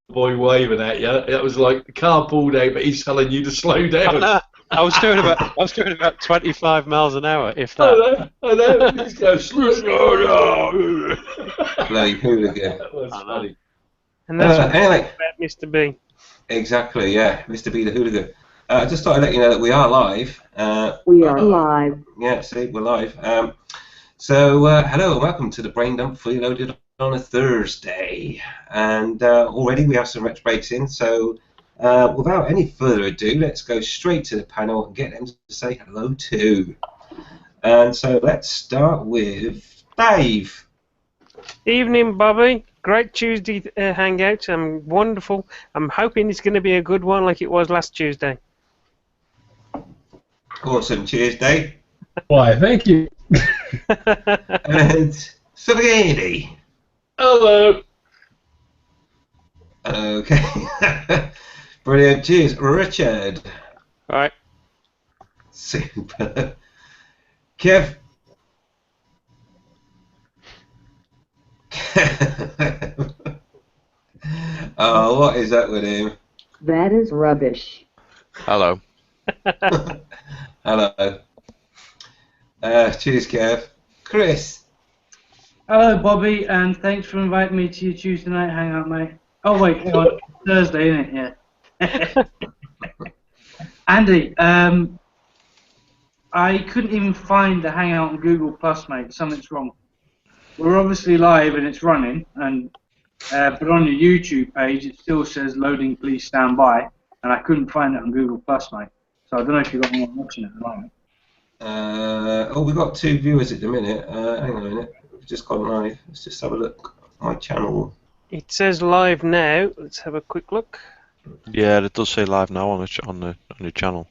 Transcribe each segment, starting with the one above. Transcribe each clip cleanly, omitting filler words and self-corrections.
boy waving at you. It was like the car pulled out, but he's telling you to slow down. I was doing about 25 miles an hour, if I that. know. He's going slow down. Bloody hooligan. That was funny. And that's what Anyway, about Mr. B. exactly, yeah, Mr. B the hooligan. I just thought I'd let you know that we are live. We are live. Yeah, see, we're live. Hello and welcome to the Brain Dump Fully Loaded on a Thursday. And already we have some retro breaks in, so without any further ado, let's go straight to the panel and get them to say hello too. And so let's start with Dave. Evening, Bobby. Great Tuesday hangout. Wonderful. I'm hoping it's going to be a good one like it was last Tuesday. Awesome, cheers, Dave. Why, thank you. And Spaghetti. Hello. Okay. Brilliant, cheers, Richard. Right. Super. Kev. Oh, what is up with him? That is rubbish. Hello. Hello. Cheers, Kev. Chris. Hello, Bobby, and thanks for inviting me to your Tuesday night hangout, mate. Oh, wait, hang on. Thursday, isn't it? Yeah. Andy, I couldn't even find the hangout on Google Plus, mate. Something's wrong. We're obviously live and it's running, and but on your YouTube page it still says loading, please stand by, and I couldn't find it on Google Plus, mate. So I don't know if you've got anyone watching it at the moment. We've got 2 viewers at the minute. Hang on a minute. We've just gone live. Let's just have a look at my channel. It says live now. Let's have a quick look. Yeah, it does say live now on your channel.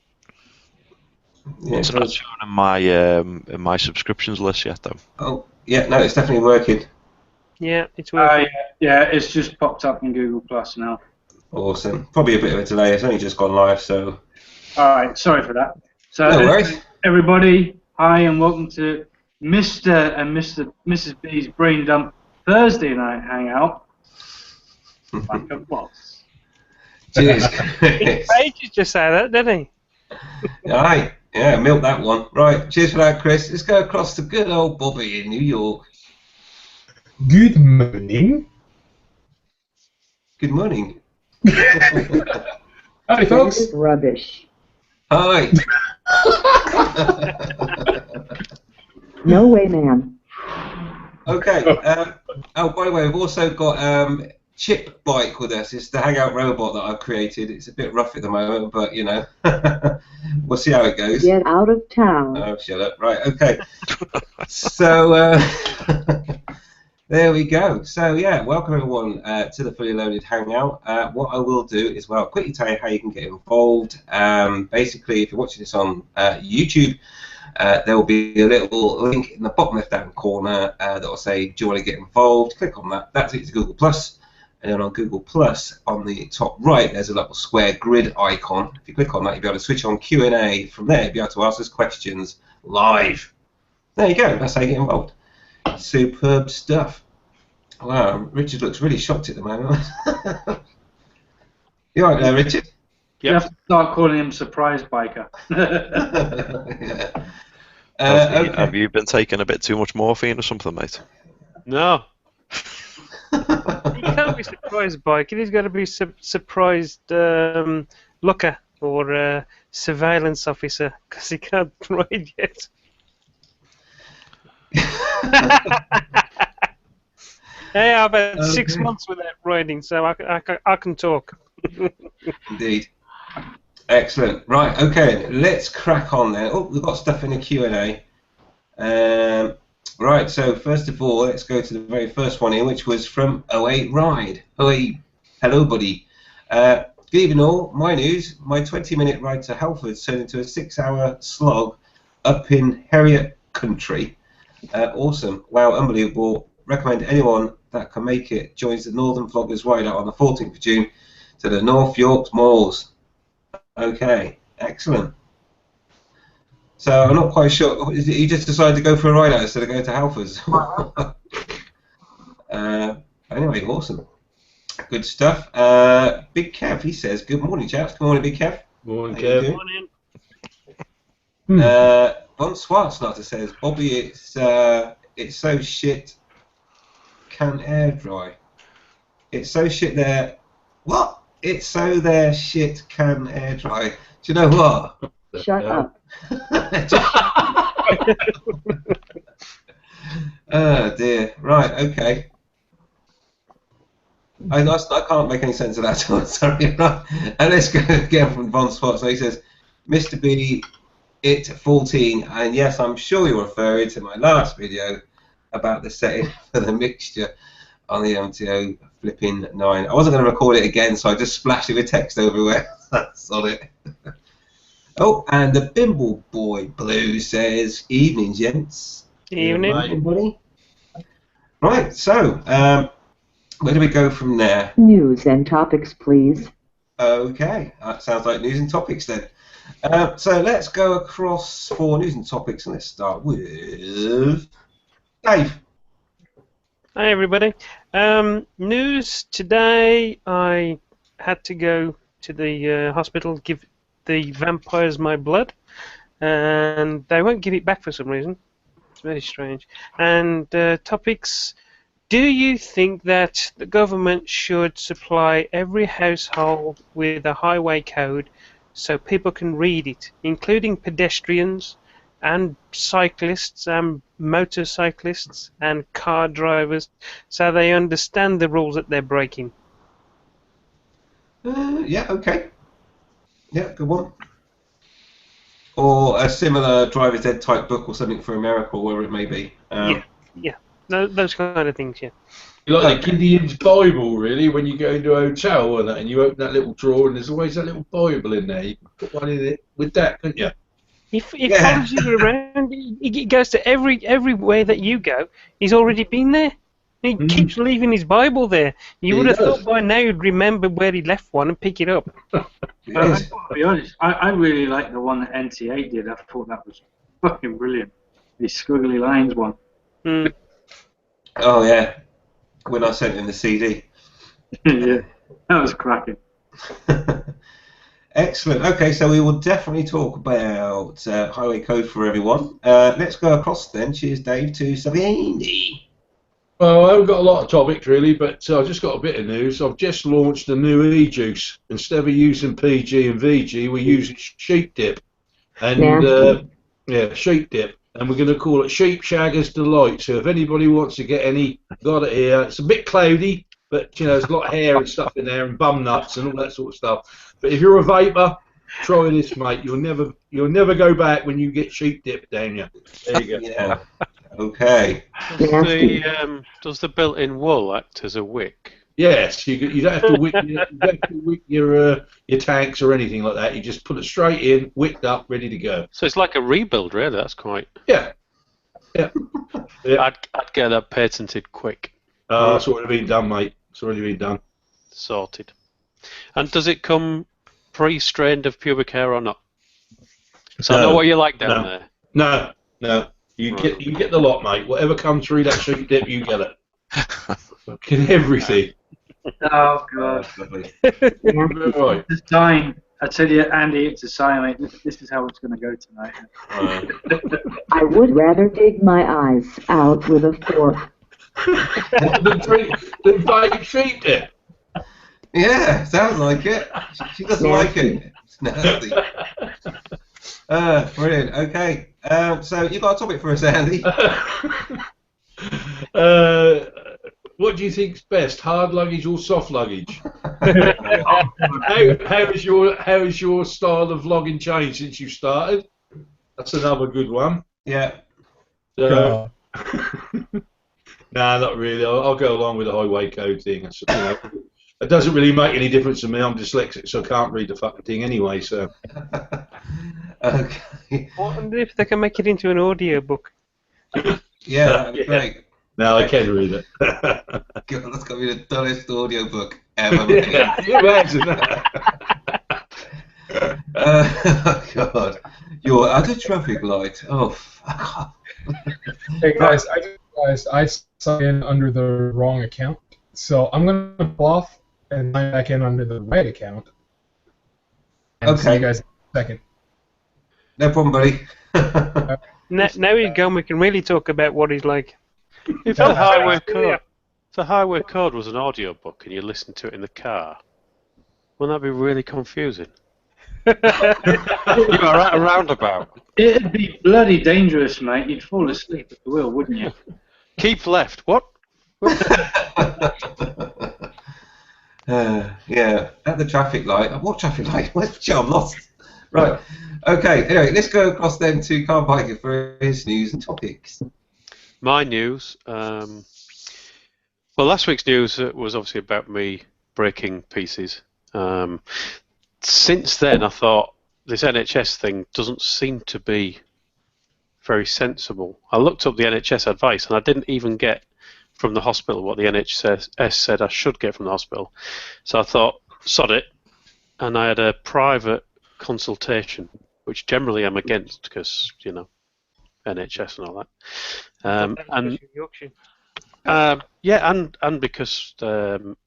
Yeah, It's not showing in my subscriptions list yet, though. oh, yeah, no, it's definitely working. Yeah, it's working. Yeah, it's just popped up in Google Plus now. Awesome. Probably a bit of a delay. It's only just gone live, so. Alright, sorry for that. So, No worries. everybody, hi and welcome to Mr. and Mrs. B's Brain Dump Thursday night hangout. Like a boss. Cheers, He Chris. pages just say that, didn't he? Aye, yeah, milk that one. Right, cheers for that, Chris. Let's go across to good old Bobby in New York. Good morning. Good morning. Howdy, That folks. is rubbish. Hi. No way, man. Okay. Oh, by the way, we've also got Chip Bike with us. It's the hangout robot that I've created. It's a bit rough at the moment, but you know, we'll see how it goes. Get out of town. Oh, shut up. Right, okay. So, there we go. So, yeah, welcome everyone to the Fully Loaded Hangout. What I will do is, well, quickly tell you how you can get involved. Basically, if you're watching this on YouTube, there will be a little link in the bottom left-hand corner that will say, do you want to get involved? Click on that. That takes you to Google+. And then on Google+, on the top right, there's a little square grid icon. If you click on that, you'll be able to switch on Q&A. From there, you'll be able to ask us questions live. There you go. That's how you get involved. Superb stuff. Wow, Richard looks really shocked at the moment. You all right there, Richard? You have to start calling him Surprise Biker. Yeah. Have, have you been taking a bit too much morphine or something, mate? No. He can't be surprised bike. He's got to be surprised looker or surveillance officer because he can't ride yet. Hey, I've had 6 months without riding, so I can talk. Indeed. Excellent. Right, okay, let's crack on then. Oh, we've got stuff in the Q&A. Right, so first of all, let's go to the very first one here, which was from 08 Ride. 08, hello, buddy. Good evening all. My news, my 20-minute ride to Halford's turned into a 6-hour slog up in Harriet Country. Awesome. Wow, unbelievable. Recommend anyone that can make it joins the Northern Vloggers Ride Out on the 14th of June to the North York Moors. Okay, excellent. So I'm not quite sure. You just decided to go for a ride out instead of going to Halfords. Anyway, awesome. Good stuff. Big Kev, he says, good morning, chaps. Good morning, Big Kev. Morning, How you Kev. doing? Morning. Von Swartzlatter says, Bobby, it's so shit, can air dry. It's so shit there. What? It's so there shit can air dry. Do you know what? Shut up. Oh dear. Right. Okay. I can't make any sense of that. Sorry. Right. And let's go again from Von Swat. So he says, Mr. B, it 14, and yes, I'm sure you're referring to my last video about the setting for the mixture on the MTO flipping 9. I wasn't going to record it again, so I just splashed it with text everywhere. That's on it. Oh, and the Bimble Boy Blue says, evening, gents. Evening. Everybody. Right, so where do we go from there? News and topics, please. Okay, that sounds like news and topics then. So let's go across for news and topics, and let's start with Dave. Hi everybody. News today. I had to go to the hospital, give the vampires my blood, and they won't give it back for some reason. It's very strange. And topics. Do you think that the government should supply every household with a highway code so people can read it, including pedestrians and cyclists and motorcyclists and car drivers, so they understand the rules that they're breaking? Yeah, okay. Yeah, good one. Or a similar driver's ed type book or something for America, or wherever it may be. Yeah. Those kind of things, yeah. Like the Gideon's Bible, really, when you go into a hotel and you open that little drawer and there's always that little Bible in there. You can put one in it with that, couldn't you? He follows you around. He goes to everywhere that you go. He's already been there. He keeps leaving his Bible there. You would have thought by now he'd remember where he left one and pick it up. Yes. I'll be honest, I really like the one that NT8 did. I thought that was fucking brilliant. The squiggly lines one. Mm. Oh, yeah. When I sent him the CD. Yeah, that was cracking. Excellent. Okay, so we will definitely talk about highway code for everyone. Let's go across then. Cheers, Dave, to Savini. Well, I haven't got a lot of topics really, but I've just got a bit of news. I've just launched a new e-juice. Instead of using PG and VG, we're using sheep dip. And sheep dip. And we're going to call it Sheep Shagger's Delight. So if anybody wants to get any, got it here. It's a bit cloudy, but you know, there's a lot of hair and stuff in there, and bum nuts and all that sort of stuff. But if you're a vapor, try this, mate. You'll never go back when you get sheep dip down you. There you go. Yeah. Okay. Does the built-in wool act as a wick? Yes, you don't have to wick, your tanks or anything like that. You just put it straight in, wicked up, ready to go. So it's like a rebuild, really. That's quite. Yeah. I'd get that patented quick. It's already been done, mate. It's already been done. Sorted. And does it come pre-strained of pubic hair or not? So I know what you like down there. No. You get the lot, mate. Whatever comes through that sheep dip, you get it. Fucking everything. Oh god. Right. It's a sign. I tell you, Andy, it's a sign, mate. This is how it's going to go tonight. I would rather dig my eyes out with a fork. The fake sheep dip. Yeah, sounds like it. She doesn't like it. It's nasty. Brilliant. Okay. So you got a topic for us, Andy? What do you think's best, hard luggage or soft luggage? How is your style of vlogging changed since you started? That's another good one. Yeah. Nah, not really. I'll go along with the highway code thing. It's, it doesn't really make any difference to me. I'm dyslexic, so I can't read the fucking thing anyway. So. Okay. I wonder if they can make it into an audio book. Yeah, that'd be great. No, I can read it. God, that's got to be the dullest audiobook ever made. Can you imagine that? Oh, God. You're at a traffic light. Oh, fuck off. Hey, guys, I just realized I signed in under the wrong account. So I'm going to pull off and sign back in under the right account. And see you guys in a second. No problem, buddy. Now he's gone, we can really talk about what he's like. If the highway code was an audio book and you listened to it in the car, wouldn't that be really confusing? You are at a roundabout. It'd be bloody dangerous, mate. You'd fall asleep at the wheel, wouldn't you? Keep left. What? Yeah, at the traffic light. What traffic light? Where's the I'm lost. Right. Okay. Anyway, let's go across then to Car Biker for his news and topics. My news. Well, last week's news was obviously about me breaking pieces. Since then, I thought this NHS thing doesn't seem to be very sensible. I looked up the NHS advice, and I didn't even get from the hospital what the NHS said I should get from the hospital. So I thought, sod it, and I had a private consultation, which generally I'm against because, you know, NHS and all that. And because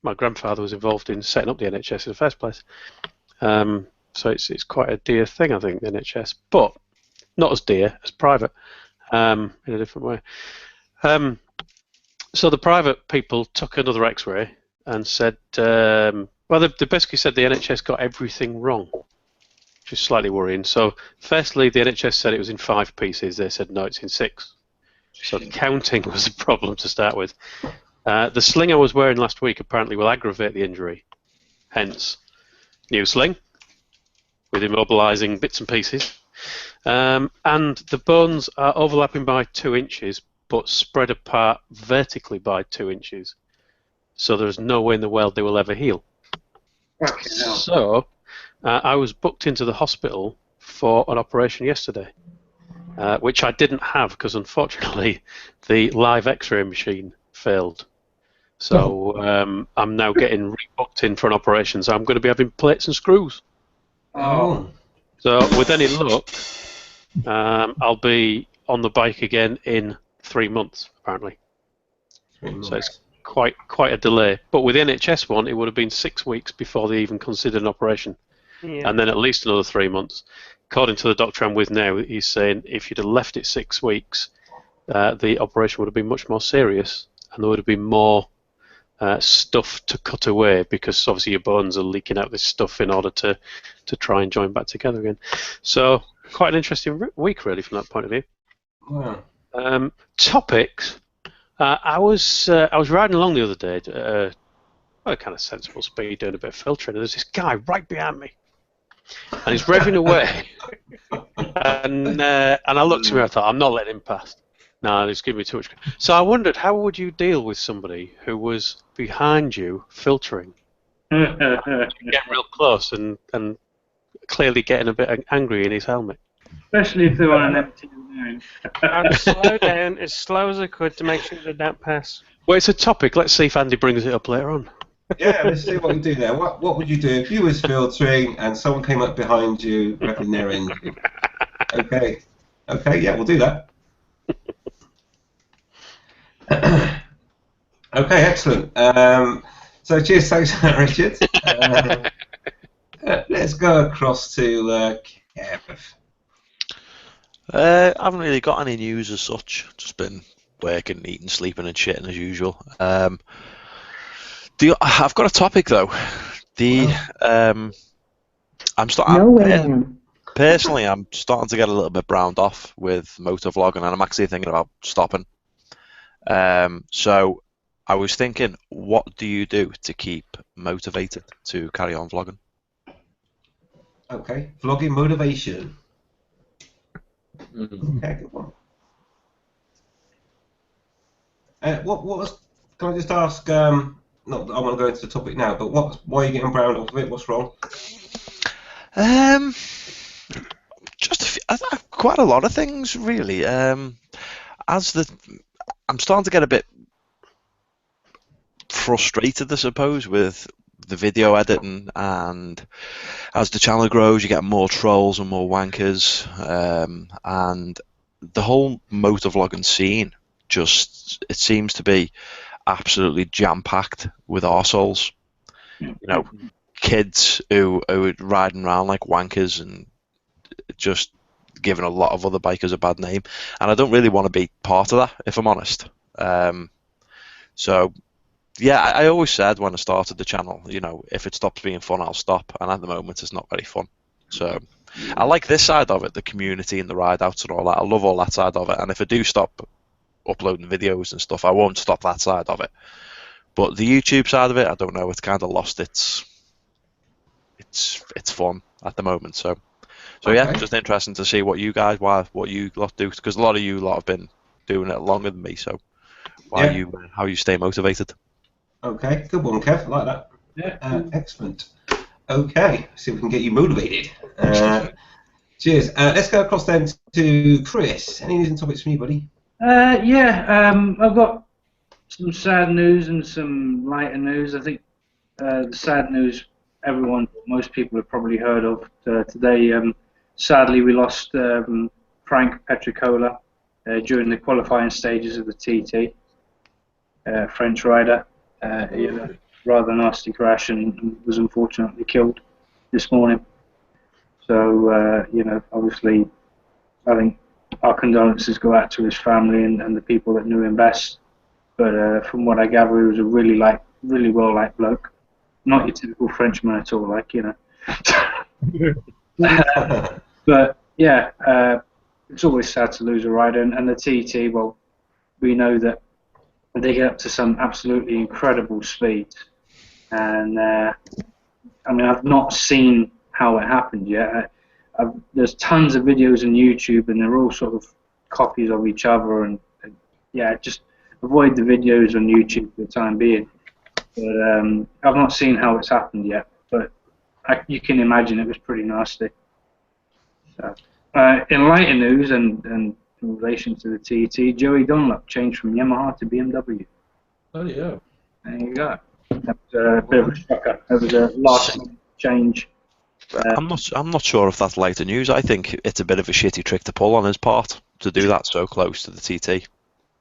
my grandfather was involved in setting up the NHS in the first place. So it's quite a dear thing, I think, the NHS, but not as dear as private, in a different way. So the private people took another X-ray and said, well, they basically said the NHS got everything wrong, which is slightly worrying. So firstly, the NHS said it was in 5 pieces. They said, no, it's in 6. So counting was a problem to start with. The sling I was wearing last week apparently will aggravate the injury. Hence, new sling with immobilising bits and pieces. And the bones are overlapping by 2 inches, but spread apart vertically by 2 inches. So there's no way in the world they will ever heal. Okay, no. So I was booked into the hospital for an operation yesterday, which I didn't have because unfortunately the live X-ray machine failed. So I'm now getting rebooked in for an operation. So I'm going to be having plates and screws. Oh. So with any luck, I'll be on the bike again in 3 months, apparently. So it's quite a delay. But with the NHS one, it would have been 6 weeks before they even considered an operation. Yeah. And then at least another 3 months. According to the doctor I'm with now, he's saying if you'd have left it 6 weeks, the operation would have been much more serious, and there would have been more stuff to cut away because obviously your bones are leaking out this stuff in order to try and join back together again. So quite an interesting week, really, from that point of view. Wow. Topics. I was riding along the other day at a kind of sensible speed, doing a bit of filtering, and there's this guy right behind me, and he's revving away. and I looked at him and I thought, I'm not letting him past. No, he's giving me too much. So I wondered, how would you deal with somebody who was behind you filtering? Get real close and clearly getting a bit angry in his helmet. Especially if they're on an empty line. I'd slow down as slow as I could to make sure they don't pass. Well, it's a topic. Let's see if Andy brings it up later on. Yeah, let's see what we do now. What would you do if you was filtering and someone came up behind you revving their engine? Okay, yeah, we'll do that. Okay, excellent. So cheers, thanks for that, Richard. Let's go across to Kev. I haven't really got any news as such. Just been working, eating, sleeping, and shitting as usual. I've got a topic though. Personally, I'm starting to get a little bit browned off with motovlogging, and I'm actually thinking about stopping. So I was thinking, what do you do to keep motivated to carry on vlogging? Okay, vlogging motivation. Okay, good one. What was? Can I just ask? Not that I want to go into the topic now, but why are you getting browned off of it? What's wrong? Just quite a lot of things, really. I'm starting to get a bit frustrated, I suppose, with the video editing, and as the channel grows, you get more trolls and more wankers, and the whole motovlogging scene it seems to be absolutely jam-packed with arseholes. kids who are riding around like wankers and just giving a lot of other bikers a bad name, and I don't really want to be part of that, if I'm honest. So yeah, I always said when I started the channel, if it stops being fun, I'll stop, and at the moment it's not very fun. So I like this side of it, the community and the ride outs and all that. I love all that side of it, and if I do stop uploading videos and stuff, I won't stop that side of it. But the YouTube side of it, I don't know, it's kind of lost its fun at the moment. So yeah, just interesting to see what you lot do, because a lot of you lot have been doing it longer than me. So how you stay motivated? Okay, good one, Kev. I like that. Yeah. Excellent. Okay, see if we can get you motivated. Cheers. Let's go across then to Chris. Any news and topics from you, buddy? I've got some sad news and some lighter news. I think the sad news, most people have probably heard of today. Sadly, we lost Frank Petricola during the qualifying stages of the TT. French rider. He had a rather nasty crash and was unfortunately killed this morning. So, obviously, I think our condolences go out to his family and the people that knew him best. But from what I gather, he was a really well-liked bloke. Not your typical Frenchman at all, But, yeah, it's always sad to lose a rider. And the TT, well, we know that they get up to some absolutely incredible speeds. And, I've not seen how it happened yet. There's tons of videos on YouTube, and they're all sort of copies of each other. And just avoid the videos on YouTube for the time being. But I've not seen how it's happened yet. But you can imagine it was pretty nasty. So, in lighter news and in relation to the TT, Joey Dunlop changed from Yamaha to BMW. Oh yeah. There you go. That was a bit of a shocker. That was a last-minute change. I'm not sure if that's lighter news. I think it's a bit of a shitty trick to pull on his part to do that so close to the TT.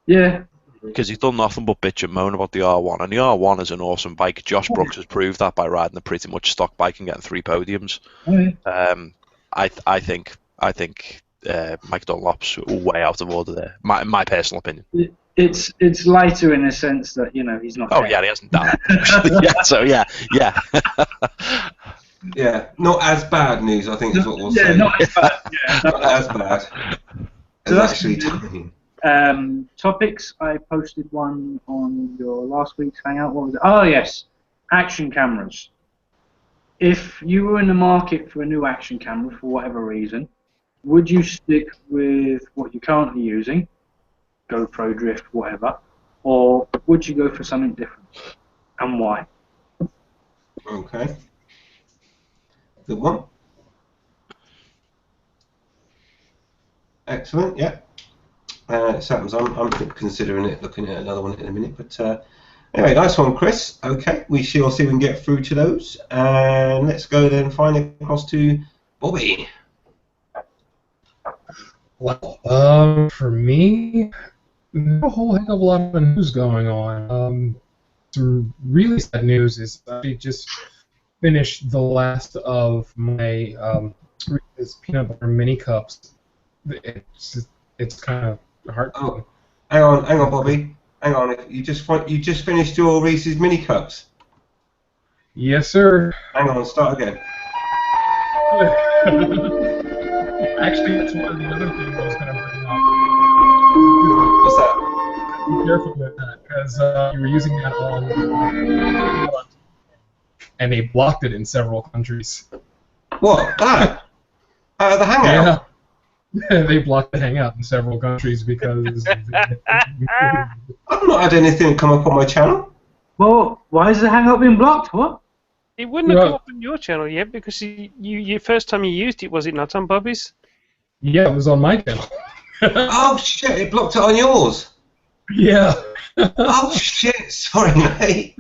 Yeah. Because he's done nothing but bitch and moan about the R1, and the R1 is an awesome bike. Josh Brooks has proved that by riding a pretty much stock bike and getting 3 podiums. I think Mike Dunlop's way out of order there. My personal opinion. It's lighter in a sense that he's not. Oh yeah, he hasn't done. yeah. Yeah, not as bad news, I think is what we'll say. Not as bad. Yeah, not as bad. So that's actually time. Topics. I posted one on your last week's hangout. What was it? Oh yes, action cameras. If you were in the market for a new action camera for whatever reason, would you stick with what you're currently using, GoPro, Drift, whatever, or would you go for something different, and why? Okay. Good one. Excellent. Yeah. Something I'm considering looking at another one in a minute, but anyway, nice one, Chris. Okay, we shall see if we can get through to those, and let's go then finally across to Bobby. Well, for me, not a whole heck of a lot of news going on. Some really sad news is I just finished the last of my Reese's peanut butter mini cups. It's kind of hard. Oh, hang on, Bobby. Hang on. You just finished your Reese's mini cups. Yes, sir. Hang on. Start again. Actually, that's one of the other things I was going to bring up. What's that? Be careful with that, because you were using that on, and they blocked it in several countries. What? The Hangout? Yeah, they blocked the Hangout in several countries because... I've not had anything come up on my channel. Well, why is the Hangout being blocked? What? It wouldn't have come up on your channel yet because you first time you used it, was it not on Bobby's? Yeah, it was on my channel. Oh shit! It blocked it on yours. Yeah. Oh shit! Sorry, mate.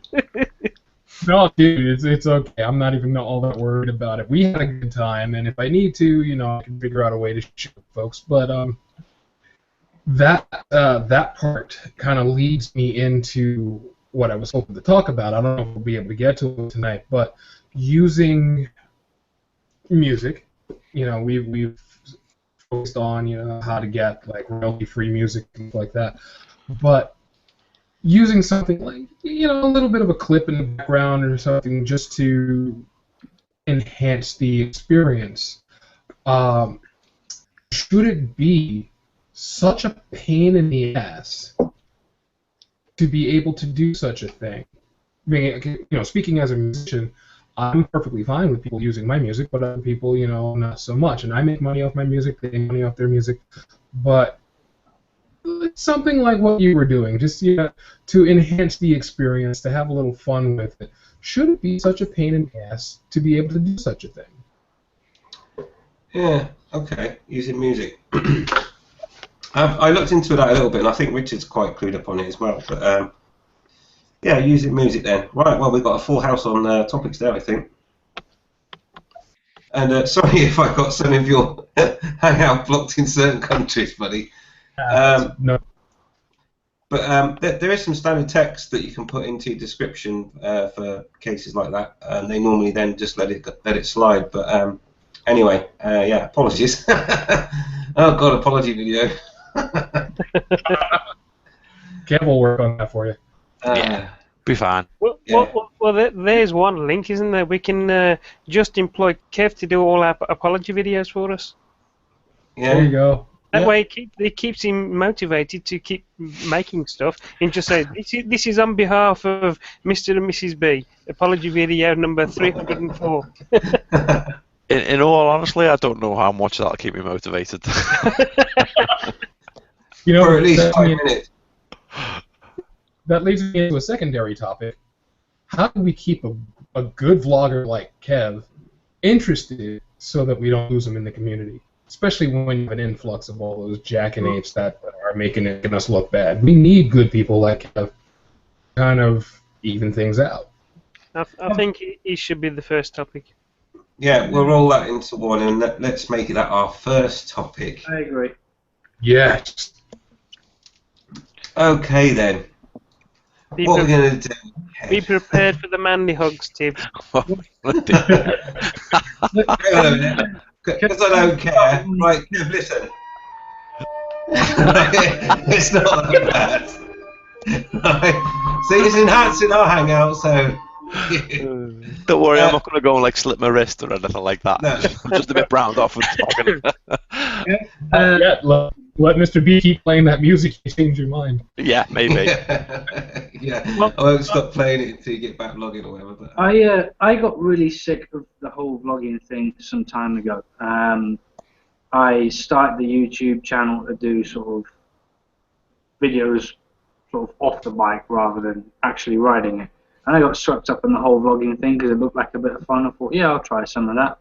No, dude, it's okay. I'm not even all that worried about it. We had a good time, and if I need to, I can figure out a way to shoot folks. But that part kind of leads me into what I was hoping to talk about. I don't know if we'll be able to get to it tonight, but using music, we've focused on, how to get like royalty-free music and like that, but using something like, a little bit of a clip in the background or something just to enhance the experience. Should it be such a pain in the ass to be able to do such a thing? I mean, speaking as a musician, I'm perfectly fine with people using my music, but other people, not so much. And I make money off my music, they make money off their music. But it's something like what you were doing, just to enhance the experience, to have a little fun with it. Should it be such a pain in the ass to be able to do such a thing? Yeah, okay, using music. I looked into that a little bit, and I think Richard's quite clued up on it as well. But yeah, using music then. Right, well, we've got a full house on topics there, I think. And sorry if I got some of your hangout blocked in certain countries, buddy. No. But there is some standard text that you can put into description for cases like that, and they normally then just let it slide. But anyway, yeah, apologies. Oh God, apology video. Kev will work on that for you. Yeah, be fine. Well, there's one link, isn't there? We can just employ Kev to do all our apology videos for us. Yeah. There you go. That way, it keeps him motivated to keep making stuff, and just say, "This is on behalf of Mr. and Mrs. B. Apology video number 304." In all honesty, I don't know how much that'll keep me motivated. For at least 5 minutes. That leads me into a secondary topic. How do we keep a good vlogger like Kev interested so that we don't lose him in the community? Especially when you have an influx of all those jackanapes that are making us look bad. We need good people like Kev to kind of even things out. I think he should be the first topic. Yeah, we'll roll that into one, and let's make it that our first topic. I agree. Yes. Okay then. What are we going to do? Be prepared for the manly hugs, Tib. Hang on a minute. Because I don't care. Right, Kev, listen. It's not that bad. Right. See, it's enhancing our hangout, so... Don't worry, I'm not going to go and like slip my wrist or anything like that. No. I'm just a bit browned off with talking. Let Mr. B keep playing that music, you change your mind. Yeah, maybe. Yeah, I won't stop playing it until you get back vlogging or whatever. But, I got really sick of the whole vlogging thing some time ago. I started the YouTube channel to do sort of videos sort of off the bike rather than actually riding it. And I got swept up in the whole vlogging thing because it looked like a bit of fun. I thought, yeah, I'll try some of that.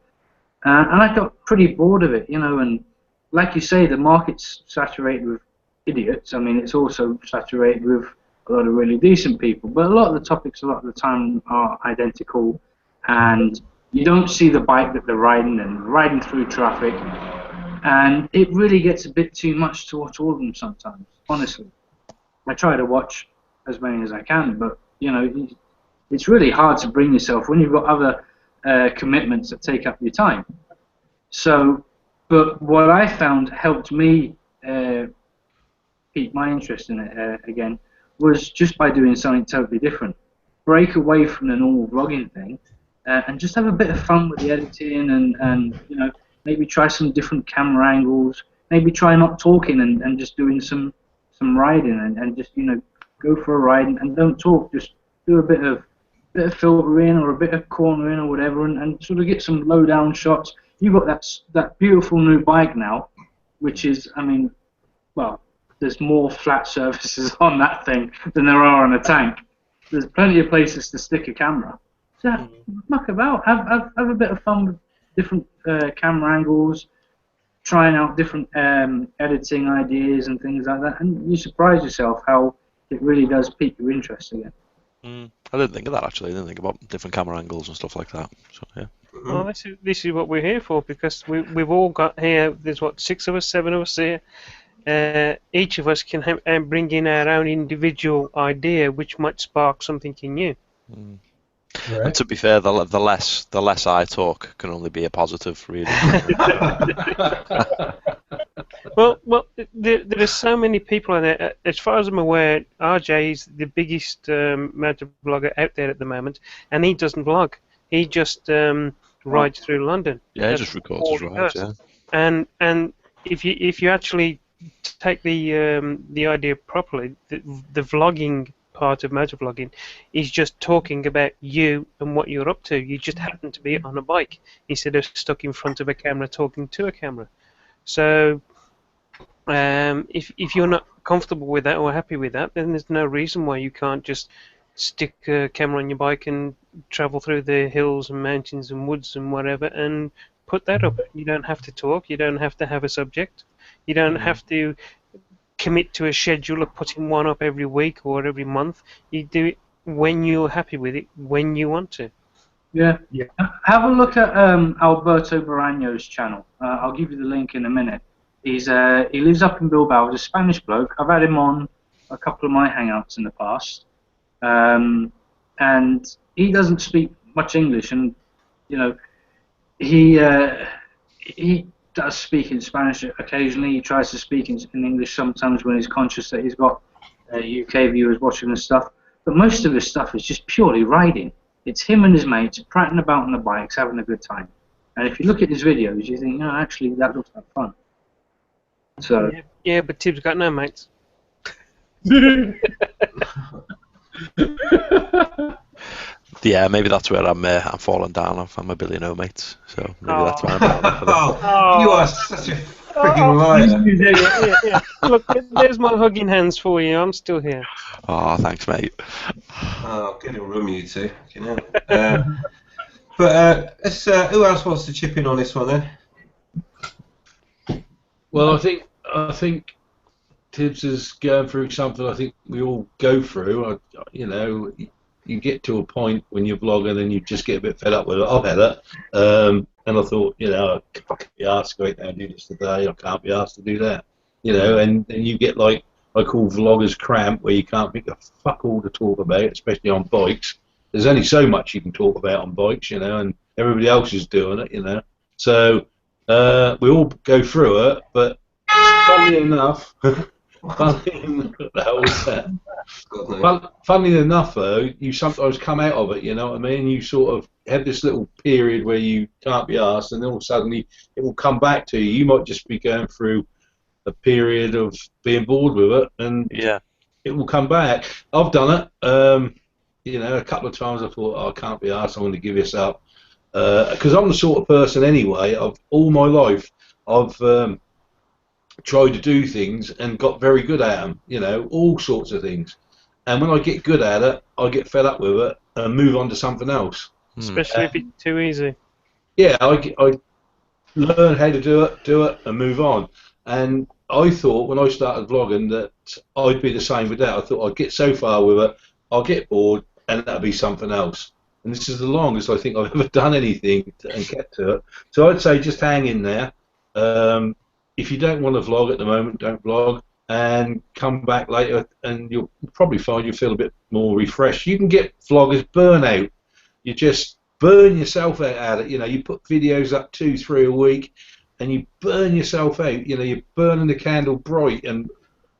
And I got pretty bored of it, and like you say, the market's saturated with idiots. I mean, it's also saturated with a lot of really decent people. But a lot of the topics, a lot of the time, are identical. And you don't see the bike that they're riding through traffic. And it really gets a bit too much to watch all of them sometimes, honestly. I try to watch as many as I can, but, it's really hard to bring yourself when you've got other commitments that take up your time. So, but what I found helped me pique my interest in it again was just by doing something totally different. Break away from the normal vlogging thing and just have a bit of fun with the editing and maybe try some different camera angles. Maybe try not talking and just doing some riding and just go for a ride and don't talk. Just do a bit of filtering or a bit of cornering or whatever, and sort of get some low down shots. You've got that beautiful new bike now, which is, I mean, well, there's more flat surfaces on that thing than there are on a tank. There's plenty of places to stick a camera. So muck about, have a bit of fun with different camera angles, trying out different editing ideas and things like that, and you surprise yourself how it really does pique your interest again. I didn't think of that actually. I didn't think about different camera angles and stuff like that. So yeah. Well, this is what we're here for, because we've all got here. There's 6 of us, 7 of us here, each of us can bring in our own individual idea, which might spark something in you. Mm. Right. And to be fair, the less I talk can only be a positive, really. Well, there are so many people in there. As far as I'm aware, RJ is the biggest motor blogger out there at the moment, and he doesn't vlog. He just rides through London. Yeah, he That's just records all his he rides. does. Yeah. And if you actually take the idea properly, the vlogging part of motor vlogging is just talking about you and what you're up to. You just happen to be on a bike instead of stuck in front of a camera talking to a camera. So if you're not comfortable with that or happy with that, then there's no reason why you can't just stick a camera on your bike and travel through the hills and mountains and woods and whatever and put that up. You don't have to talk. You don't have to have a subject. You don't have to commit to a schedule of putting one up every week or every month. You do it when you're happy with it, when you want to. Yeah. Have a look at Alberto Barano's channel. I'll give you the link in a minute. He lives up in Bilbao. He's a Spanish bloke. I've had him on a couple of my hangouts in the past, and he doesn't speak much English. And you know, he does speak in Spanish occasionally. He tries to speak in English sometimes when he's conscious that he's got UK viewers watching and stuff. But most of his stuff is just purely riding. It's him and his mates prattling about on the bikes, having a good time. And if you look at his videos, you think, no, actually, that looks like fun. So Yeah, but Tib's got no mates. Yeah, maybe that's where I'm falling down off. I'm a billionaire, mates. So maybe that's where I'm down off. Oh, you are such a freaking liar. Yeah. Look, there's my hugging hands for you. I'm still here. Oh, thanks, mate. Oh, get a room, you two. You know. But who else wants to chip in on this one then? Well, I think Tibbs is going through something I think we all go through. You know, you get to a point when you're vlogging and you just get a bit fed up with it. I've had it. And I thought, you know, I can't be asked to go out there and do this today. I can't be asked to do that. You know, and you get like, I call vloggers cramp, where you can't think of fuck all to talk about, especially on bikes. There's only so much you can talk about on bikes, you know, and everybody else is doing it, you know. So we all go through it, but funnily enough, funnily enough though, you sometimes come out of it, you know what I mean? You sort of have this little period where you can't be asked, and then all of a sudden it will come back to you. You might just be going through a period of being bored with it, and yeah, it will come back. I've done it. You know, a couple of times I thought, oh, I can't be asked, I'm going to give this up. Because I'm the sort of person anyway, all my life, I've tried to do things and got very good at them, you know, all sorts of things. And when I get good at it, I get fed up with it and move on to something else. Especially if it's too easy. Yeah, I learn how to do it, and move on. And I thought when I started vlogging that I'd be the same with that. I thought I'd get so far with it, I'll get bored, and that'll be something else. And this is the longest I think I've ever done anything and kept to it. So I'd say just hang in there. If you don't want to vlog at the moment, don't vlog, and come back later, and you'll probably find you feel a bit more refreshed. You can get vloggers burnout. You just burn yourself out at it. You know, you put videos up 2-3 a week, and you burn yourself out. You know, you're burning the candle bright, and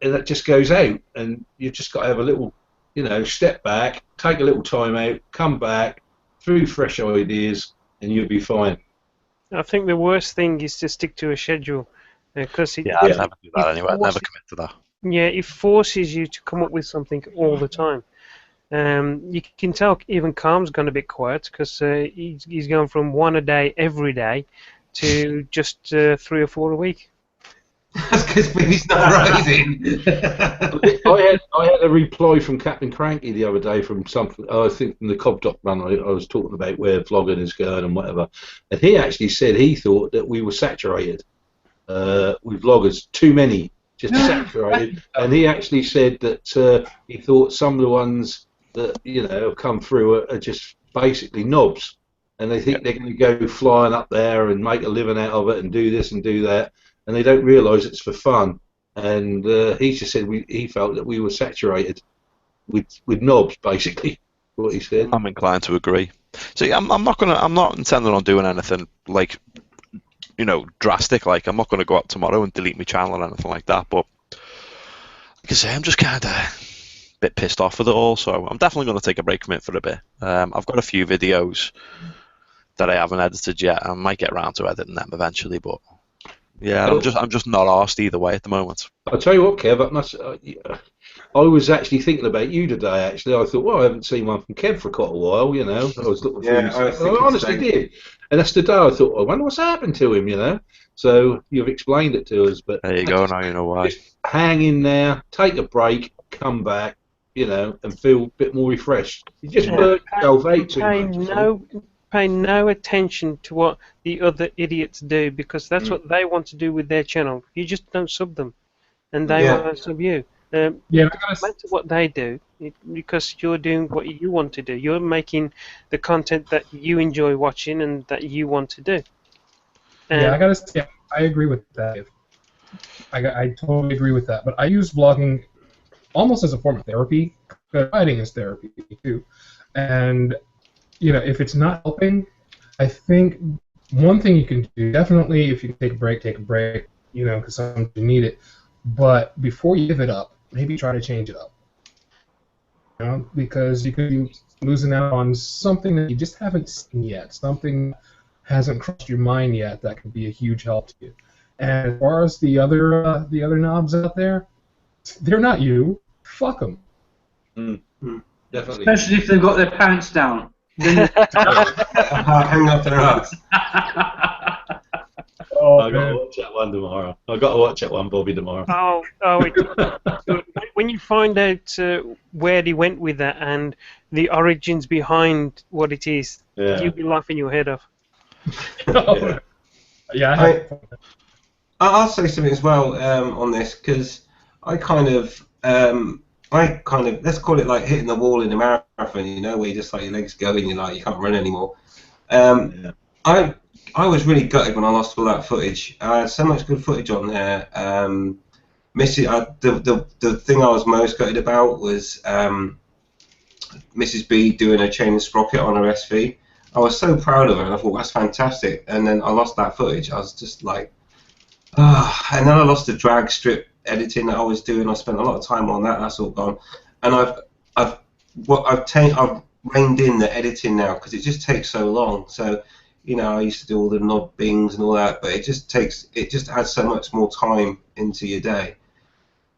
that just goes out. And you've just got to have a little, you know, step back, take a little time out, come back, through fresh ideas, and you'll be fine. I think the worst thing is to stick to a schedule. Because I'd never do that anyway. I'd never commit to that. Yeah, it forces you to come up with something all the time. You can tell even Calm's gone a bit quiet because he's gone from 1 a day every day to just 3 or 4 a week. That's because he's not riding. I had a reply from Captain Cranky the other day from something, I think from the Cobb Doc run I was talking about where vlogging is going and whatever, and he actually said he thought that we were saturated with vloggers, too many, just saturated, and he actually said that he thought some of the ones that, you know, have come through are just basically knobs, and they think they're going to go flying up there and make a living out of it and do this and do that, and they don't realise it's for fun. and he just said he felt that we were saturated with knobs, basically. What he said. I'm inclined to agree. See, I'm not intending on doing anything like, drastic. Like, I'm not going to go up tomorrow and delete my channel or anything like that. But like I say, I'm just kind of a bit pissed off with it all. So I'm definitely going to take a break from it for a bit. I've got a few videos that I haven't edited yet. I might get around to editing them eventually, but yeah, I'm just not arsed either way at the moment. I'll tell you what, Kev, I was actually thinking about you today. Actually, I thought, well, I haven't seen one from Kev for quite a while. I was looking through. I honestly did, and that's the day I thought, I wonder what's happened to him. So you've explained it to us, but there you go. Now you know why. Just hang in there, take a break, come back, and feel a bit more refreshed. You just burnt yourself out too much. Pay no attention to what the other idiots do, because that's what they want to do with their channel. You just don't sub them, and they won't sub you. No matter what they do, because you're doing what you want to do. You're making the content that you enjoy watching and that you want to do. I gotta say, I agree with that. I totally agree with that. But I use vlogging almost as a form of therapy. Writing is therapy too, and if it's not helping, I think one thing you can do, definitely, if you can take a break, because sometimes you need it. But before you give it up, maybe try to change it up. Because you could be losing out on something that you just haven't seen yet, something that hasn't crossed your mind yet that could be a huge help to you. And as far as the other knobs out there, they're not you. Fuck them. Definitely. Especially if they've got their pants down. Hang up their ass. I got to watch that one tomorrow. I got to watch that one, Bobby, tomorrow. When you find out where he went with that and the origins behind what it is, you'll be laughing your head off. I'll say something as well on this, because I kind of let's call it like hitting the wall in a marathon, where you just like your legs go and you're like you can't run anymore. I was really gutted when I lost all that footage. I had so much good footage on there. The thing I was most gutted about was Mrs. B doing a chain and sprocket on her SV. I was so proud of her, and I thought that's fantastic. And then I lost that footage. I was just like, and then I lost the drag strip editing that I was doing. I spent a lot of time on that. That's all gone. And I've reined in the editing now, because it just takes so long. So I used to do all the nod bings and all that, but it just adds so much more time into your day.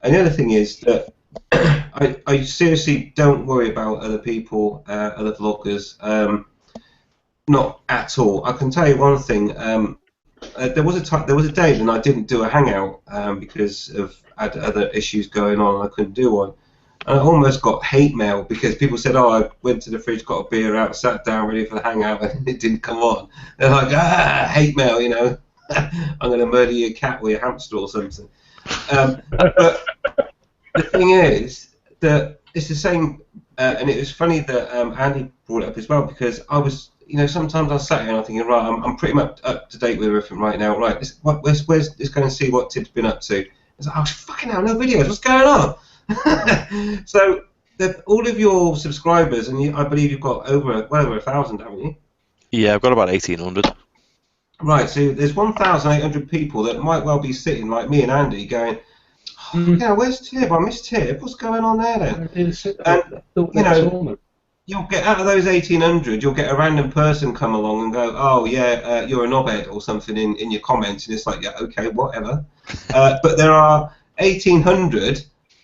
And the other thing is that I seriously don't worry about other people, other vloggers, not at all. I can tell you one thing. There was a day when I didn't do a hangout because I had other issues going on and I couldn't do one. And I almost got hate mail because people said, I went to the fridge, got a beer out, sat down ready for the hangout, and it didn't come on. They're like, hate mail, I'm going to murder your cat or your hamster or something. But the thing is that it's the same, and it was funny that Andy brought it up as well, because I was, sometimes I sat here and I'm thinking, right, I'm pretty much up to date with everything right now. Right, let's go and see what Tip's been up to. It's like, fucking hell, no videos, what's going on? So all of your subscribers, and I believe you've got over 1,000, haven't you? Yeah, I've got about 1,800. Right, so there's 1,800 people that might well be sitting like me and Andy going, where's Tib? I miss Tib. What's going on there then? And, you'll get out of those 1,800, you'll get a random person come along and go, you're a knobhead or something in your comments, and it's like, yeah, okay, whatever. But there are 1,800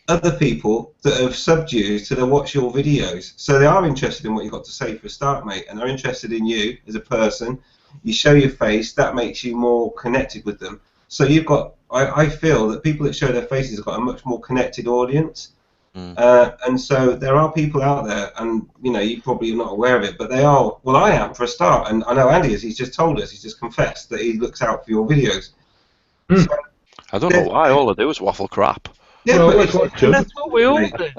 other people that have subbed you to watch your videos, so they are interested in what you've got to say for a start, mate, and they're interested in you as a person. You show your face, that makes you more connected with them. So you've got, I feel that people that show their faces have got a much more connected audience. And so there are people out there, and you probably are not aware of it, but they are. Well, I am for a start, and I know Andy is. He's just told us, he's just confessed that he looks out for your videos. So, I don't know why. All I do is waffle crap. Yeah, that's what we all do.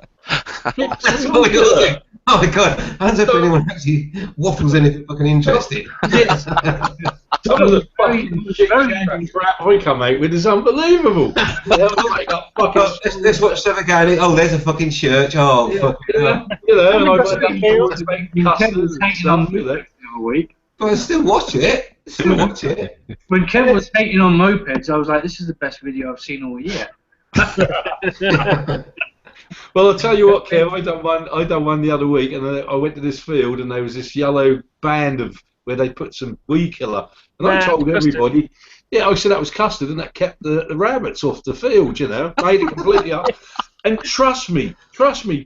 That's what we all do. Oh my god, hands up if anyone actually waffles anything fucking interesting. Yes. Some of the fucking shit crap we come out with is unbelievable. Let's watch something going. Oh, there's a fucking church. Oh, Yeah, fucking hell. you know, and I Kevin's custards and hating on stuff, you know. mopeds the other week. But I still watch it. Still watch it. When Kevin was hating on mopeds, I was like, this is the best video I've seen all year. Well, I'll tell you what, Kev, I done one the other week, and I went to this field, and there was this yellow band of where they put some weed killer, and I told everybody, yeah, I said that was custard, and that kept the rabbits off the field, you know, made it completely up. And trust me,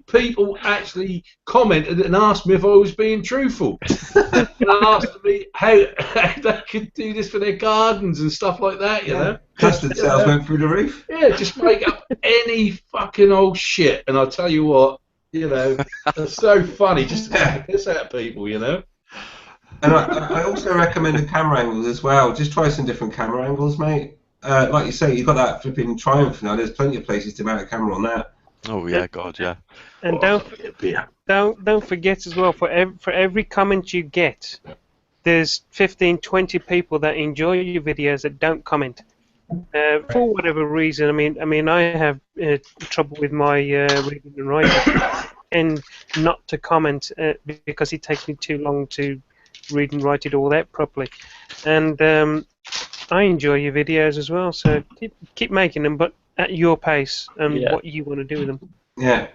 people actually commented and asked me if I was being truthful. And asked me how they could do this for their gardens and stuff like that, you know. Custard sales went through the roof. Yeah, just make up any fucking old shit. And I'll tell you what, you know, it's so funny just to take the piss out of people, you know. And I also recommend the camera angles as well. Just try some different camera angles, mate. Like you say, you've got that flipping Triumph now. There's plenty of places to mount a camera on that. Oh yeah, God, yeah. And don't forget as well, for every comment you get, there's 15, 20 people that enjoy your videos that don't comment. For whatever reason, I mean, I have trouble with my reading and writing, and not to comment because it takes me too long to read and write it all out properly. And I enjoy your videos as well, so keep making them, but at your pace and what you want to do with them. Yeah,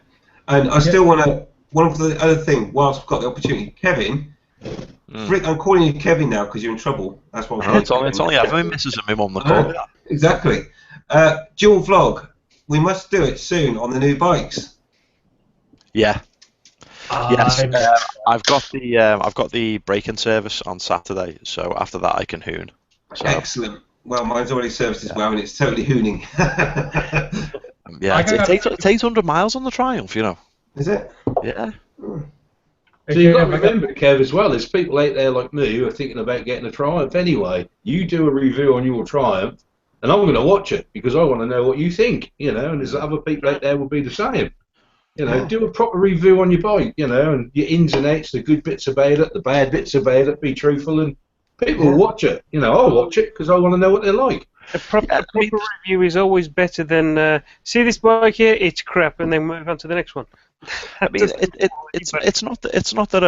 and I still want to. One of the other thing, whilst I've got the opportunity, Kevin. Frick, I'm calling you Kevin now because you're in trouble. That's what I'm calling. It's only my missus and my mum that call me that. Exactly. Dual vlog. We must do it soon on the new bikes. Yeah. Yes. I've got the break-in service on Saturday, so after that I can hoon. So. Excellent. Well, mine's already serviced as well, and it's totally hooning. Yeah, it's 800 miles on the Triumph, you know. Is it? Yeah. So you've got to remember, Kev, as well, there's people out there like me who are thinking about getting a Triumph anyway. You do a review on your Triumph, and I'm going to watch it because I want to know what you think, you know, and there's other people out there will be the same. You know, do a proper review on your bike, you know, and your ins and outs, the good bits about it, the bad bits about it, be truthful, and people will watch it. You know, I'll watch it because I want to know what they're like. A proper review is always better than see this bike here, it's crap, and then move on to the next one. I mean, it's not that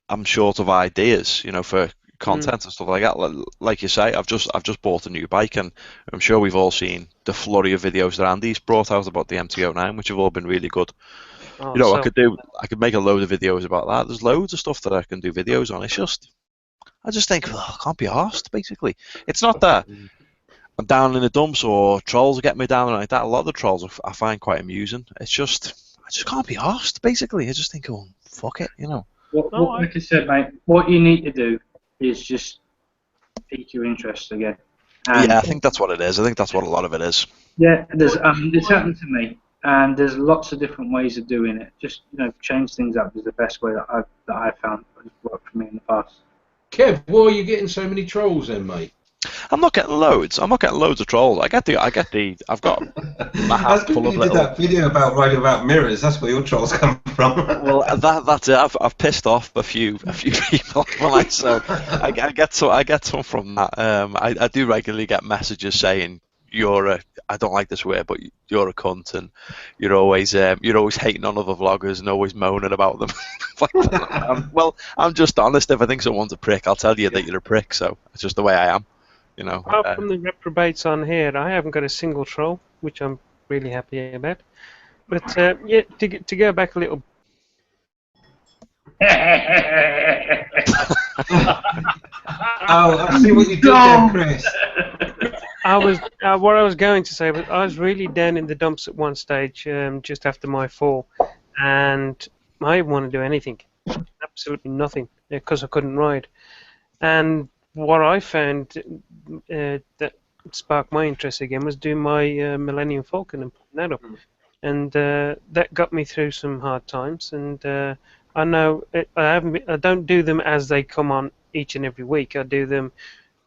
I'm short of ideas, you know, for content and stuff like that. Like you say, I've just bought a new bike, and I'm sure we've all seen the flurry of videos that Andy's brought out about the MT-09, which have all been really good. Oh, you know, I could make a load of videos about that. There's loads of stuff that I can do videos on. It's just, I just think, well, I can't be arsed, basically. It's not that I'm down in the dumps or trolls are getting me down like that. A lot of the trolls I find quite amusing. It's just, I just can't be arsed, basically. I just think, oh, fuck it, you know. Like I said, mate, what you need to do is just pique your interest again. And yeah, I think that's what it is. I think that's what a lot of it is. Yeah, this happened to me, and there's lots of different ways of doing it. Just, you know, change things up is the best way that I've found has worked for me in the past. Kev, why are you getting so many trolls then, mate? I'm not getting loads. I'm not getting loads of trolls. I've got my hands full of you did that video about writing about mirrors. That's where your trolls come from. Well, that's it. I've pissed off a few people, so I get some from that. I do regularly get messages saying I don't like this word, but you're a cunt, and you're always hating on other vloggers and always moaning about them. Well, I'm just honest. If I think someone's a prick, I'll tell you that you're a prick. So it's just the way I am. You know, apart from the reprobates on here, I haven't got a single troll, which I'm really happy about. But yeah, to go back a little. Oh, I see what you did there, Chris. What I was going to say was I was really down in the dumps at one stage, just after my fall, and I didn't want to do anything, absolutely nothing, because I couldn't ride. And what I found that sparked my interest again was doing my Millennium Falcon and putting that up, and that got me through some hard times. And I know I don't do them as they come on each and every week. I do them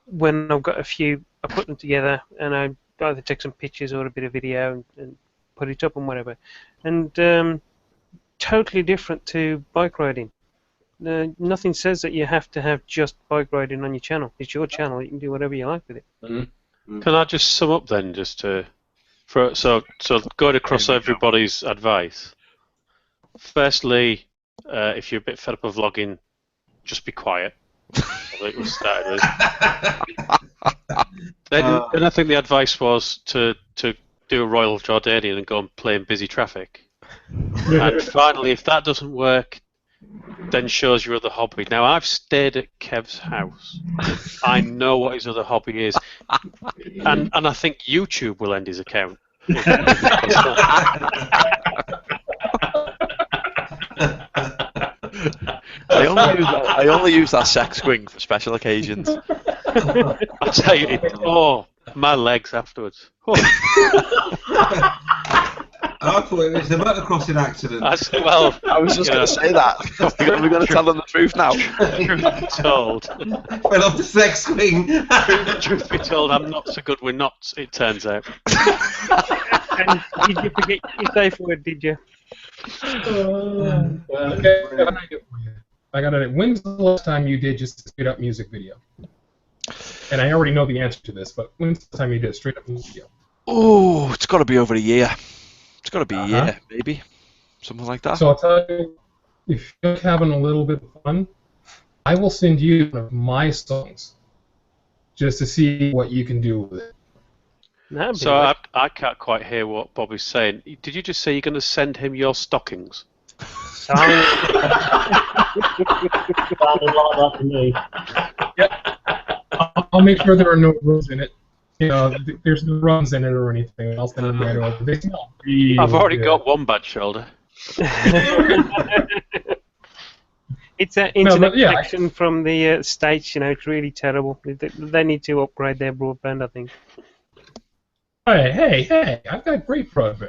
when I've got a few. I put them together and I either take some pictures or a bit of video and put it up and whatever. And totally different to bike riding. Nothing says that you have to have just bike riding on your channel. It's your channel. You can do whatever you like with it. Mm-hmm. Can I just sum up then, just to so going across everybody's advice. Firstly, if you're a bit fed up of vlogging, just be quiet. It was started with. Then I think the advice was to do a Royal Jordanian and go and play in busy traffic. And finally, if that doesn't work, then shows your other hobby. Now, I've stayed at Kev's house. I know what his other hobby is. And I think YouTube will end his account. I only use that sex swing for special occasions. I tell you, my legs afterwards. Oh. I thought it was the motocrossing accident. I was just going to say that. We're going to tell them the truth now. Truth be told. Fell off the sex swing. Truth be told, I'm not so good with knots, it turns out. And did you forget your safe word, did you? Okay, I got it. When's the last time you did just a straight up music video? And I already know the answer to this, but when's the time you did a straight up music video? Oh, it's got to be over a year. It's got to be a year, maybe. Something like that. So I'll tell you, if you're having a little bit of fun, I will send you one of my songs just to see what you can do with it. So I can't quite hear what Bobby's saying. Did you just say you're going to send him your stockings? Sounded like that to me. Yep. I'll make sure there are no runs in it. You know, there's no runs in it or anything. I'll send them right over. They smell really I've already good. got one bad shoulder. It's an internet connection from the States, you know, it's really terrible. They need to upgrade their broadband, I think. Hey, I've got great brilliant.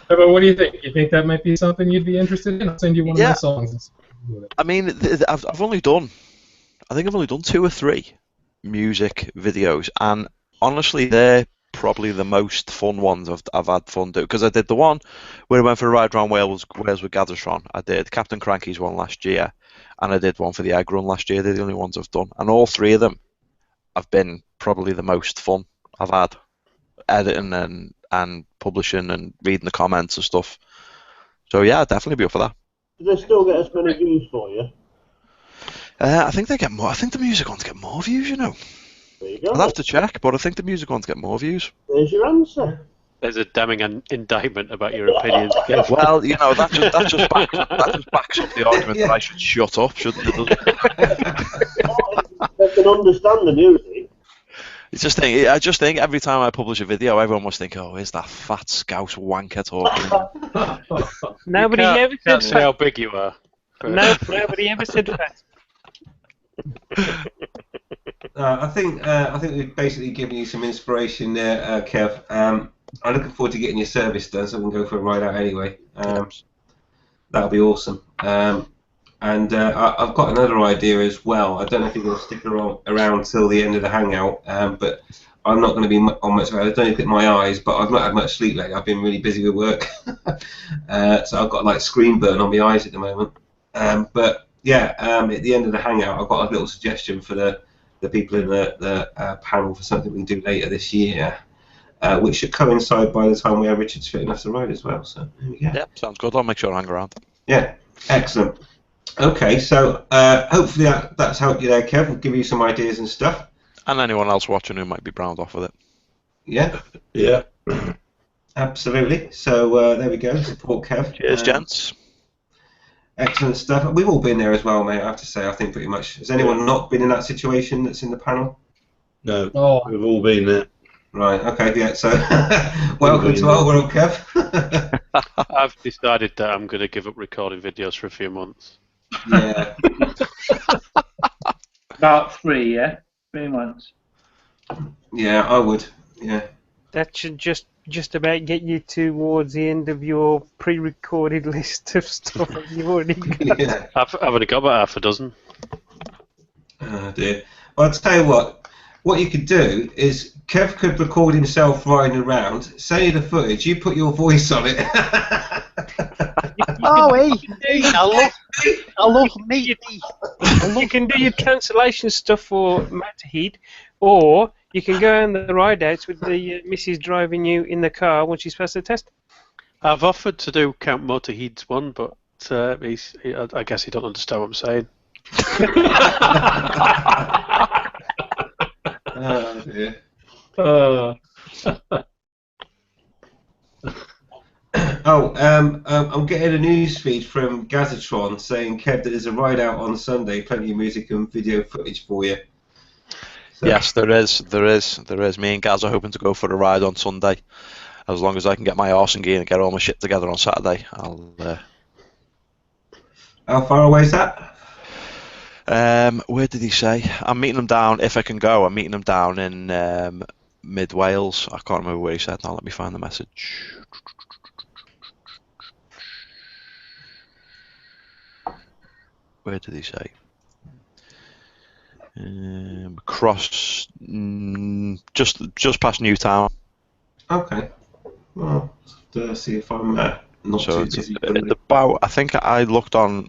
But what do you think? You think that might be something you'd be interested in? I'll send you one of my songs. I mean, I've only done 2 or 3 music videos, and honestly, they're probably the most fun ones I've had fun doing. Because I did the one where I went for a ride around Wales with Gathersron. I did Captain Cranky's one last year, and I did one for the Egg Run last year. They're the only ones I've done, and all 3 of them have been probably the most fun I've had editing and publishing and reading the comments and stuff. So yeah, I'd definitely be up for that. Do they still get as many views for you? I think they get more. I think the music ones get more views, you know. There you go. I'll have to check, but I think the music ones get more views. There's your answer. There's a damning indictment about your opinions. Well, you know, that just backs up the argument that I should shut up, shouldn't it? They can understand the music. I just think every time I publish a video, everyone must think, "Oh, is that fat scouse wanker talking?" Nobody ever said say how big you are. Nobody ever said that. I think we've basically given you some inspiration there, Kev. I'm looking forward to getting your service done, so we can go for a ride out anyway. That'll be awesome. And I've got another idea as well. I don't know if you're going to stick around till the end of the hangout, but I'm not going to be on much. I don't look at my eyes, but I've not had much sleep lately. I've been really busy with work, so I've got like screen burn on my eyes at the moment. But yeah, at the end of the hangout, I've got a little suggestion for the people in the panel for something we can do later this year, which should coincide by the time we have Richard's fitting us the ride as well. So there we go. Yeah, sounds good. I'll make sure I hang around. Yeah, excellent. Okay, so hopefully that's helped you there, Kev. We'll give you some ideas and stuff. And anyone else watching who might be browned off with it. Yeah. Yeah. Absolutely. So there we go. Support Kev. Cheers, gents. Excellent stuff. We've all been there as well, mate. I have to say, I think pretty much. Has anyone not been in that situation that's in the panel? No. Oh. We've all been there. Right. Okay. Yeah. So welcome to our world, Kev. I've decided that I'm going to give up recording videos for a few months. Yeah. About 3, yeah? 3 months. Yeah, I would. Yeah. That should just about get you towards the end of your pre-recorded list of stuff that you've already got. Yeah. I've only got about half a dozen. Oh dear. Well, I'll tell you what. what you could do is Kev could record himself riding around, send you the footage, you put your voice on it. Oh, hey, I love me. You can do your cancellation stuff for Matterhead, or you can go on the ride outs with the missus driving you in the car when she's passed the test. I've offered to do Count Motorhead's one, but I guess he don't understand what I'm saying. Oh, dear. I'm getting a news feed from Gazatron saying, Kev, that there's a ride out on Sunday, plenty of music and video footage for you. So. Yes, there is. Me and Gaz are hoping to go for a ride on Sunday. As long as I can get my arse in gear and get all my shit together on Saturday, I'll... How far away is that? Where did he say? I'm meeting him down, if I can go, I'm meeting him down in mid Wales. I can't remember where he said now, let me find the message. Where did he say? Cross, just past Newtown. Okay. Well, see if I'm not So too busy. it's about, I think I looked on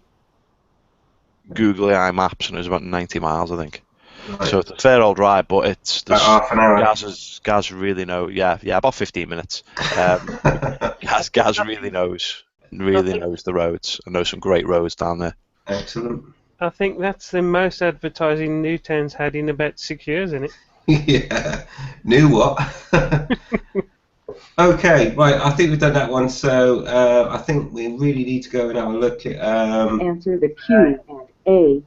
Google AI Maps and it was about 90 miles, I think. Right. So it's a fair old ride, but it's About half an hour. Gaz really knows. Yeah, about 15 minutes. Gaz really knows the roads. I know some great roads down there. Excellent. I think that's the most advertising Newtown's had in about 6 years, isn't it? Yeah. Knew what? Okay, right. I think we've done that one. So I think we really need to go and have a look at. Answer the Q&A.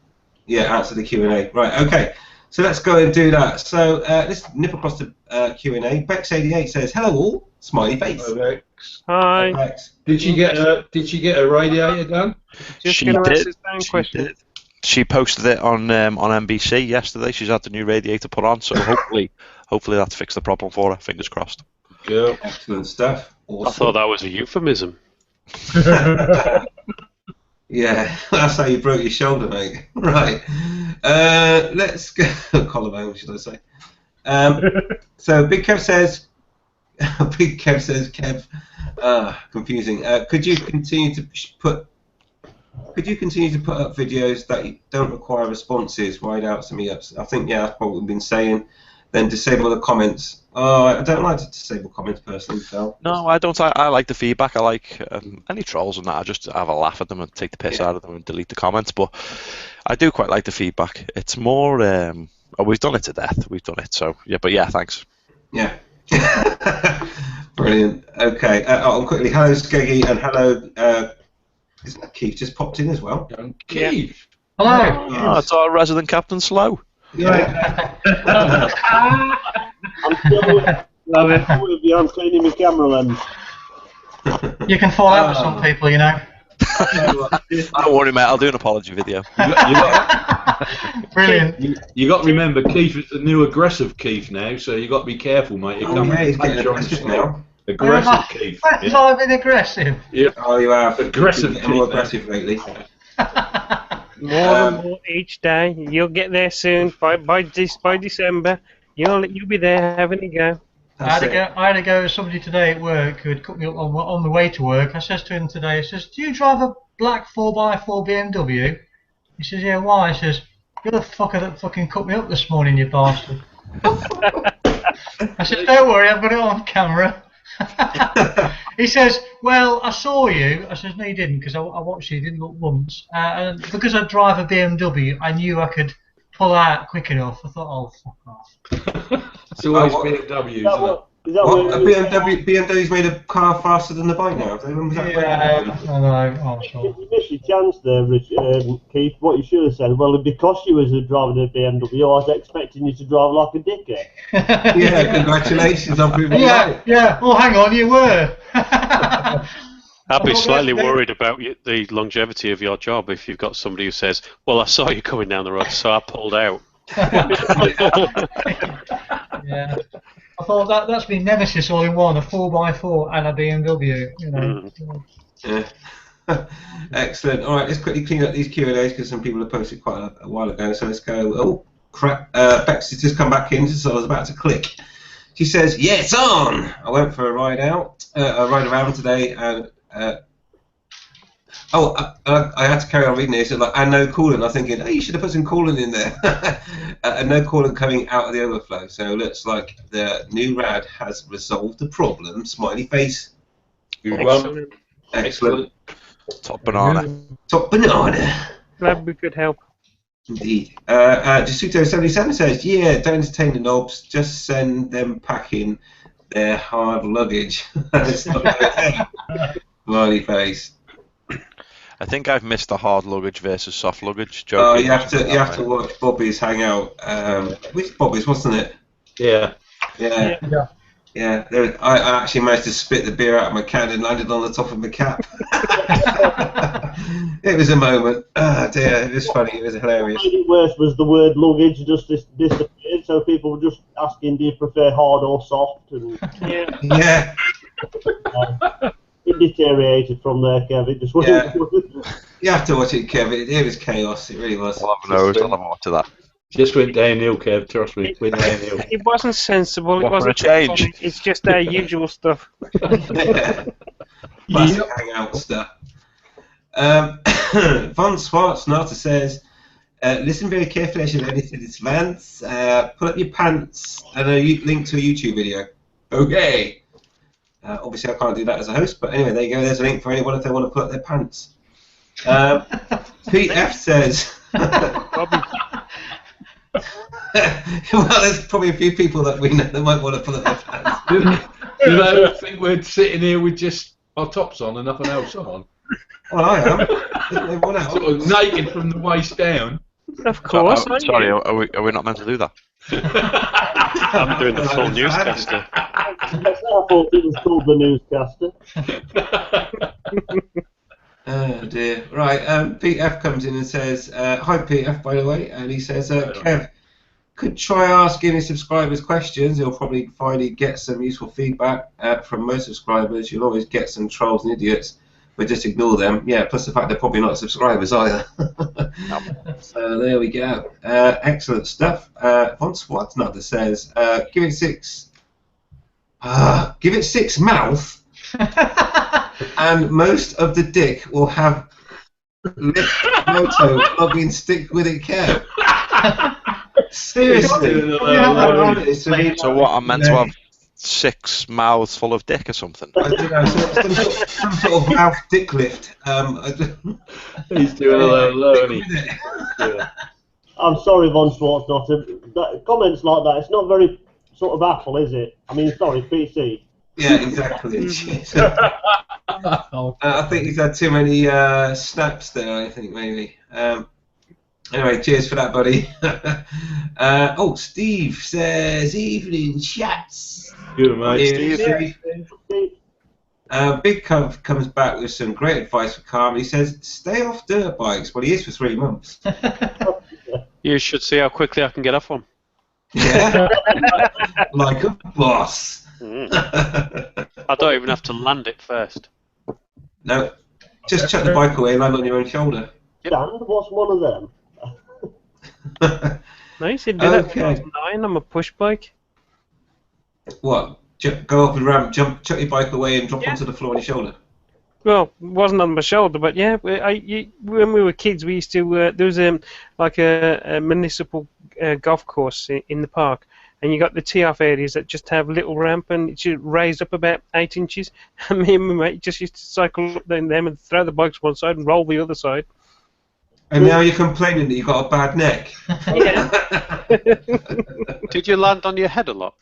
Yeah, answer the Q&A. Right. Okay. So let's go and do that. So let's nip across the Q&A. Bex88 says, "Hello all." Smiley face. Hello, Bex. Hi. Bex. Did she get a radiator done? Just She going to did. answer the same question. She posted it on NBC yesterday. She's had the new radiator put on, so hopefully that's fixed the problem for her. Fingers crossed. Good. Excellent stuff. Awesome. I thought that was a euphemism. Yeah, that's how you broke your shoulder, mate. Right. Let's go. Collarbone, should I say? So Big Kev says, Kev, confusing. Could you continue to put up videos that don't require responses, wide outs and meetups? I think that's what we've been saying. Then disable the comments. I don't like to disable comments personally, Phil. No, I don't. I like the feedback. I like any trolls and that. I just have a laugh at them and take the piss out of them and delete the comments. But I do quite like the feedback. It's more. We've done it to death. We've done it. So yeah, but yeah, thanks. Yeah. Brilliant. Okay. Quickly, hello Skeggy and hello. Isn't that Keith just popped in as well? Keith. Hello. Oh, it's our resident Captain Slow. Yeah. I'm still Love it. with you. I'm cleaning my camera lens. You can fall out with some people, you know. Don't worry, mate. I'll do an apology video. Brilliant. You got to remember, Keith is the new aggressive Keith now, so you got to be careful, mate. You can't He's getting punch on aggressive the now. Aggressive Keith. That's why I've been aggressive. Yeah. Oh, you have. Aggressive You're getting more Keith, aggressive lately. More and more each day. You'll get there soon. By December, you'll be there having a go. I had to go with somebody today at work who had cut me up on the way to work. I says to him today, I says, "Do you drive a black 4x4 BMW?" He says, "Yeah, why?" I says, "You're the fucker that fucking cut me up this morning, you bastard." I said, "Don't worry, I've got it on camera." He says, "Well, I saw you." I says, "No, you didn't, because I watched you. You didn't look once. And because I drive a BMW, I knew I could pull out quick enough." I thought, "Oh, fuck off." It's always BMW, isn't it? Is that What? what BMW's made a car faster than the bike now. When was that? Yeah, I know. Oh, sure. You missed your chance there, Keith. What you should have said, well, because you was driving a BMW, I was expecting you to drive like a dickhead. Yeah, congratulations on proving it right. Yeah. Well, hang on, you were. I'd be slightly worried about the longevity of your job if you've got somebody who says, "Well, I saw you coming down the road, so I pulled out." Yeah. I thought that's been nemesis all in one, a 4x4 and a BMW, you know. Yeah. Excellent. All right, let's quickly clean up these Q&As because some people have posted quite a while ago. So let's go. Oh, Bex has just come back in, so I was about to click. She says, "Yeah, it's on." I went for a ride around today, and I had to carry on reading this. And no coolant. I'm thinking, oh, you should have put some coolant in there. And no coolant coming out of the overflow. So it looks like the new rad has resolved the problem. Smiley face. Excellent. Excellent. Top banana. Top banana. Glad we could help. Indeed. Jasuto77 says, "Yeah, don't entertain the knobs. Just send them packing their hard luggage." It's not Smiley face. I think I've missed the hard luggage versus soft luggage joke. Oh, you have to watch Bobby's hangout. Which Bobby's, wasn't it? Yeah. I actually managed to spit the beer out of my can and landed on the top of my cap. It was a moment. Oh dear, it was funny. It was hilarious. What made it worse was the word luggage just disappeared, so people were just asking, "Do you prefer hard or soft?" And Yeah. it deteriorated from there, Kev. It just went. Yeah. You have to watch it, Kev. It was chaos. It really was. I'll have a nose. I'll have a watch of that. Just went downhill, Kev. Trust me, went downhill. It wasn't sensible. It What for wasn't a change? funny. It's just our usual stuff. Classic hangout stuff. Von Schwarzenegger says, "Listen very carefully as you learn it in advance. Pull up your pants and a link to a YouTube video." Okay. Obviously, I can't do that as a host, but anyway, there you go. There's a link for anyone if they want to pull up their pants. Pete F says, "Well, there's probably a few people that we know that might want to pull up their pants." I think we're sitting here with just our tops on and nothing else on. Well, I am. Everyone else. Sort of naked from the waist down. Of course. Sorry, are we not meant to do that? I'm doing the full newscaster. I thought it was called the newscaster. Oh dear. Right, Pete F comes in and says, "Hi Pete F, by the way," and he says, "Kev, could try asking his subscribers questions. He'll probably finally get some useful feedback from most subscribers. You'll always get some trolls and idiots, but just ignore them." Yeah, plus the fact they're probably not subscribers either. So there we go. Excellent stuff. Von Schwarzenegger says, "Give it 6. Give it 6 mouth." And most of the dick will have lip moto plugging stick with it, Kev. Seriously. So what? I'm meant to have 6 mouths full of dick or something? I don't know, some sort of mouth dick lift. He's doing a learning. I'm sorry, Von Schwarzenegger. Comments like that, it's not very sort of Apple, is it? I mean, sorry, PC. Yeah, exactly. I think he's had too many snaps there, I think, maybe. Anyway, cheers for that, buddy. Steve says, "Evening chats." Good, mate. Steve. Big Cove comes back with some great advice for Carmen. He says, "Stay off dirt bikes." Well, he is for 3 months. You should see how quickly I can get off one. Yeah. Like a boss. I don't even have to land it first. No, just chuck the bike away and land on your own shoulder. Yep. Dan, what's one of them? Nice, you did that for 9 on a push bike. What? Go up the ramp, chuck your bike away and drop onto the floor on your shoulder? Well, it wasn't on my shoulder, but yeah, when we were kids, we used to. There was like a municipal golf course in the park, and you got the tee-off areas that just have a little ramp, and it's raised up about 8 inches. And me and my mate just used to cycle up down them and throw the bikes one side and roll the other side. And now you're complaining that you've got a bad neck. Yeah. Did you land on your head a lot?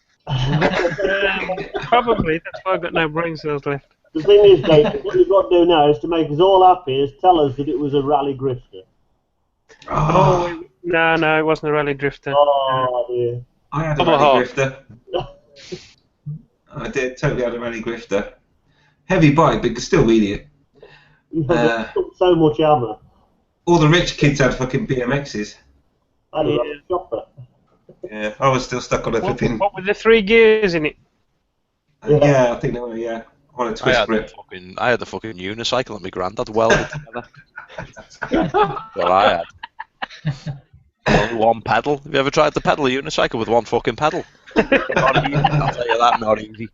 Probably. That's why I've got no brain cells left. The thing is, Dave, what you've got to do now is to make us all happy is tell us that it was a rally grifter. No, it wasn't a rally drifter. Oh, dear. I had a rally grifter. I did, totally had a rally grifter. Heavy bike, but you could still wheel it. So much hammer. All the rich kids had fucking BMXs. I had a chopper. Yeah, I was still stuck on a flipping... What with the 3 gears in it? Yeah, I think they were, yeah. On a twist grip. I had the fucking unicycle that my granddad welded together. Well, I had. only one pedal. Have you ever tried to pedal a unicycle with one fucking pedal? Not easy, I'll tell you that, not easy.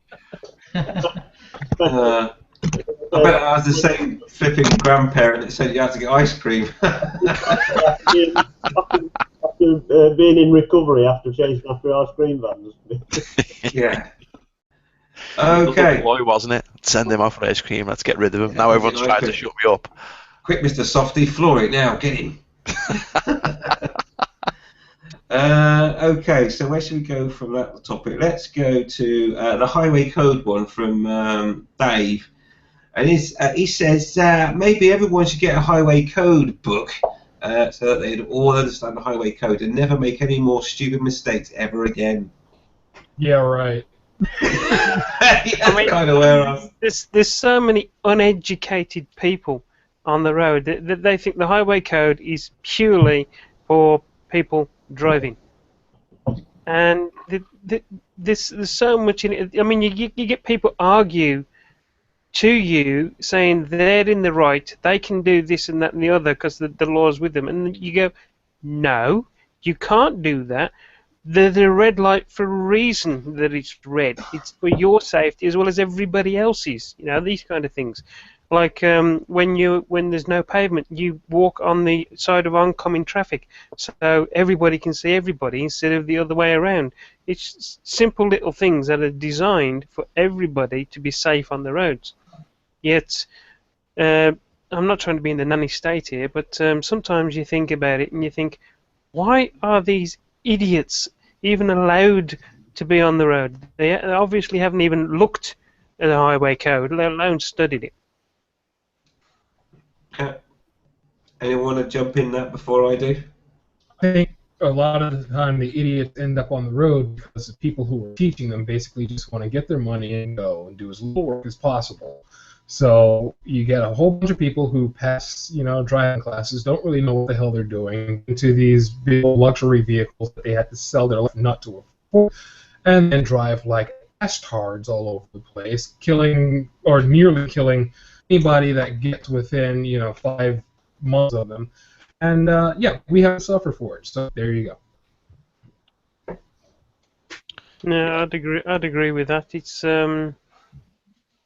I bet I was the same flipping grandparent that said you had to get ice cream. After being in recovery after chasing after ice cream vans. Yeah. The Okay. little boy, wasn't it? Send him off for ice cream. Let's get rid of him. Now everyone's trying to shut me up. Quick, Mr. Softy, floor it now. Get him. Okay, so where should we go from that topic? Let's go to the highway code one from Dave. And he says maybe everyone should get a highway code book so that they'd all understand the highway code and never make any more stupid mistakes ever again. Yeah, right. I mean, kind of where I'm. There's so many uneducated people on the road that they think the highway code is purely for people driving. And there's so much in it. I mean, you get people argue to you saying they're in the right, they can do this and that and the other because the law's with them. And you go, no, you can't do that. The red light for a reason that it's red. It's for your safety as well as everybody else's. You know, these kind of things. Like when there's no pavement, you walk on the side of oncoming traffic, so everybody can see everybody instead of the other way around. It's simple little things that are designed for everybody to be safe on the roads. Yet, I'm not trying to be in the nanny state here, but sometimes you think about it and you think, why are these idiots even allowed to be on the road? They obviously haven't even looked at the highway code, let alone studied it. Anyone want to jump in that before I do? I think a lot of the time the idiots end up on the road because the people who are teaching them basically just want to get their money and go and do as little work as possible. So you get a whole bunch of people who pass, driving classes, don't really know what the hell they're doing, into these big luxury vehicles that they had to sell their left nut to afford, and then drive like bastards all over the place, killing or nearly killing anybody that gets within, 5 miles of them. And yeah, we have to suffer for it. So there you go. No, I'd agree with that.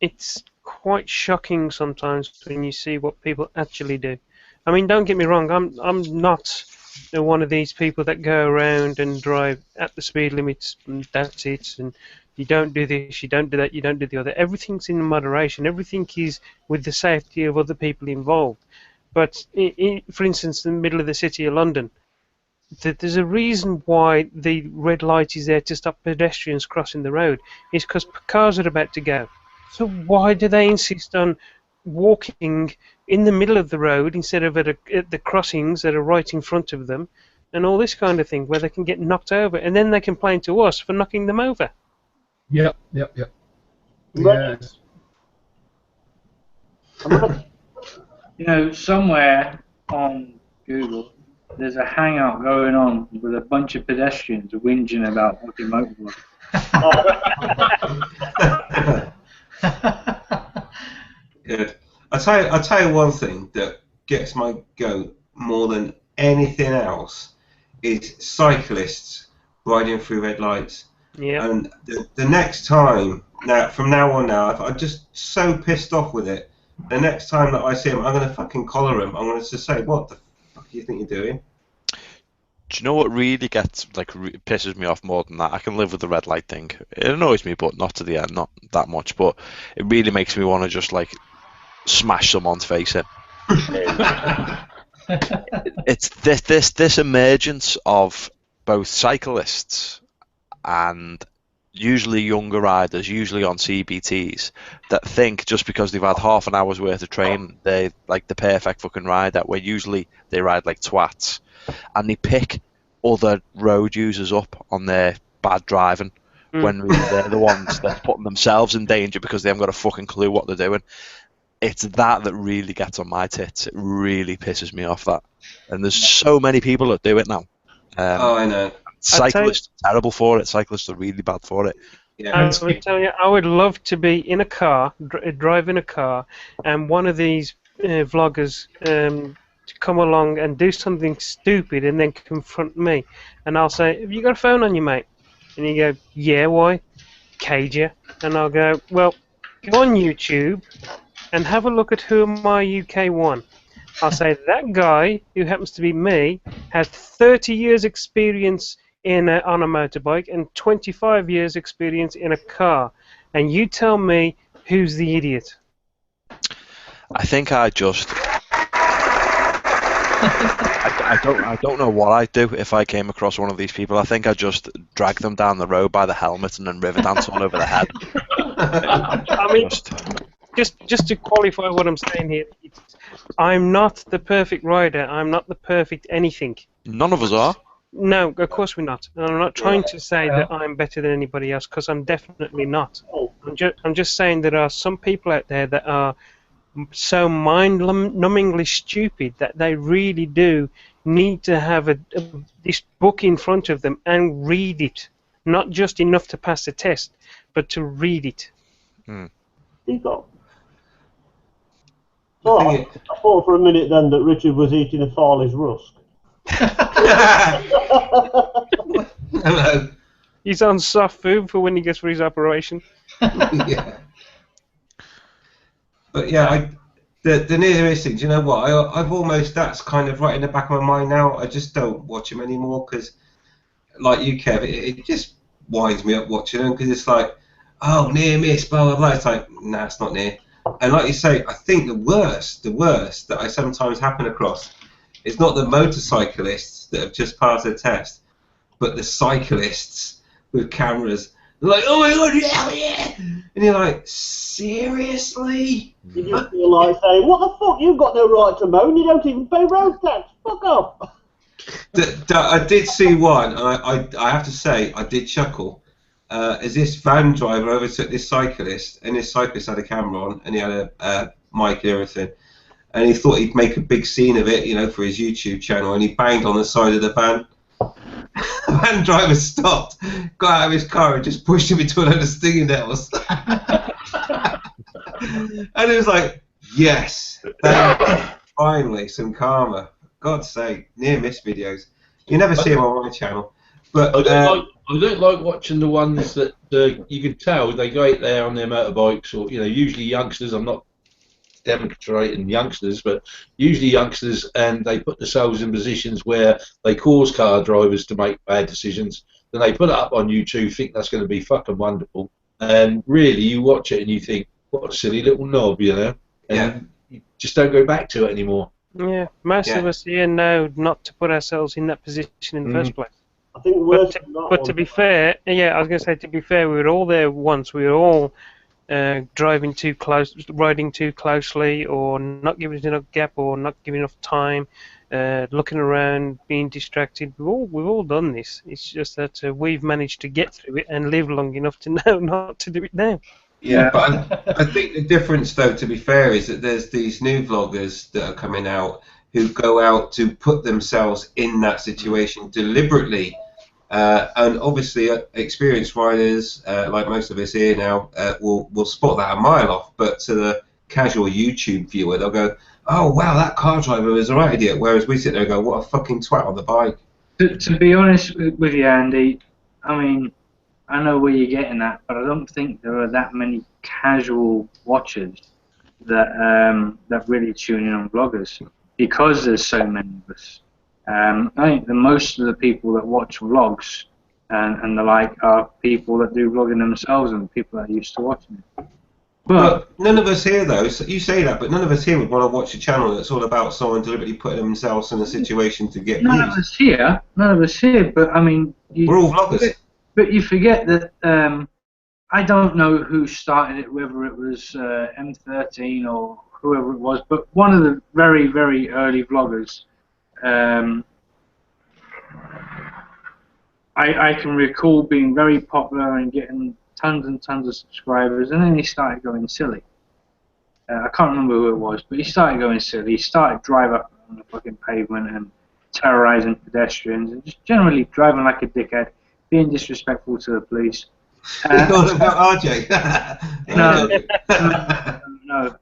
It's quite shocking sometimes when you see what people actually do. I mean, don't get me wrong. I'm not one of these people that go around and drive at the speed limits and that's it. And you don't do this, you don't do that, you don't do the other. Everything's in moderation. Everything is with the safety of other people involved. But for instance, in the middle of the city of London, there's a reason why the red light is there to stop pedestrians crossing the road. It's because cars are about to go. So why do they insist on walking in the middle of the road instead of at the crossings that are right in front of them, and all this kind of thing, where they can get knocked over, and then they complain to us for knocking them over? Yep. Yes. Somewhere on Google, there's a hangout going on with a bunch of pedestrians whinging about fucking motorbikes. Good. I'll tell you one thing that gets my goat more than anything else is cyclists riding through red lights. Yeah. And the next time, from now on, I'm just so pissed off with it. The next time that I see him, I'm going to fucking collar him. I'm going to just say, what the fuck do you think you're doing? Do you know what really pisses me off more than that? I can live with the red light thing. It annoys me, but not to the end, not that much. But it really makes me want to just smash someone's face in. It's this emergence of both cyclists and usually younger riders, usually on CBTs, that think just because they've had half an hour's worth of training, they're like the perfect fucking rider, where usually they ride like twats. And they pick other road users up on their bad driving when really they're the ones that's putting themselves in danger because they haven't got a fucking clue what they're doing. It's that really gets on my tits. It really pisses me off, that. And there's so many people that do it now. I know. Cyclists are terrible for it. Cyclists are really bad for it. Yeah. I would tell you, I would love to be in a car, driving a car, and one of these vloggers to come along and do something stupid and then confront me. And I'll say, have you got a phone on you, mate? And you go, yeah, why? Cage you. And I'll go, well, go on YouTube and have a look at Who Am I UK 1. I'll say, that guy, who happens to be me, has 30 years experience on a motorbike and 25 years experience in a car. And you tell me who's the idiot. I think I just. I don't know what I'd do if I came across one of these people. I think I'd just drag them down the road by the helmet and then river dance one over the head. I mean, just to qualify what I'm saying here, I'm not the perfect rider. I'm not the perfect anything. None of us are. No, of course we're not. And I'm not trying to say that I'm better than anybody else, because I'm definitely not. I'm just saying there are some people out there that are so mind-numbingly stupid that they really do need to have this book in front of them and read it. Not just enough to pass the test, but to read it. Oh, I thought for a minute then that Richard was eating a Farley's rusk. Hello. He's on soft food for when he gets for his operation. Yeah. But yeah, the nearest thing, do you know what? I've almost, that's kind of right in the back of my mind now. I just don't watch them anymore because, like you, Kev, it just winds me up watching them because it's like, oh, near miss, blah, blah, blah. It's like, nah, it's not near. And like you say, I think the worst that I sometimes happen across is not the motorcyclists that have just passed their test, but the cyclists with cameras. They're like, oh my god, yeah! And you're like, seriously? You just feel like saying, what the fuck, you've got no right to moan, you don't even pay road tax, fuck off. I did see one, and I have to say, I did chuckle. As this van driver overtook this cyclist, and this cyclist had a camera on, and he had a mic and everything, and he thought he'd make a big scene of it, you know, for his YouTube channel, and he banged on the side of the van. The van driver stopped, got out of his car, and just pushed him into a load of stinging nettles. And it was like, yes, finally some karma. God's sake, near miss videos. You never see them on my channel. But I don't like watching the ones that you can tell they go out there on their motorbikes, or usually youngsters. I'm not demonstrating youngsters, but usually youngsters, and they put themselves in positions where they cause car drivers to make bad decisions. Then they put it up on YouTube, think that's going to be fucking wonderful, and really you watch it and you think, what a silly little knob, and you just don't go back to it anymore. Yeah, most of us here know not to put ourselves in that position in the first place. I think But to be fair, I was going to say, to be fair, we were all there once. We were all driving too close, riding too closely, or not giving enough gap, or not giving enough time, looking around, being distracted. We've all done this. It's just that we've managed to get through it and live long enough to know not to do it now. Yeah, but I think the difference, though, to be fair, is that there's these new vloggers that are coming out who go out to put themselves in that situation deliberately. And obviously, experienced riders, like most of us here now, will spot that a mile off. But to the casual YouTube viewer, they'll go, "Oh wow, that car driver was a right idiot." Whereas we sit there and go, "What a fucking twat on the bike." To be honest with you, Andy, I mean, I know where you're getting at, but I don't think there are that many casual watchers that really tune in on vloggers, because there's so many of us. I think the most of the people that watch vlogs and the like are people that do vlogging themselves and people that are used to watching it. But none of us here, though, so you say that, but none of us here would want to watch a channel that's all about someone deliberately putting themselves in a situation to get none views. None of us here, but I mean... We're all vloggers. But you forget that I don't know who started it, whether it was M13 or whoever it was, but one of the very, very early vloggers, I can recall being very popular and getting tons and tons of subscribers, and then he started going silly. I can't remember who it was, but he started going silly. He started driving up on the fucking pavement and terrorizing pedestrians and just generally driving like a dickhead, being disrespectful to the police. You're talking about RJ? No.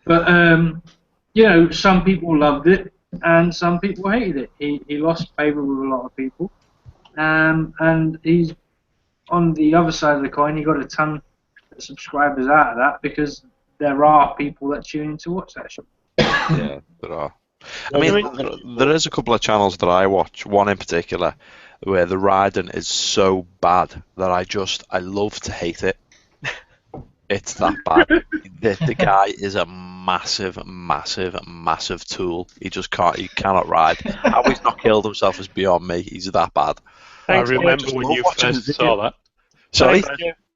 But, some people loved it, and some people hated it. He lost favour with a lot of people, and he's on the other side of the coin. He got a ton of subscribers out of that because there are people that tune in to watch that show. Yeah, there are. I mean, there is a couple of channels that I watch. One in particular, where the riding is so bad that I love to hate it. It's that bad. The guy is a massive, massive, massive tool. He cannot ride. How he's not killed himself is beyond me. He's that bad. Thanks, I remember when you first saw that. Sorry?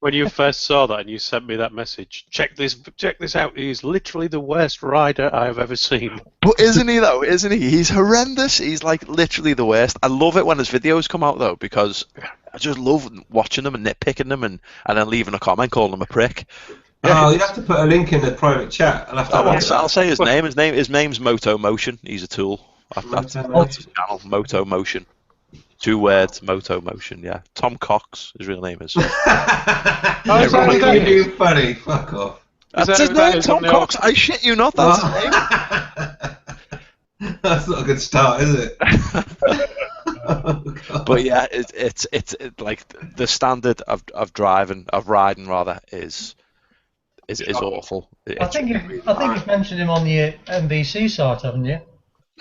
When you first saw that and you sent me that message, check this out. He's literally the worst rider I have ever seen. But isn't he though? Isn't he? He's horrendous. He's like literally the worst. I love it when his videos come out though, because I just love watching them and nitpicking them and then leaving a comment calling him a prick. Oh, you have to put a link in the private chat. I'll say his name. His name's Moto Motion. He's a tool. That's his channel, Moto Motion. 2 words, Moto Motion. Yeah, Tom Cox. His real name is. That's really funny. Fuck off. That's his name, Tom Cox. I shit you not. That's his name. That's not a good start, is it? But yeah, it's like the standard of riding rather is awful. I think you've mentioned him on the NBC site, haven't you?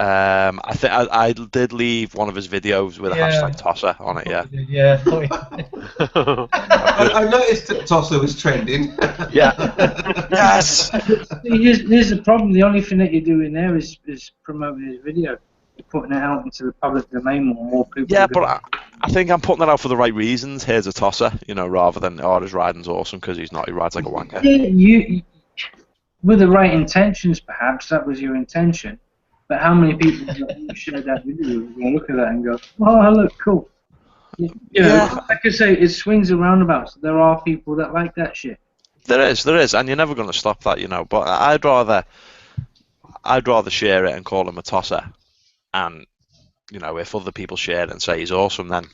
I think I did leave one of his videos with a hashtag Tosser on it. Yeah. Yeah. I noticed that Tosser was trending. Yeah. Yes. Here's the problem. The only thing that you're doing there is promoting his video. You're putting it out into the public domain more people. Yeah, but I think I'm putting it out for the right reasons. Here's a Tosser, rather than his riding's awesome because he's not. He rides like a wanker. You with the right intentions, perhaps that was your intention. But how many people that share that video are going to look at that and go, "Oh, look, cool." You know, like I say, it swings and roundabouts. There are people that like that shit. There is, and you're never going to stop that, But I'd rather share it and call him a Tosser, and if other people share it and say he's awesome, then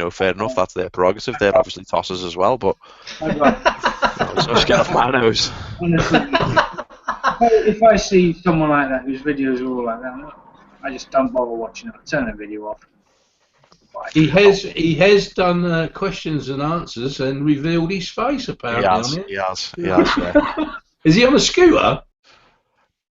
fair enough. That's their prerogative. They're obviously Tossers as well, but so just get off my nose. Honestly, if I see someone like that whose videos are all like that, I just don't bother watching it. I turn the video off. He has done questions and answers and revealed his face apparently. He has. Yeah. Is he on a scooter?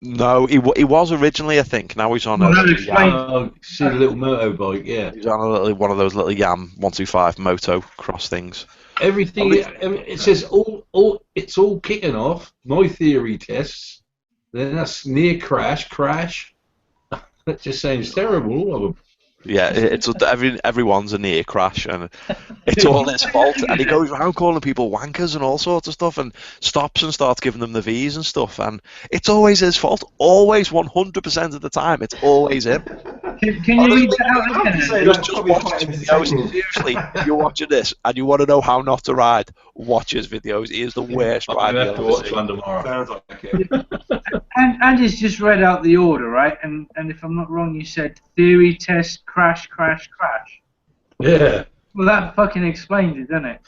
No, he was originally, I think. Now he's on a little Yam. See the little motorbike, yeah. He's on one of those little Yam 125 moto cross things. Everything. It says it's all kicking off. My theory tests. Then that's near crash. That just sounds terrible, all of them. Yeah, everyone's a near crash, and it's all his fault. And he goes around calling people wankers and all sorts of stuff, and stops and starts giving them the V's and stuff. And it's always his fault. Always, 100% of the time, it's always him. Can you read that out again? Just watch his videos. Seriously, if you're watching this and you want to know how not to ride, watch his videos. He is the worst rider you'll ever see. Sounds like it. And he's just read out the order, right? And if I'm not wrong, you said theory, test, crash. Yeah. Well, that fucking explains it, doesn't it?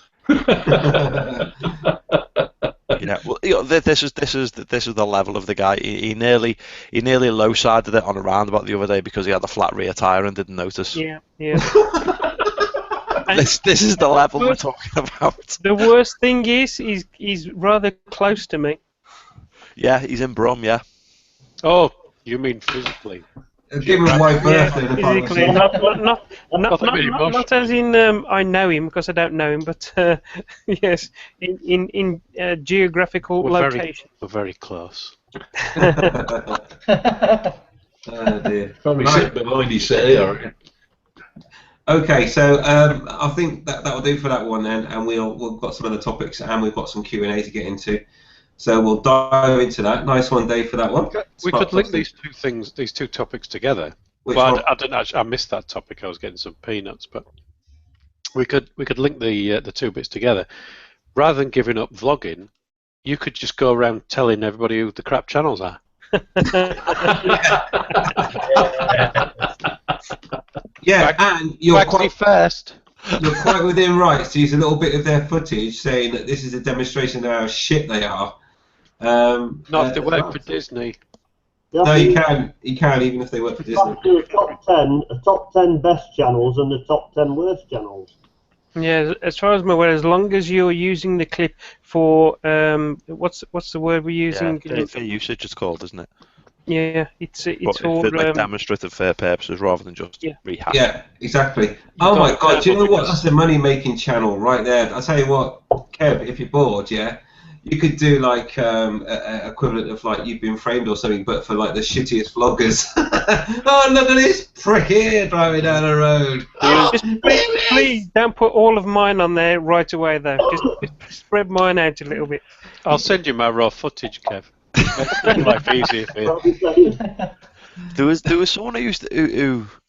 Yeah, well, this is the level of the guy. He nearly low-sided it on a roundabout the other day because he had a flat rear tire and didn't notice. Yeah. This is the level we're talking about. The worst thing is he's rather close to me. Yeah, he's in Brum. Yeah. Oh, you mean physically? Give him a white birthday. Physically, not as in I know him because I don't know him, but yes, in geographical location. We're very close. Oh dear. Probably sit behind his set here. Okay, so I think that will do for that one then, and we've got some other topics and we've got some Q&A to get into. So we'll dive into that. Nice one, Dave, for that one. We could link these two topics together. I missed that topic. I was getting some peanuts, but we could link the two bits together. Rather than giving up vlogging, you could just go around telling everybody who the crap channels are. Yeah, and you're quite first. You're quite within rights to use a little bit of their footage, saying that this is a demonstration of how shit they are. Not if they work for Disney. No, you can. You can, even if they work for Disney. You do a top 10 best channels and the top 10 worst channels. Yeah, as far as I'm aware, as long as you're using the clip for what's the word we're using? Fair usage, it's called, isn't it? Yeah, it's for like demonstrative fair purposes rather than just rehash. Yeah, exactly. Oh my God! Do you know what? That's a money-making channel right there. I'll tell you what, Kev. If you're bored, yeah, you could do like a equivalent of like You've Been Framed or something, but for like the shittiest vloggers. Oh, look at this prick here driving down the road. Just please don't put all of mine on there right away, though. Just spread mine out a little bit. I'll send you my raw footage, Kev. Make life easier for you. There was someone who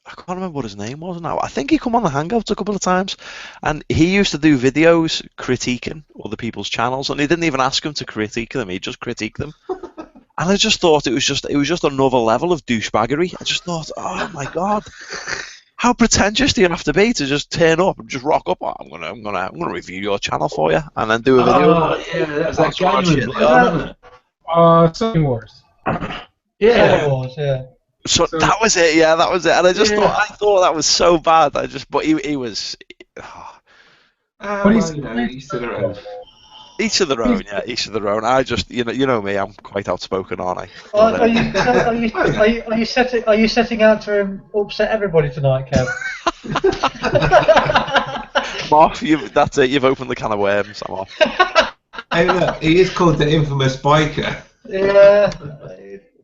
I can't remember what his name was now. I think he come on the Hangouts a couple of times, and he used to do videos critiquing other people's channels, and he didn't even ask them to critique them; he just critiqued them. And I just thought it was just another level of douchebaggery. I just thought, oh my God, how pretentious do you have to be to just turn up and just rock up? Oh, I'm gonna review your channel for you, and then do a video. Oh, yeah, that's that Gannon isn't it? Something worse. Yeah. Wars, yeah. So that was it. Yeah, that was it. And I thought that was so bad. But he was. Each to their own. Each of their own, yeah. Each of their own. I just, you know me. I'm quite outspoken, aren't I? Are you setting out to upset everybody tonight, Kev? I'm off. That's it. You've opened the can of worms. I'm off. Hey, look, he is called the infamous biker. Yeah.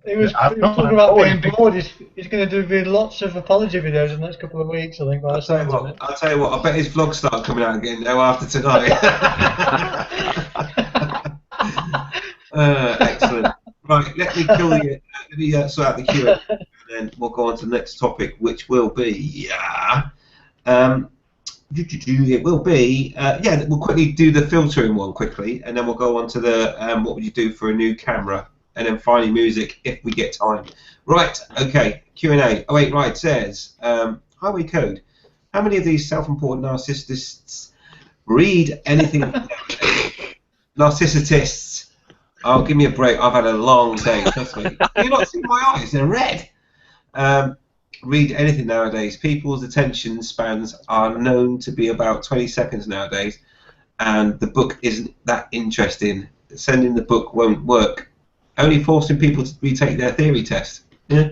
He was talking about being bored. He's going to do lots of apology videos in the next couple of weeks, I think. I'll tell you what. I bet his vlogs start coming out again now after tonight. Excellent. Right, let me kill you. Let me sort out the Q&A, and then we'll go on to the next topic, which will be it will be we'll quickly do the filtering one quickly, and then we'll go on to the what would you do for a new camera. And then finally music if we get time. Right, okay, Q&A. Oh wait, right, says, Highway Code. How many of these self-important narcissists read anything? Narcissists. Oh, give me a break. I've had a long day, trust me. Can you not see my eyes? They're red. Read anything nowadays. People's attention spans are known to be about 20 seconds nowadays, and the book isn't that interesting. Sending the book won't work. Only forcing people to retake their theory test. Yeah.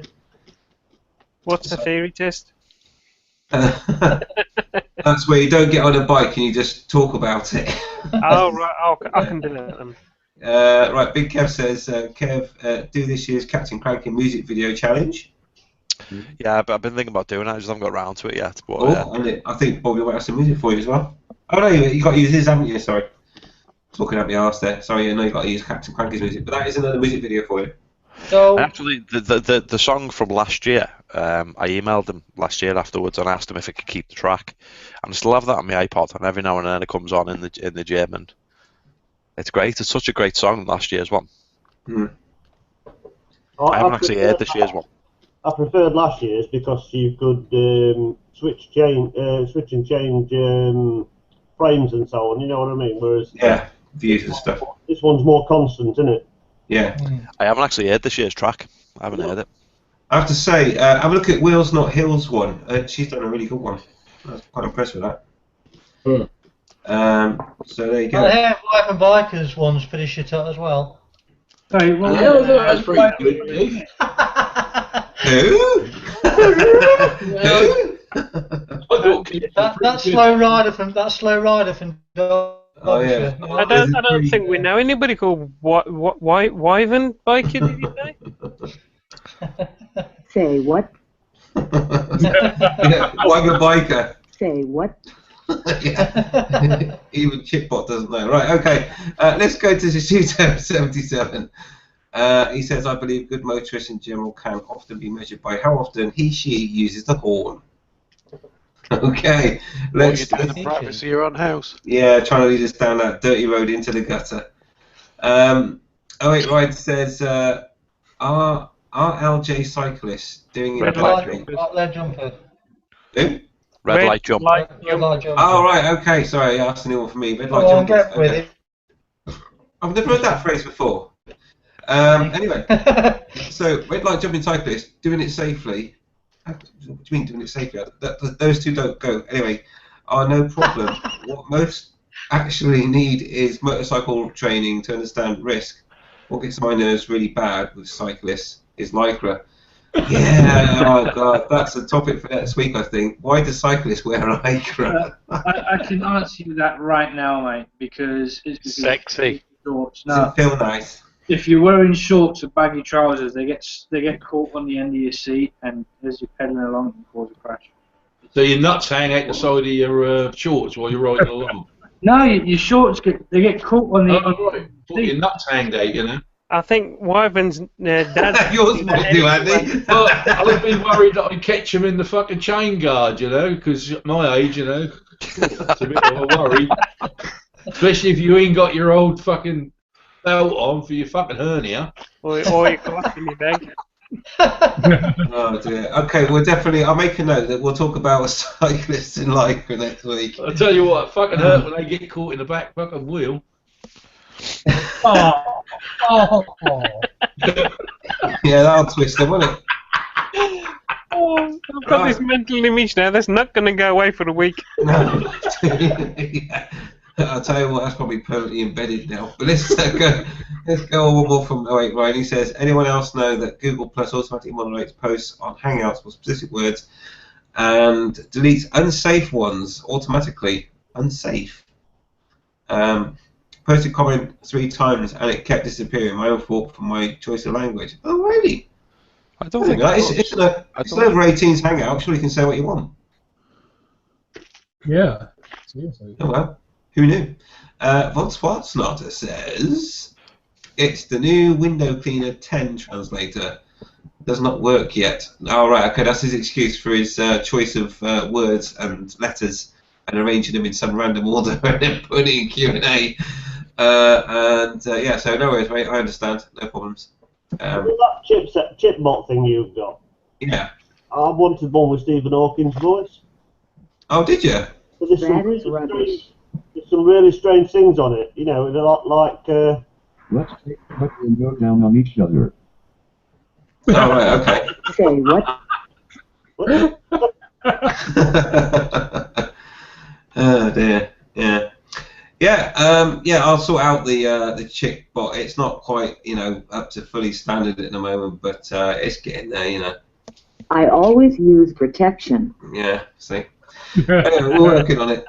What's a theory test? That's where you don't get on a bike and you just talk about it. Oh, right. I can do that then. Right, Big Kev says, Kev, do this year's Captain Cranky music video challenge. Yeah, but I've been thinking about doing it. I just haven't got around to it yet. But, and I think Bobby might have some music for you as well. Oh, no, you got to use his, haven't you? Sorry. Talking at my arse there. Sorry, I know you got to use Captain Cranky's music, but that is another music video for you. So actually, the song from last year, I emailed him last year afterwards and asked him if he could keep the track, and I still have that on my iPod. And every now and then it comes on in the gym, and it's great. It's such a great song. Last year's one. I haven't actually heard this year's one. I preferred last year's because you could switch and change frames and so on. You know what I mean? Whereas views and stuff. This one's more constant, isn't it? Yeah. I haven't actually heard this year's track. I haven't heard it. I have to say, have a look at Wheels Not Hills one. She's done a really good one. I was quite impressed with that. So there you go. I hear Wife and Bikers one's pretty shit out as well. Sorry, that's pretty good. Who? That slow rider from Oh yeah. I don't think we know anybody called Wyvern Biker, did you say? Say what? Wyvern Biker. Say what? Yeah. Even Chipbot doesn't know. Right, okay. Let's go to the Shooter 77. He says, I believe good motorists in general can often be measured by how often she uses the horn. Okay, let's do in the privacy of your own house. Yeah, trying to lead us down that dirty road into the gutter. Right says, are LJ cyclists doing red light jumper? Who? Red light jumper. Oh right, okay. Sorry, that's a new one for me. Red light jumper. Get with it. I've never heard that phrase before. Anyway, so red light jumping cyclists doing it safely. What do you mean doing it safely? Those two don't go. Anyway, are no problem. What most actually need is motorcycle training to understand risk. What gets my nerves really bad with cyclists is lycra. Yeah, oh god, that's a topic for next week, I think. Why do cyclists wear lycra? I can answer you that right now, mate, because it's Sexy. shorts. Does No, it feel nice? if you're wearing shorts or baggy trousers, they get caught on the end of your seat, and as you're pedaling along, it can cause a crash. So your nuts hang out the side of your shorts while you're riding along. No, your shorts get caught on the. Oh, right. Thought your nuts hanged out, you know. I think Wyvern's dad. Yours might do, Andy. But I'd be worried that I'd catch him in the fucking chain guard, you know, because at my age, you know, it's a bit of a worry. Especially if you ain't got your old fucking belt on for your fucking hernia. Or your glass in your bag. Oh dear. Okay, we'll definitely. I'll make a note that we'll talk about cyclists in lycra next week. I tell you what, it fucking hurt when they get caught in the back fucking wheel. Oh. Yeah, that'll twist them, won't it? Oh, I've got this mental image now. That's not going to go away for a week. No. Yeah. I'll tell you what, that's probably permanently embedded now. But let's go on one more from Ryan. He says, anyone else know that Google Plus automatically moderates posts on Hangouts for specific words and deletes unsafe ones automatically? Unsafe. Posted comment 3 times and it kept disappearing. My own fault for my choice of language. Oh, really? I don't think it's an over 18s Hangout. Surely you can say what you want. Yeah. Seriously. Oh well. Who knew? Von Schwarzenegger says it's the new Window Cleaner 10 translator. Does not work yet. All right, okay, that's his excuse for his choice of words and letters and arranging them in some random order and then putting it in Q&A. Yeah, so no worries, mate. I understand. No problems. That chip bot thing you've got. Yeah. I wanted one with Stephen Hawking's voice. Oh, did you? But there's That is rubbish. there's some really strange things on it. You know, they're a lot like. Let's take a cut and go down on each other. Oh, right, okay. Say what? Oh dear. Yeah. Yeah, I'll sort out the chick bot. It's not quite, up to fully standard at the moment, but it's getting there, I always use protection. Yeah, see. Anyway, we're working on it.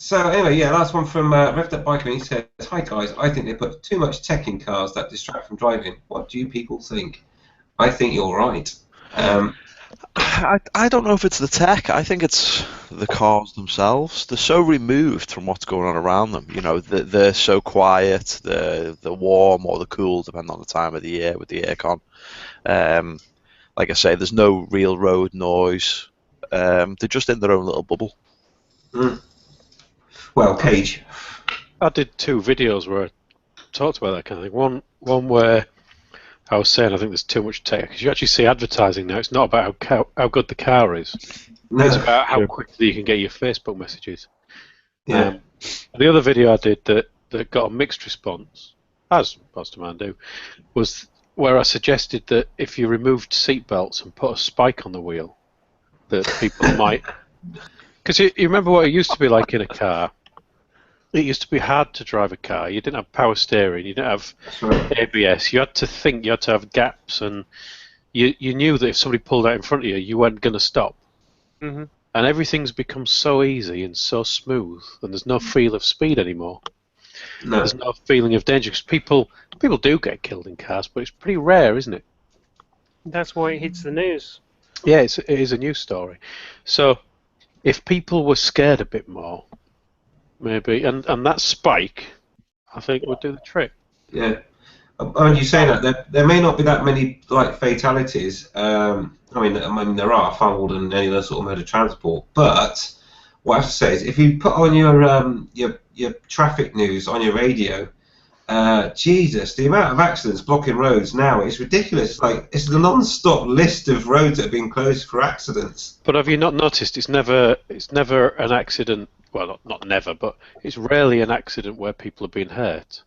So anyway, yeah, last one from Revved Up Biker. He says, "Hi guys, I think they put too much tech in cars that distract from driving. What do you people think?" I think you're right. I don't know if it's the tech. I think it's the cars themselves. They're so removed from what's going on around them. They're so quiet. They're warm or they're cool, depending on the time of the year with the aircon. Like I say, there's no real road noise. They're just in their own little bubble. Mm. Well, Cage. I did 2 videos where I talked about that kind of thing. One where I was saying I think there's too much tech, because you actually see advertising now. It's not about how good the car is. No. It's about how quickly you can get your Facebook messages. Yeah. And the other video I did that got a mixed response, as most of mine do, was where I suggested that if you removed seatbelts and put a spike on the wheel, that people might... Because you remember what it used to be like in a car. It used to be hard to drive a car. You didn't have power steering. You didn't have ABS. You had to think. You had to have gaps, and you knew that if somebody pulled out in front of you, you weren't going to stop. Mm-hmm. And everything's become so easy and so smooth, and there's no feel of speed anymore. No. There's no feeling of danger. 'Cause people do get killed in cars, but it's pretty rare, isn't it? That's why it hits the news. Yeah, it is a news story. So if people were scared a bit more, maybe, and that spike, I think, would do the trick. Yeah. And you say that there may not be that many fatalities. I mean there are far more than any other sort of mode of transport. But what I have to say is, if you put on your traffic news on your radio, Jesus, the amount of accidents blocking roads now is ridiculous. It's the non-stop list of roads that have been closed for accidents. But have you not noticed? It's never an accident. Well, not never, but it's rarely an accident where people have been hurt.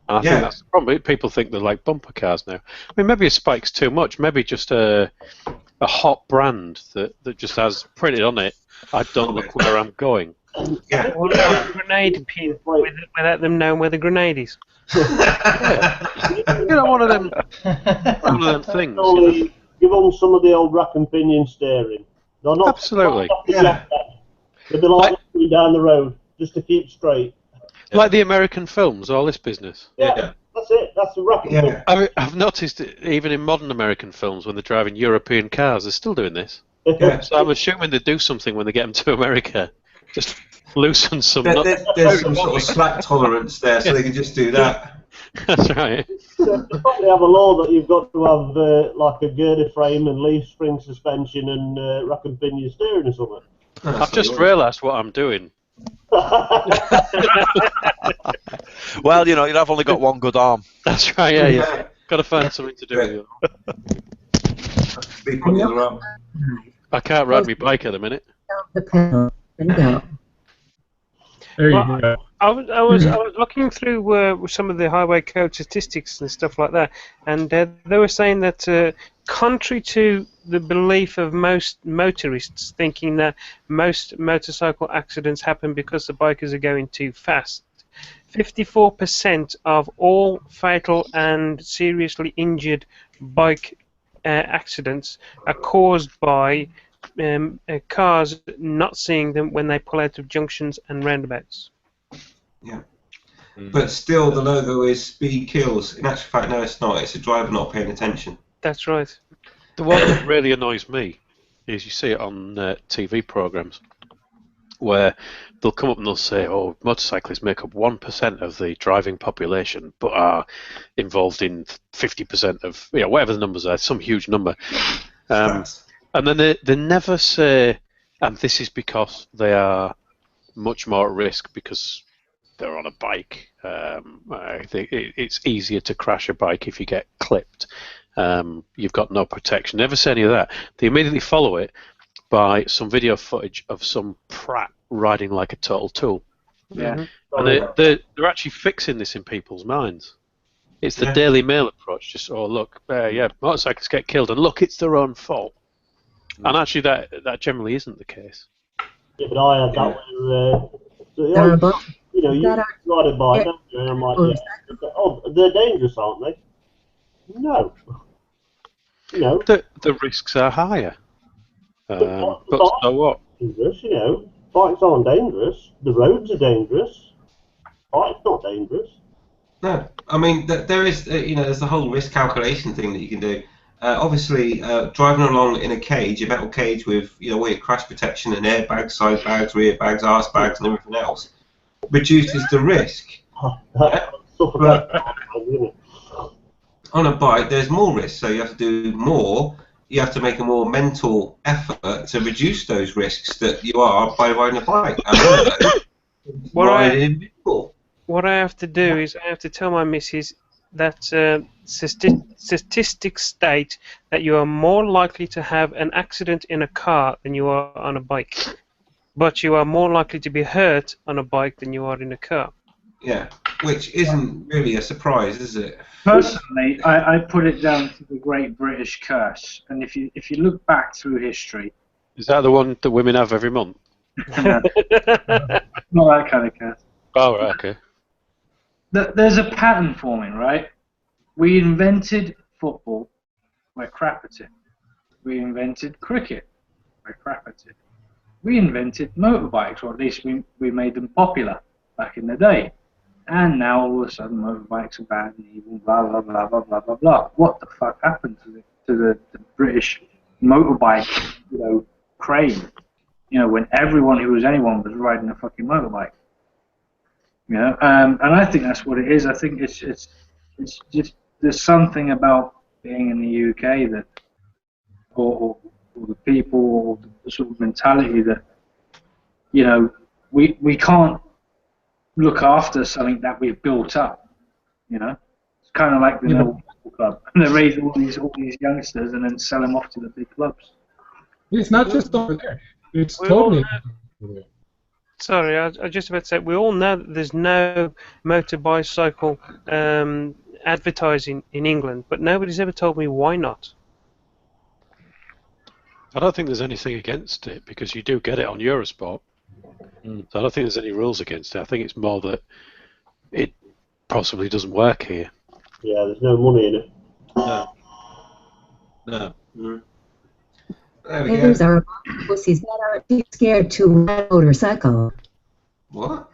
And I think that's the problem. People think they're like bumper cars now. I mean, maybe a spike's too much. Maybe just a hot brand that just has printed on it, I don't look where I'm going. Yeah. Or a grenade pin without them knowing where the grenade is. You know, one of them things. Give them some of the old rack and pinion steering. No, not absolutely. They'd be like going down the road just to keep straight. Like the American films, all this business. Yeah. That's it. That's the rack and pinion. I've noticed it, even in modern American films, when they're driving European cars, they're still doing this. Yeah. So I'm assuming they do something when they get them to America. Just loosen some. There's some sort of slack tolerance there, so they can just do that. That's right. They probably have a law that you've got to have like a girder frame and leaf spring suspension and rack and pinion steering or something. I've just realised what I'm doing. Well, you know, I've only got one good arm. That's right, yeah. Got to find something to do with you. I can't ride my bike at the minute. There you go. I was looking through some of the highway code statistics and stuff like that, and they were saying that contrary to the belief of most motorists thinking that most motorcycle accidents happen because the bikers are going too fast, 54% of all fatal and seriously injured bike accidents are caused by cars not seeing them when they pull out of junctions and roundabouts. Yeah. But still, the logo is speed kills. In actual fact, no, it's not. It's a driver not paying attention. That's right. The one that really annoys me is you see it on TV programs where they'll come up and they'll say, oh, motorcyclists make up 1% of the driving population but are involved in 50% of, whatever the numbers are, some huge number. And then they never say, and this is because they are much more at risk because they're on a bike. I think it's easier to crash a bike if you get clipped. You've got no protection. Never say any of that. They immediately follow it by some video footage of some prat riding like a total tool. Yeah. And they're actually fixing this in people's minds. It's the Daily Mail approach. Just, oh, look, motorcyclists get killed, and look, it's their own fault. And actually, that generally isn't the case. Yeah, but I had that where, you ride a bike, don't you? And I'm like, oh, they're dangerous, aren't they? No. The risks are higher. But so what? Dangerous, bikes aren't dangerous. The roads are dangerous. Bikes not dangerous. No, I mean there is, there's the whole risk calculation thing that you can do. Obviously, driving along in a cage, a metal cage with all your crash protection and airbags, side bags, rear bags, arse bags, and everything else, reduces the risk. On a bike, there's more risk, so you have to do more. You have to make a more mental effort to reduce those risks that you are by riding a bike. What I have to do is I have to tell my missus that statistics state that you are more likely to have an accident in a car than you are on a bike. But you are more likely to be hurt on a bike than you are in a car. Yeah, which isn't really a surprise, is it? Personally, I put it down to the Great British Curse. And if you look back through history... Is that the one that women have every month? Not that kind of curse. Oh, right, okay. There's a pattern forming, right? We invented football, we're crap at it. We invented cricket, we're crap at it. We invented motorbikes, or at least we made them popular back in the day. And now all of a sudden motorbikes are bad and evil, blah, blah, blah, blah, blah, blah, blah. What the fuck happened to the British motorbike, craze? When everyone who was anyone was riding a fucking motorbike. And I think that's what it is. I think it's just there's something about being in the UK that, or the people, or the sort of mentality that, we can't look after something that we've built up. It's kind of like the Millwall club. They raise all these youngsters and then sell them off to the big clubs. It's not just over there. It's totally. Sorry, I was just about to say, we all know that there's no motorbicycle advertising in England, but nobody's ever told me why not. I don't think there's anything against it because you do get it on Eurosport. So I don't think there's any rules against it. I think it's more that it possibly doesn't work here. Yeah, there's no money in it. No. No. Haters are pussies that are too scared to ride a motorcycle. What?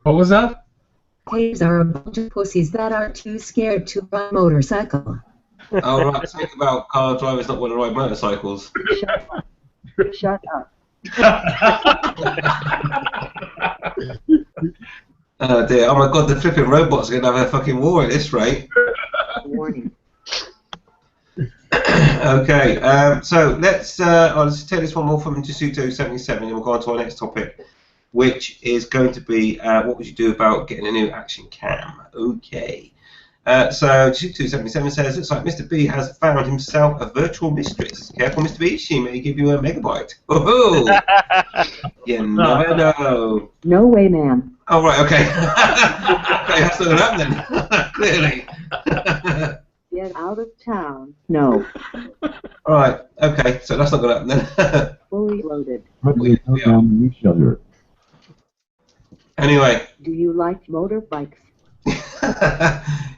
What was that? Haters are a bunch of pussies that are too scared to ride a motorcycle. Oh, right. Think about car drivers not want to ride motorcycles. Shut up. Shut up. Oh dear. Oh my god, the flipping robots are going to have a fucking war at this rate. Warning. Okay, so let's take this one more from Jasuto77 and we'll go on to our next topic, which is going to be what would you do about getting a new action cam? Okay. So Jasuto77 says, looks like Mr. B has found himself a virtual mistress. Careful, Mr. B, she may give you a megabyte. Woohoo! You never know. No way, man. Oh, right, okay. Okay, that's not going to happen then, clearly. Get out of town. No. Alright, okay, so that's not going to happen then. Fully loaded. Anyway. Do you like motorbikes?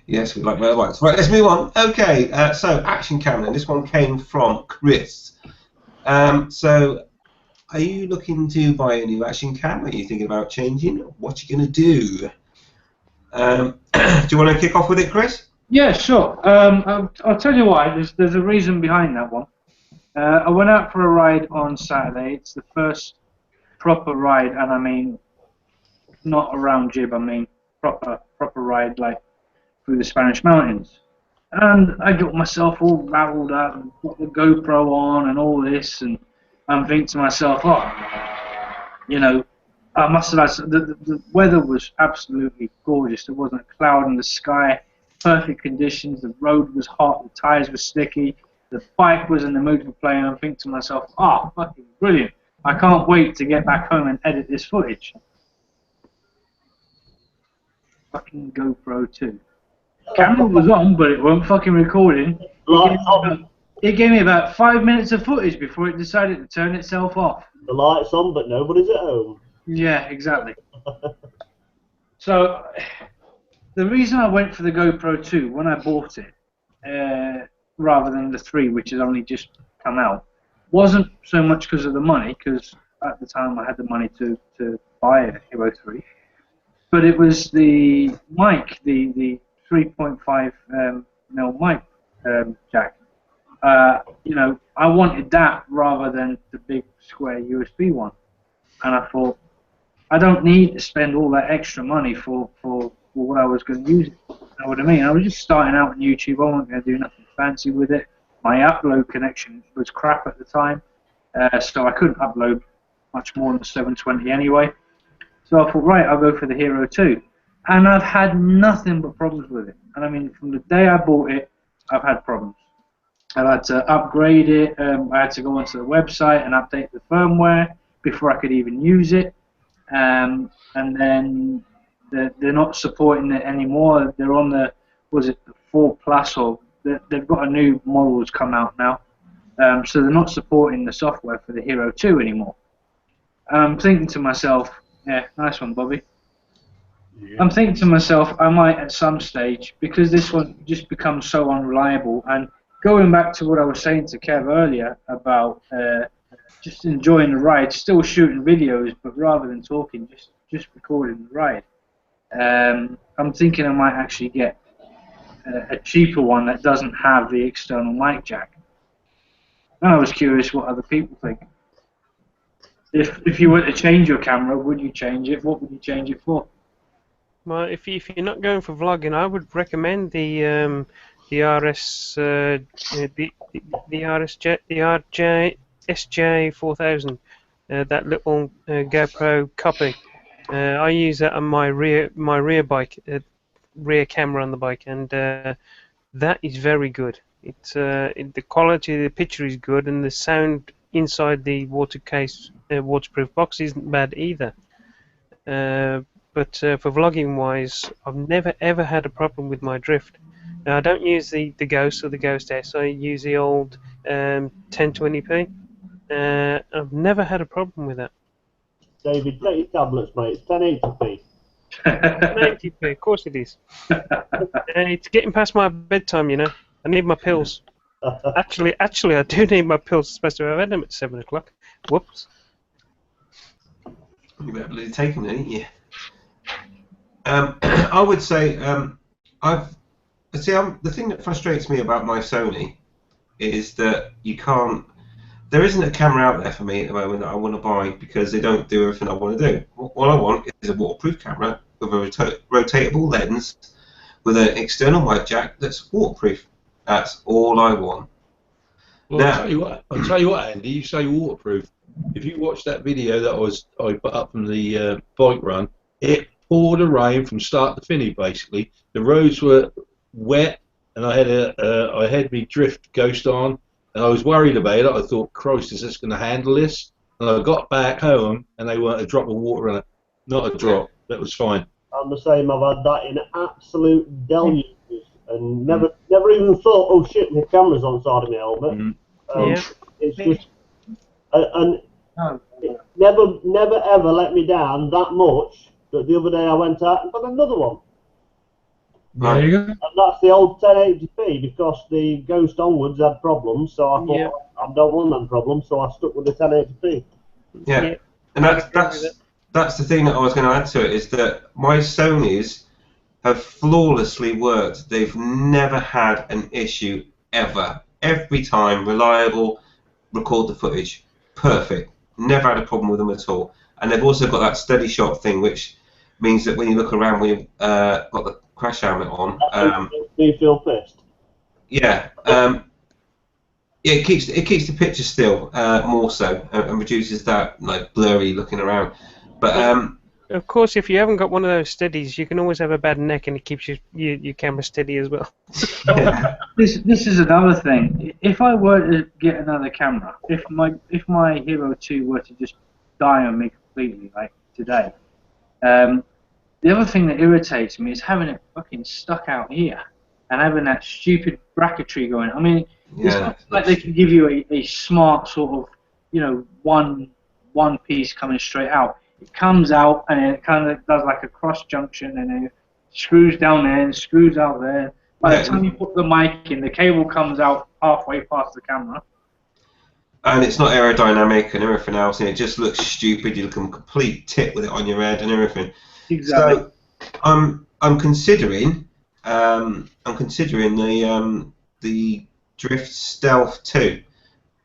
Yes, we like motorbikes. Right, let's move on. Okay, so action camera. This one came from Chris. So, are you looking to buy a new action cam? Are you thinking about changing? What are you going to do? Do you want to kick off with it, Chris? Yeah, sure. I'll tell you why. There's a reason behind that one. I went out for a ride on Saturday. It's the first proper ride, and I mean not a round jib. I mean proper ride, like through the Spanish mountains. And I got myself all ravelled up and got the GoPro on and all this, and I'm thinking to myself, oh, you know, I must have had the weather was absolutely gorgeous. There wasn't a cloud in the sky. Perfect conditions. The road was hot. The tyres were sticky. The bike was in the mood for playing. I'm thinking to myself, oh, fucking brilliant. I can't wait to get back home and edit this footage. Fucking GoPro 2. Camera was on, but it wasn't fucking recording. It gave me about 5 minutes of footage before it decided to turn itself off. The light's on, but nobody's at home. Yeah, exactly. So, the reason I went for the GoPro 2 when I bought it, rather than the 3, which has only just come out, wasn't so much because of the money, because at the time I had the money to buy a Hero 3, but it was the mic, the 3.5 mil mic jack. You know, I wanted that rather than the big square USB one, and I thought I don't need to spend all that extra money for what I was going to use it. You know what I mean? I was just starting out on YouTube. I wasn't going to do nothing fancy with it. My upload connection was crap at the time, so I couldn't upload much more than 720 anyway. So I thought, right, I'll go for the Hero 2. And I've had nothing but problems with it. And I mean, from the day I bought it, I've had problems. I've had to upgrade it. I had to go onto the website and update the firmware before I could even use it. And then they're not supporting it anymore. They're on the, was it the 4 Plus, or they've got a new model that's come out now. So they're not supporting the software for the Hero 2 anymore. I'm thinking to myself, yeah, nice one, Bobby. Yeah. I'm thinking to myself, I might at some stage, because this one just becomes so unreliable. And going back to what I was saying to Kev earlier about just enjoying the ride, still shooting videos, but rather than talking, just recording the ride. I'm thinking I might actually get a cheaper one that doesn't have the external mic jack. And I was curious what other people think. If you were to change your camera, would you change it? What would you change it for? Well, if you're not going for vlogging, I would recommend the SJ4000, that little GoPro copy. I use that on my rear bike, rear camera on the bike, and that is very good. It's the quality of the picture is good, and the sound inside the waterproof box isn't bad either. But for vlogging wise, I've never ever had a problem with my drift. Now, I don't use the Ghost or the Ghost S. I use the old 1020p. I've never had a problem with that. David, take your tablets, mate. It's 1080p. 1080p, of course it is. It's getting past my bedtime, you know. I need my pills. Actually, I do need my pills, especially if I've had them at 7 o'clock. Whoops. You better bloody take them, ain't you? I would say the thing that frustrates me about my Sony is that you can't. There isn't a camera out there for me at the moment that I want to buy because they don't do everything I want to do. All I want is a waterproof camera with a rotatable lens with an external mic jack that's waterproof. That's all I want. Well, Now, I'll tell you what, Andy. You say waterproof. If you watch that video that I put up from the bike run, it poured the rain from start to finish. Basically, the roads were wet, and I had my drift Ghost on, and I was worried about it. I thought, Christ, is this going to handle this? And I got back home, and they weren't a drop of water in it. Not a drop. That was fine. I'm the same. I've had that in absolute deluges, and never even thought, oh shit, my camera's on the side of my helmet. It's just, and it never ever let me down that much that the other day I went out and got another one. There you go. And that's the old 1080p because the Ghost onwards had problems, so I thought I don't want them problems, so I stuck with the 1080p. Yeah, and that's the thing that I was going to add to it is that my Sonys have flawlessly worked. They've never had an issue ever. Every time, reliable, record the footage, perfect. Never had a problem with them at all. And they've also got that steady shot thing, which means that when you look around when you've got the crash helmet on, do you feel pissed? Yeah, it keeps the picture still more so and reduces that like blurry looking around. But of course, if you haven't got one of those steadies, you can always have a bad neck, and it keeps your camera steady as well. This is another thing. If I were to get another camera, if my Hero 2 were to just die on me completely, like today, the other thing that irritates me is having it fucking stuck out here and having that stupid bracketry going. I mean, it's not like they can give you a smart sort of, you know, one piece coming straight out. It comes out and it kind of does like a cross junction and then it screws down there and screws out there. By the time you put the mic in, the cable comes out halfway past the camera. And it's not aerodynamic and everything else, and it just looks stupid. You look a complete tit with it on your head and everything. Exactly. So I'm considering the Drift Stealth 2,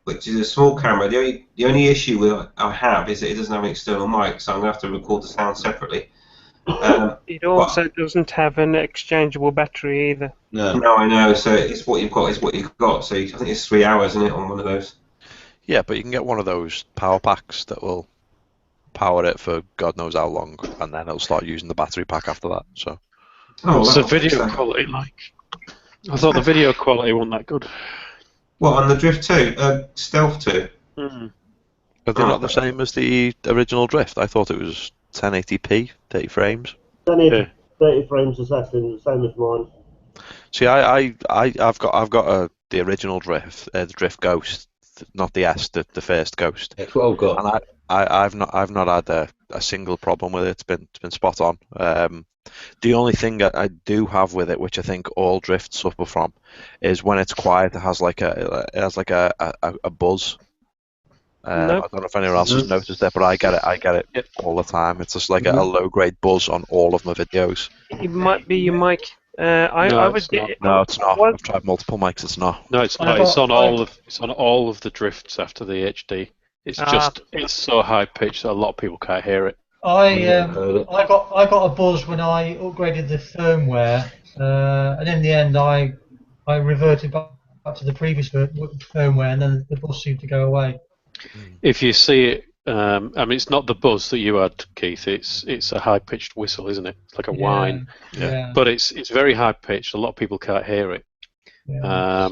which is a small camera. The only issue with I have is that it doesn't have an external mic, so I'm going to have to record the sound separately. It also doesn't have an exchangeable battery either. No, I know. So it's what you've got is what you've got. So I think it's 3 hours, isn't it, on one of those? Yeah, but you can get one of those power packs that will power it for God knows how long, and then it'll start using the battery pack after that. So. What's the video quality like? I thought the video quality wasn't that good. What, on the Drift 2? Stealth 2? Are they not the same as the original Drift? I thought it was 1080p, 30 frames. 1080, 30 frames a second, same as mine. See, I've got the original Drift, the Drift Ghost, not the S, the first Ghost. That's what I've got. And I've not had a single problem with it. It's been spot on. The only thing that I do have with it, which I think all drifts suffer from, is when it's quiet. It has like a buzz. I don't know if anyone else has noticed it, but I get it all the time. It's just like a low grade buzz on all of my videos. It might be your mic. No, it's not. I've tried multiple mics. It's not. No, it's not. It's on all of the drifts after the HD. It's just it's so high pitched that a lot of people can't hear it. I got a buzz when I upgraded the firmware, and in the end I reverted back to the previous firmware, and then the buzz seemed to go away. If you see it, I mean, it's not the buzz that you had, Keith. It's a high pitched whistle, isn't it? It's like a whine. Yeah. But it's very high pitched. A lot of people can't hear it. Yeah.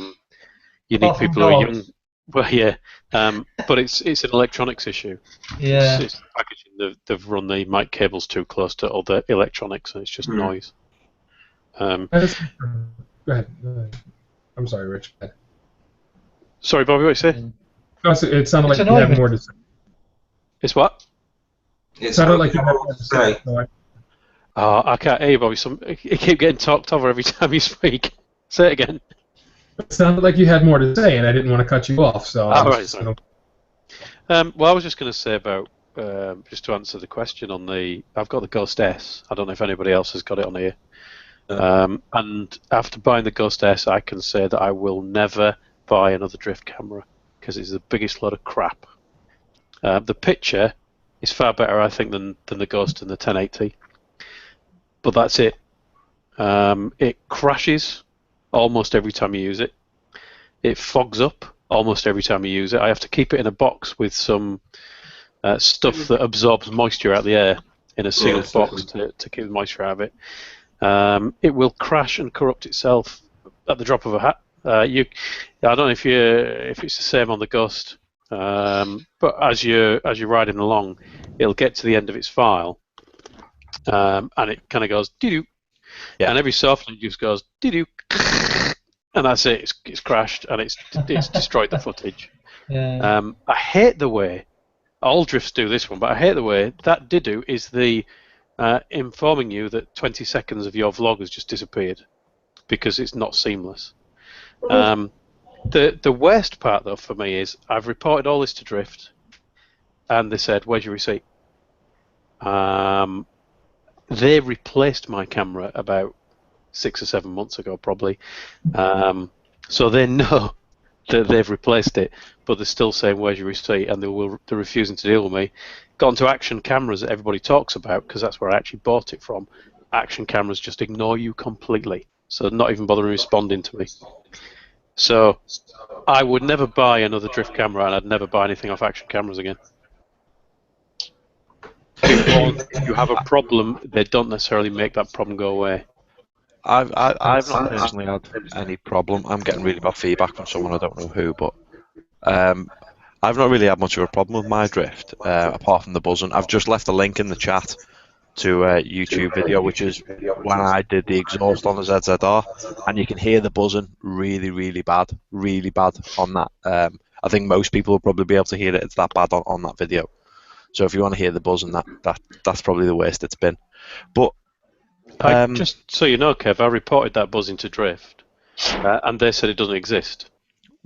You need people who are young. Well, yeah, but it's an electronics issue. Yeah. It's packaging. They've run the mic cables too close to other electronics, and it's just noise. Go ahead. I'm sorry, Rich. Go ahead. Sorry, Bobby, what you say? No, it sounded like It's you had annoying. more to say. It's what? It sounded like you had more to say. So Oh, I can't hear you, Bobby. You keep getting talked over every time you speak. Say it again. it sounded like you had more to say, and I didn't want to cut you off. So Well, I was just going to say about just to answer the question on I've got the Ghost S. I don't know if anybody else has got it on here. And after buying the Ghost S, I can say that I will never buy another drift camera because it's the biggest load of crap. The picture is far better, I think, than the Ghost and the 1080. But that's it. It crashes almost every time you use it. It fogs up almost every time you use it. I have to keep it in a box with some stuff that absorbs moisture out of the air in a sealed box to keep the moisture out of it. It will crash and corrupt itself at the drop of a hat. I don't know if it's the same on the Ghost, but as you're riding along, it'll get to the end of its file, and it kind of goes doo-doo, and every so often it just goes doo-doo, and that's it. It's crashed and it's destroyed the footage. Yeah. I hate the way all drifts do this one, but I hate the way that doo-doo is the informing you that 20 seconds of your vlog has just disappeared because it's not seamless. The worst part, though, for me is I've reported all this to Drift, and they said, "Where's your receipt?" They replaced my camera about 6 or 7 months ago, probably, so they know that they've replaced it, but they're still saying, "Where's your receipt?" and they're refusing to deal with me. Gone to Action Cameras that everybody talks about because that's where I actually bought it from. Action Cameras just ignore you completely, so not even bothering responding to me. So I would never buy another drift camera, and I'd never buy anything off Action Cameras again. If you have a problem, they don't necessarily make that problem go away. I've not personally had any problem. I'm getting really bad feedback from someone, I don't know who, but I've not really had much of a problem with my drift, apart from the buzzing. I've just left a link in the chat to a YouTube video, which is when I did the exhaust on the ZZR, and you can hear the buzzing really bad on that. I think most people will probably be able to hear it. It's that bad on that video. So if you want to hear the buzzing, that's probably the worst it's been. But just so you know, Kev, I reported that buzzing to Drift, and they said it doesn't exist.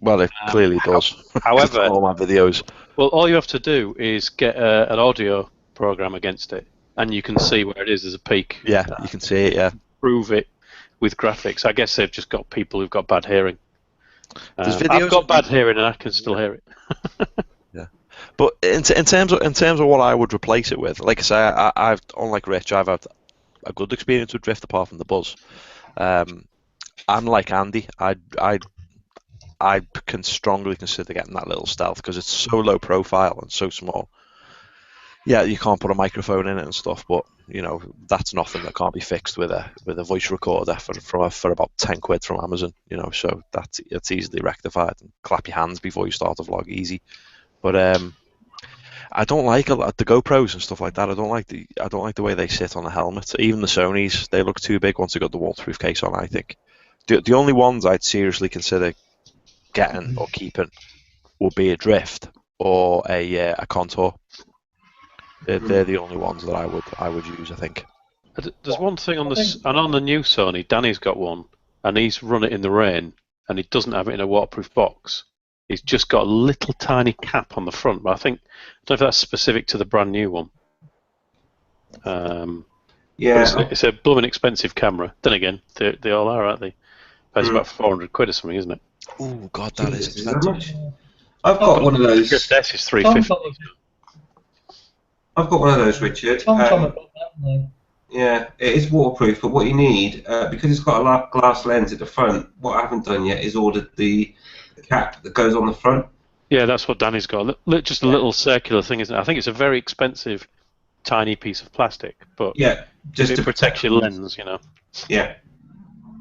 Well, it clearly does. However, all my videos. Well, all you have to do is get an audio program against it, and you can see where it is. There's a peak. Yeah, you can see it. Yeah. Prove it with graphics. I guess they've just got people who've got bad hearing. Videos I've got bad hearing, and I can still hear it. Yeah. But in terms of what I would replace it with, like I say, I've unlike Rich, I've had a good experience with drift apart from the buzz. I'm like Andy. I can strongly consider getting that little stealth because it's so low profile and so small. Yeah, you can't put a microphone in it and stuff, but you know that's nothing that can't be fixed with a voice recorder for about 10 quid from Amazon. You know, so it's easily rectified. And clap your hands before you start a vlog, easy. But I don't like the GoPros and stuff like that. I don't like the way they sit on the helmet. Even the Sonys, they look too big once they got the waterproof case on. I think the only ones I'd seriously consider getting or keeping will be a Drift or a Contour. They're the only ones that I would use, I think. There's one thing on the new Sony. Danny's got one, and he's run it in the rain, and he doesn't have it in a waterproof box. He's just got a little tiny cap on the front, but I don't know if that's specific to the brand new one. Yeah, it's a blooming expensive camera. Then again, they all are, aren't they? It's about 400 quid or something, isn't it? Oh God, that is expensive. I've got one of those. Just S is 350. I've got one of those, Richard. Yeah, it is waterproof, but what you need, because it's got a glass lens at the front, what I haven't done yet is ordered the cap that goes on the front. Yeah, that's what Danny's got. Just a little circular thing, isn't it? I think it's a very expensive, tiny piece of plastic, but yeah, just it protects your lens, you know. Yeah.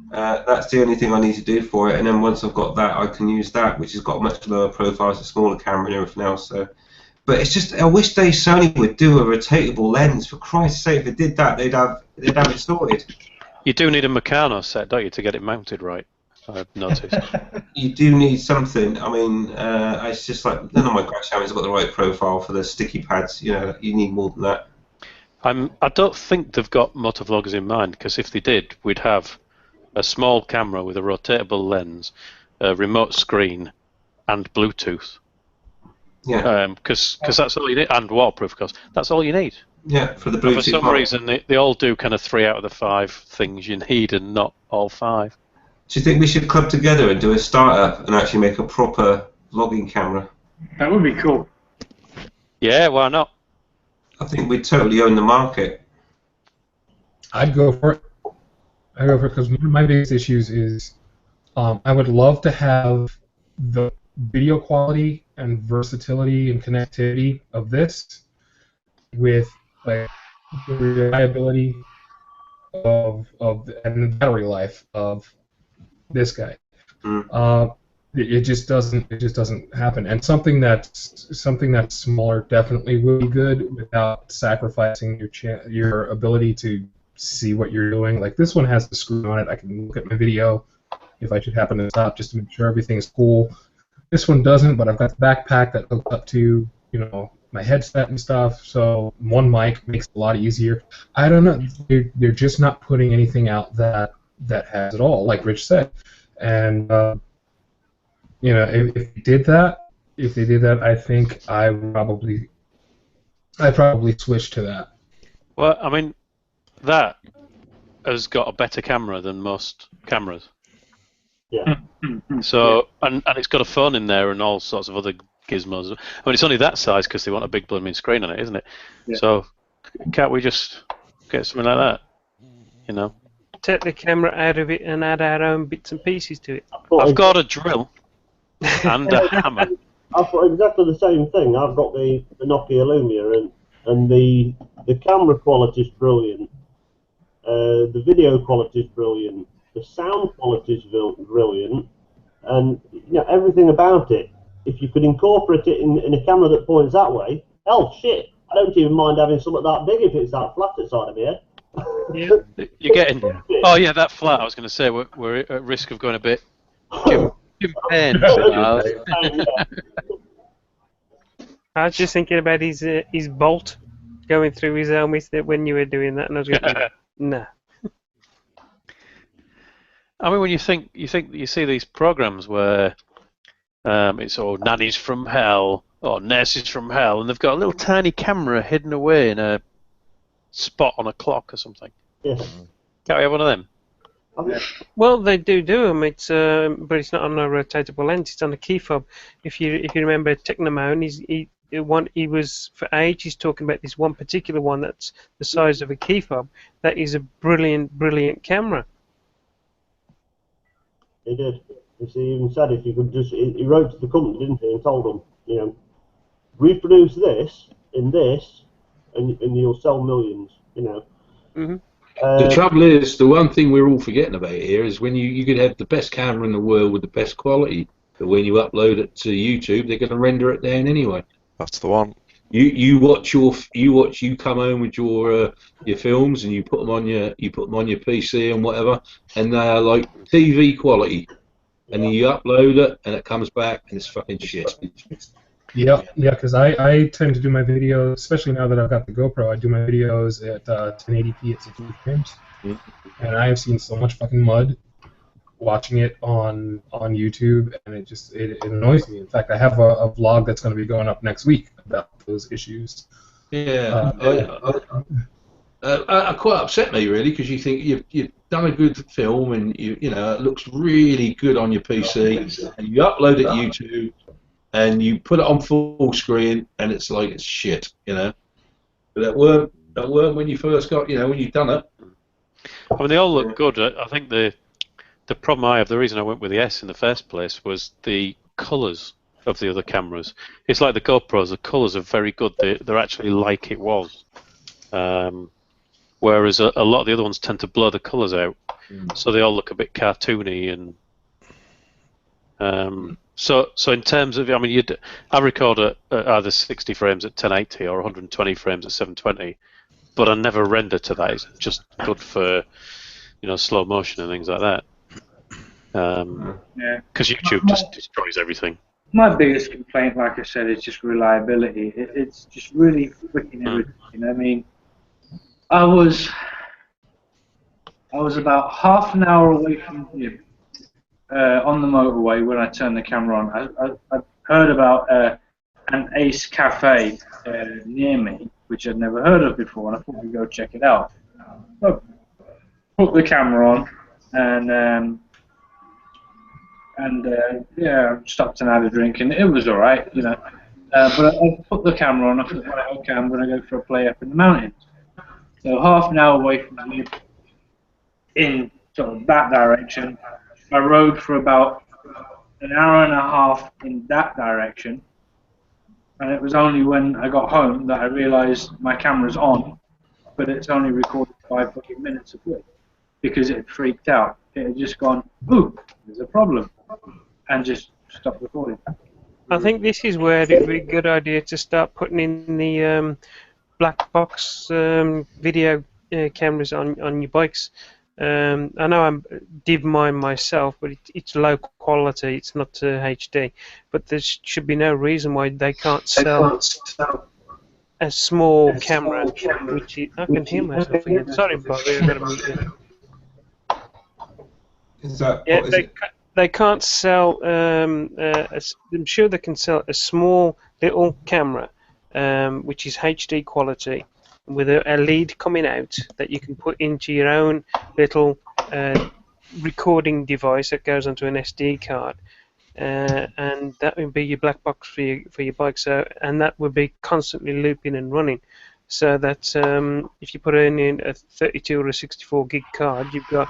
That's the only thing I need to do for it, and then once I've got that, I can use that, which has got a much lower profile, it's a smaller camera and everything else. So, but it's just, I wish Sony would do a rotatable lens. For Christ's sake, if they did that, they'd have it sorted. You do need a Meccano set, don't you, to get it mounted right? I've noticed. You do need something. I mean, it's just like none of my crash cameras have got the right profile for the sticky pads. You know, you need more than that. I don't think they've got motovloggers in mind, because if they did, we'd have a small camera with a rotatable lens, a remote screen, and Bluetooth. Yeah. Because that's all you need, and waterproof, of course. That's all you need. Yeah, for the And Bluetooth. for some reason, they all do kind of 3 out of the 5 things you need, and not all 5. Do you think we should club together and do a startup and actually make a proper vlogging camera? That would be cool. Yeah, why not? I think we'd totally own the market. I'd go for it. I go for it because one of my biggest issues is I would love to have the video quality and versatility and connectivity of this with like the reliability of and the battery life of this guy. It just doesn't happen. And something that's smaller definitely would be good without sacrificing your ability to see what you're doing. Like this one has the screen on it. I can look at my video if I should happen to stop just to make sure everything's cool. This one doesn't, but I've got the backpack that hooks up to, you know, my headset and stuff, so one mic makes it a lot easier. I don't know. They're just not putting anything out that has it all, like Rich said. And you know, if they did that, I think I'd probably switch to that. Well, I mean, that has got a better camera than most cameras. Yeah. So, and it's got a phone in there and all sorts of other gizmos. I mean, it's only that size because they want a big blooming screen on it, isn't it? Yeah. So, can't we just get something like that? You know? Take the camera out of it and add our own bits and pieces to it. I've got a drill and a hammer. I've got exactly the same thing. I've got the Nokia Lumia, and the camera quality is brilliant. The video quality is brilliant. The sound quality is brilliant, and you know everything about it. If you could incorporate it in a camera that points that way, hell, shit! I don't even mind having something that big if it's that flat outside of my head. Yeah. You're getting. Oh yeah, that flat. I was going to say we're at risk of going a bit. Jim Penn. I was just thinking about his bolt going through his helmet when you were doing that, and I was going, nah. I mean, when you see these programs where it's all nannies from hell or nurses from hell, and they've got a little tiny camera hidden away in a spot on a clock or something. Yes. Can't we have one of them? Well, they do them. It's but it's not on a rotatable lens. It's on a key fob. If you remember Technomone, he was for ages talking about this one particular one that's the size of a key fob. That is a brilliant camera. He did. He even said if you could just, he wrote to the company, didn't he, and told them, you know, reproduce this in this, and you'll sell millions, you know. Mm-hmm. The trouble is, the one thing we're all forgetting about here is when you could have the best camera in the world with the best quality, but when you upload it to YouTube, they're going to render it down anyway. That's the one. You come home with your films and you put them on your PC and whatever, and they are like TV quality, and then you upload it and it comes back and it's fucking shit. Yeah, because I tend to do my videos, especially now that I've got the GoPro, I do my videos at 1080p at 60 frames, and I have seen so much fucking mud watching it on YouTube, and it annoys me. In fact, I have a vlog that's going to be going up next week about those issues. Yeah, it quite upset me really, because you think you've done a good film and you know it looks really good on your PC, and you upload it to YouTube, and you put it on full screen, and it's like it's shit, you know. But that weren't when you first got, you know, when you've done it. I mean, they all look good. I think the problem I have, the reason I went with the S in the first place, was the colours of the other cameras. It's like the GoPros, the colours are very good. They're actually like it was. whereas a lot of the other ones tend to blur the colours out, so they all look a bit cartoony. And so in terms of, I mean, I record at either 60 frames at 1080 or 120 frames at 720, but I never render to that. It's just good for, slow motion and things like that. Because YouTube just destroys everything. My biggest complaint, like I said, is just reliability. It's just really freaking irritating. I mean, I was about half an hour away from you on the motorway when I turned the camera on. I heard about an Ace Cafe near me, which I'd never heard of before, and I thought we'd go check it out. So, put the camera on, and stopped and had a drink, and it was all right, But I put the camera on. I thought, right, okay, I'm going to go for a play up in the mountains. So half an hour away from you, in sort of that direction. I rode for about an hour and a half in that direction, and it was only when I got home that I realised my camera's on, but it's only recorded 5 fucking minutes of footage because it freaked out. It had just gone, ooh, there's a problem, and just stopped recording. I think this is where it would be a good idea to start putting in the black box video cameras on your bikes. I know I did mine myself, but it's low quality. It's not HD. But there should be no reason why they can't sell a small camera. Which I can hear myself again. Sorry, Bobby. I've got to mute you. They can't sell. I'm sure they can sell a small little camera, which is HD quality, with a lead coming out that you can put into your own little recording device that goes onto an SD card, and that would be your black box for your bike. So, and that would be constantly looping and running, so that if you put in a 32 or a 64 gig card, you've got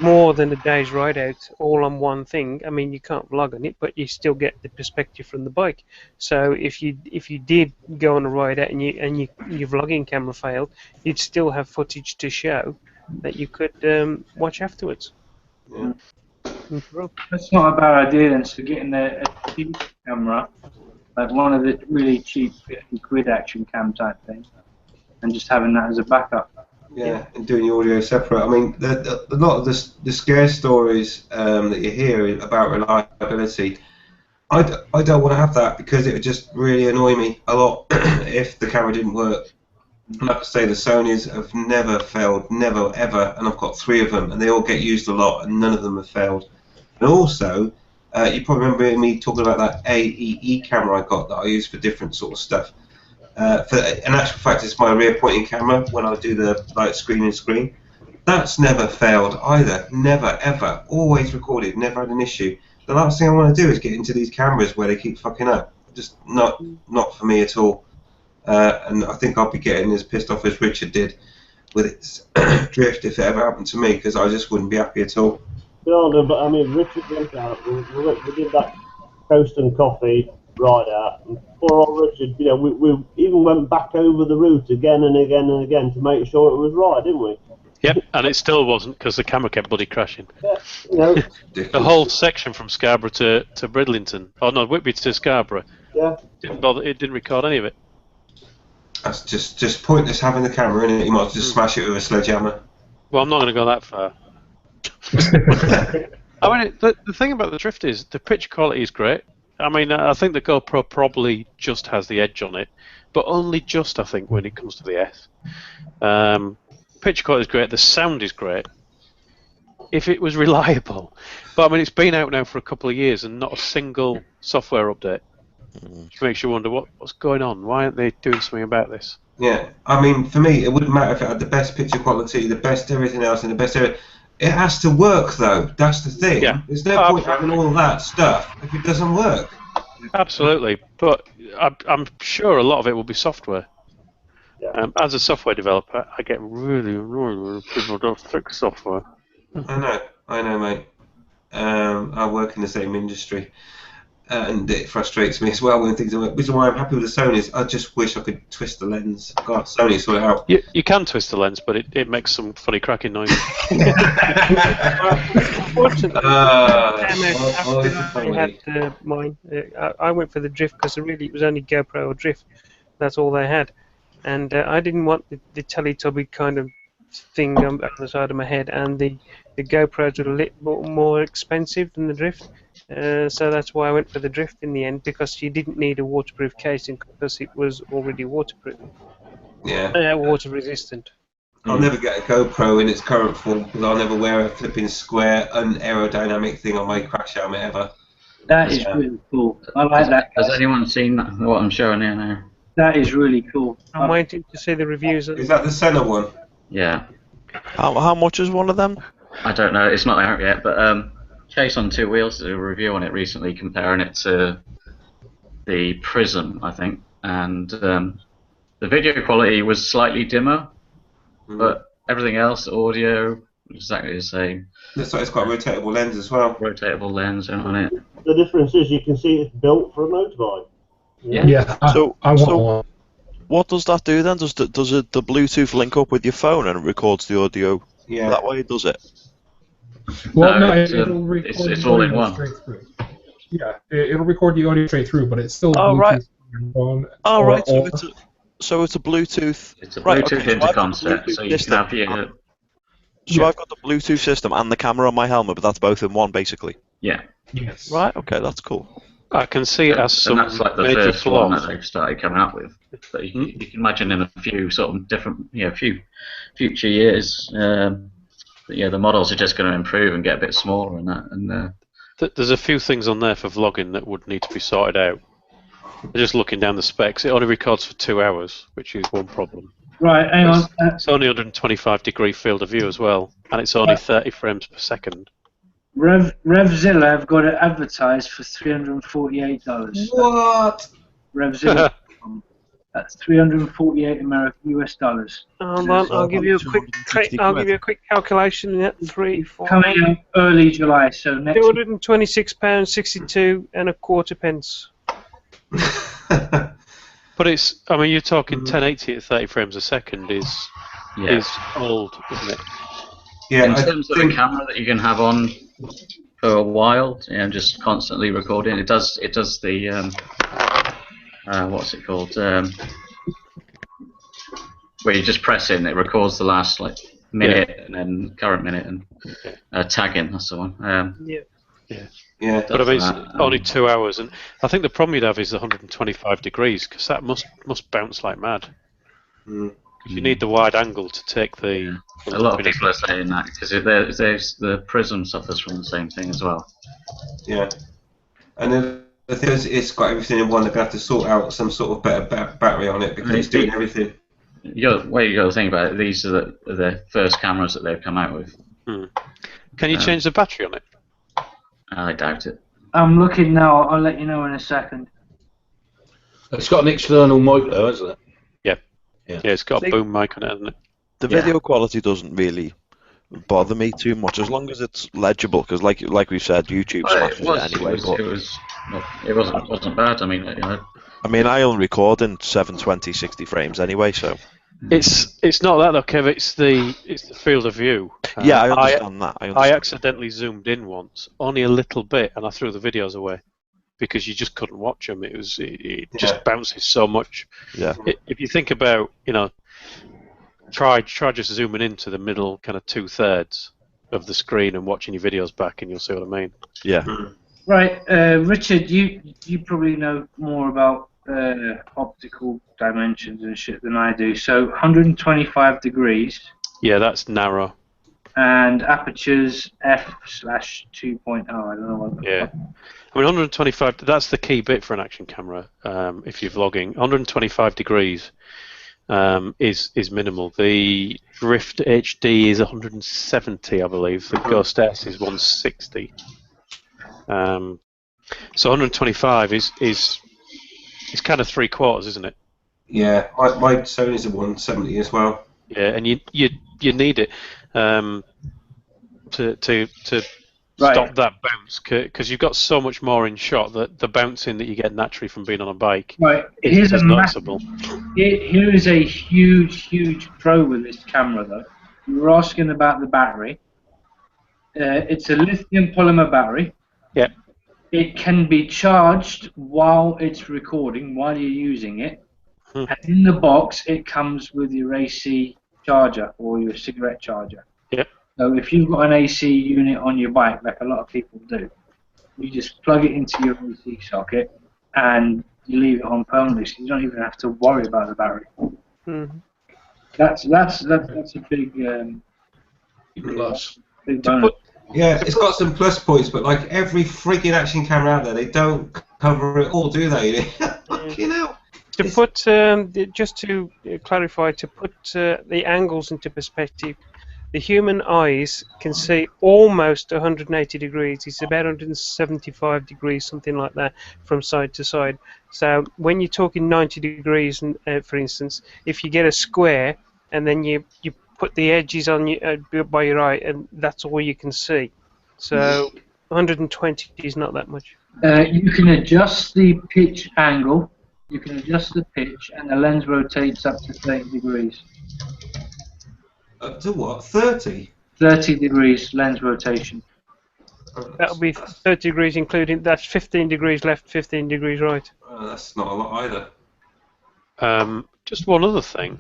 more than a day's ride out all on one thing. I mean, you can't vlog on it, but you still get the perspective from the bike. So if you did go on a ride out and your vlogging camera failed, you'd still have footage to show that you could watch afterwards. Yeah. That's not a bad idea then. So getting a cheap camera, like one of the really cheap 50 quid action cam type thing, and just having that as a backup. Yeah, and doing your audio separate. I mean, a lot of the scare stories that you hear about reliability, I don't want to have that because it would just really annoy me a lot if the camera didn't work. And like I say, the Sonys have never failed, never ever, and I've got 3 of them, and they all get used a lot, and none of them have failed. And also, you probably remember me talking about that AEE camera I got that I use for different sort of stuff. In actual fact, it's my rear pointing camera when I do the screen. That's never failed either. Never, ever. Always recorded. Never had an issue. The last thing I want to do is get into these cameras where they keep fucking up. Just not for me at all. And I think I'll be getting as pissed off as Richard did with its drift if it ever happened to me, because I just wouldn't be happy at all. No, but I mean, Richard went out. We did that Coast and Coffee ride out, and poor old Richard, we even went back over the route again and again and again to make sure it was right, didn't we? Yep, and it still wasn't because the camera kept bloody crashing. Yeah, the whole section from Scarborough to Bridlington, Whitby to Scarborough. Yeah. It didn't record any of it. That's just pointless having the camera in it. You might as well just smash it with a sledgehammer. Well, I'm not going to go that far. I mean, the thing about the drift is the picture quality is great. I mean, I think the GoPro probably just has the edge on it, but only just, I think, when it comes to the S. Picture quality is great. The sound is great. If it was reliable. But, I mean, it's been out now for a couple of years and not a single software update. Which makes you wonder what's going on. Why aren't they doing something about this? Yeah, I mean, for me, it wouldn't matter if it had the best picture quality, the best everything else, and the best everything. It has to work, though. That's the thing. Yeah. There's no point having all of that stuff if it doesn't work. Absolutely, but I'm sure a lot of it will be software. Yeah. As a software developer, I get really annoyed when people don't fix software. I know, mate. I work in the same industry. and it frustrates me as well when things are. Which is why I'm happy with the Sonys. I just wish I could twist the lens. God, Sony sort it out. You can twist the lens, but it makes some funny cracking noises. Unfortunately, Always the I had mine. I went for the drift because it was only GoPro or drift. That's all they had, and I didn't want the Teletubby kind of thing up the side of my head, and the GoPros were a little more expensive than the drift. So that's why I went for the drift in the end, because you didn't need a waterproof casing because it was already waterproof. Yeah. Water resistant. I'll never get a GoPro in its current form because I'll never wear a flipping square, unaerodynamic thing on my crash helmet ever. That is really cool. I like that. Has anyone seen what I'm showing here now? That is really cool. I'm waiting to see the reviews. Is that the Senna one? Yeah. How much is one of them? I don't know. It's not out yet, but Chase on Two Wheels did a review on it recently, comparing it to the Prism, I think, and the video quality was slightly dimmer, but everything else, audio, exactly the same. Looks like it's got a rotatable lens as well. Rotatable lens on it. The difference is you can see it's built for a motorbike. Yeah. I want one. What does that do then? Does the Bluetooth link up with your phone and it records the audio that way? Does it? Well, no, it'll record it's the all in audio one. straight through. Yeah, it'll record the audio straight through, but it's still Oh, Bluetooth right. on your phone. Oh, right. Or, So it's a Bluetooth. It's a right, Bluetooth okay, intercom so I've got set, the so Bluetooth you can system. have your... So I've got the Bluetooth system and the camera on my helmet, but that's both in one, basically. Yeah. Yes. Right. Okay, that's cool. I can see it has some and that's like the major first one flaws. that they've started coming up with. But you can imagine in a few sort of different, few future years, the models are just going to improve and get a bit smaller and that. And There's a few things on there for vlogging that would need to be sorted out. Just looking down the specs, it only records for 2 hours, which is one problem. Right, hang on. It's only 125-degree field of view as well, and it's only 30 frames per second. RevZilla have got it advertised for $348. What? RevZilla. That's $348 US dollars. Hold on, I'll give you a quick calculation. Yeah, 3, 4, Coming out early July, so next. £226.62 and a quarter pence. But it's, I mean, you're talking 1080 at 30 frames a second is old, isn't it? Yeah. in terms of a camera that you can have on for a while, just constantly recording, it does the what's it called? Where you just press in, it records the last minute and then current minute and tagging. That's the one. Yeah. But I mean, it's only 2 hours, and I think the problem you'd have is the 125 degrees, because that must bounce like mad. You need the wide angle to take the. A lot of people are saying that because there's the Prism suffers from the same thing as well. Yeah. And then the thing is, it's got everything in one. They're going to have to sort out some sort of better battery on it because it's doing everything. You got to think about it. These are the first cameras that they've come out with. Can you change the battery on it? I doubt it. I'm looking now. I'll let you know in a second. It's got an external mic though, hasn't it? Yeah, it's got a boom mic on it, hasn't it? The video quality doesn't really bother me too much as long as it's legible. Because, like we said, YouTube smashes it anyway. It wasn't bad. I mean, I only record in 720, 60 frames anyway, so. It's not that though, Kev. It's the field of view. Yeah, I understand that. I accidentally zoomed in once, only a little bit, and I threw the videos away because you just couldn't watch them. It just bounces so much. Yeah. If you think about, try just zooming into the middle kind of 2/3 of the screen and watching your videos back, and you'll see what I mean. Yeah. Right, Richard, you probably know more about optical dimensions and shit than I do. So 125 degrees. Yeah, that's narrow. And apertures f/2.0. I don't know what. Yeah. I mean, 125. That's the key bit for an action camera. If you're vlogging, 125 degrees is minimal. The Drift HD is 170, I believe. The Ghost S is 160. So 125 is kind of 3/4, isn't it? Yeah, my Sony's a 170 as well. Yeah, and you need it to stop that bounce, because you've got so much more in shot that the bouncing that you get naturally from being on a bike is noticeable. Here is a huge pro with this camera, though. You were asking about the battery. It's a lithium polymer battery. Yeah. It can be charged while it's recording, while you're using it. And in the box, it comes with your AC charger or your cigarette charger. Yep. So if you've got an AC unit on your bike, like a lot of people do, you just plug it into your AC socket and you leave it on permanently, so you don't even have to worry about the battery. Mm-hmm. That's a big plus. Big bonus. Yeah, it's got some plus points, but like every frigging action camera out there, they don't cover it all, do they? Fucking hell. To put, just to clarify, to put the angles into perspective, the human eyes can see almost 180 degrees. It's about 175 degrees, something like that, from side to side. So when you're talking 90 degrees, for instance, if you get a square and then you put the edges on by your eye, and that's all you can see. So 120 is not that much. You can adjust the pitch angle. You can adjust the pitch, and the lens rotates up to 30 degrees. Up to what? 30? 30 degrees lens rotation. That'll be 30 degrees, including that's 15 degrees left, 15 degrees right. That's not a lot either. Just one other thing.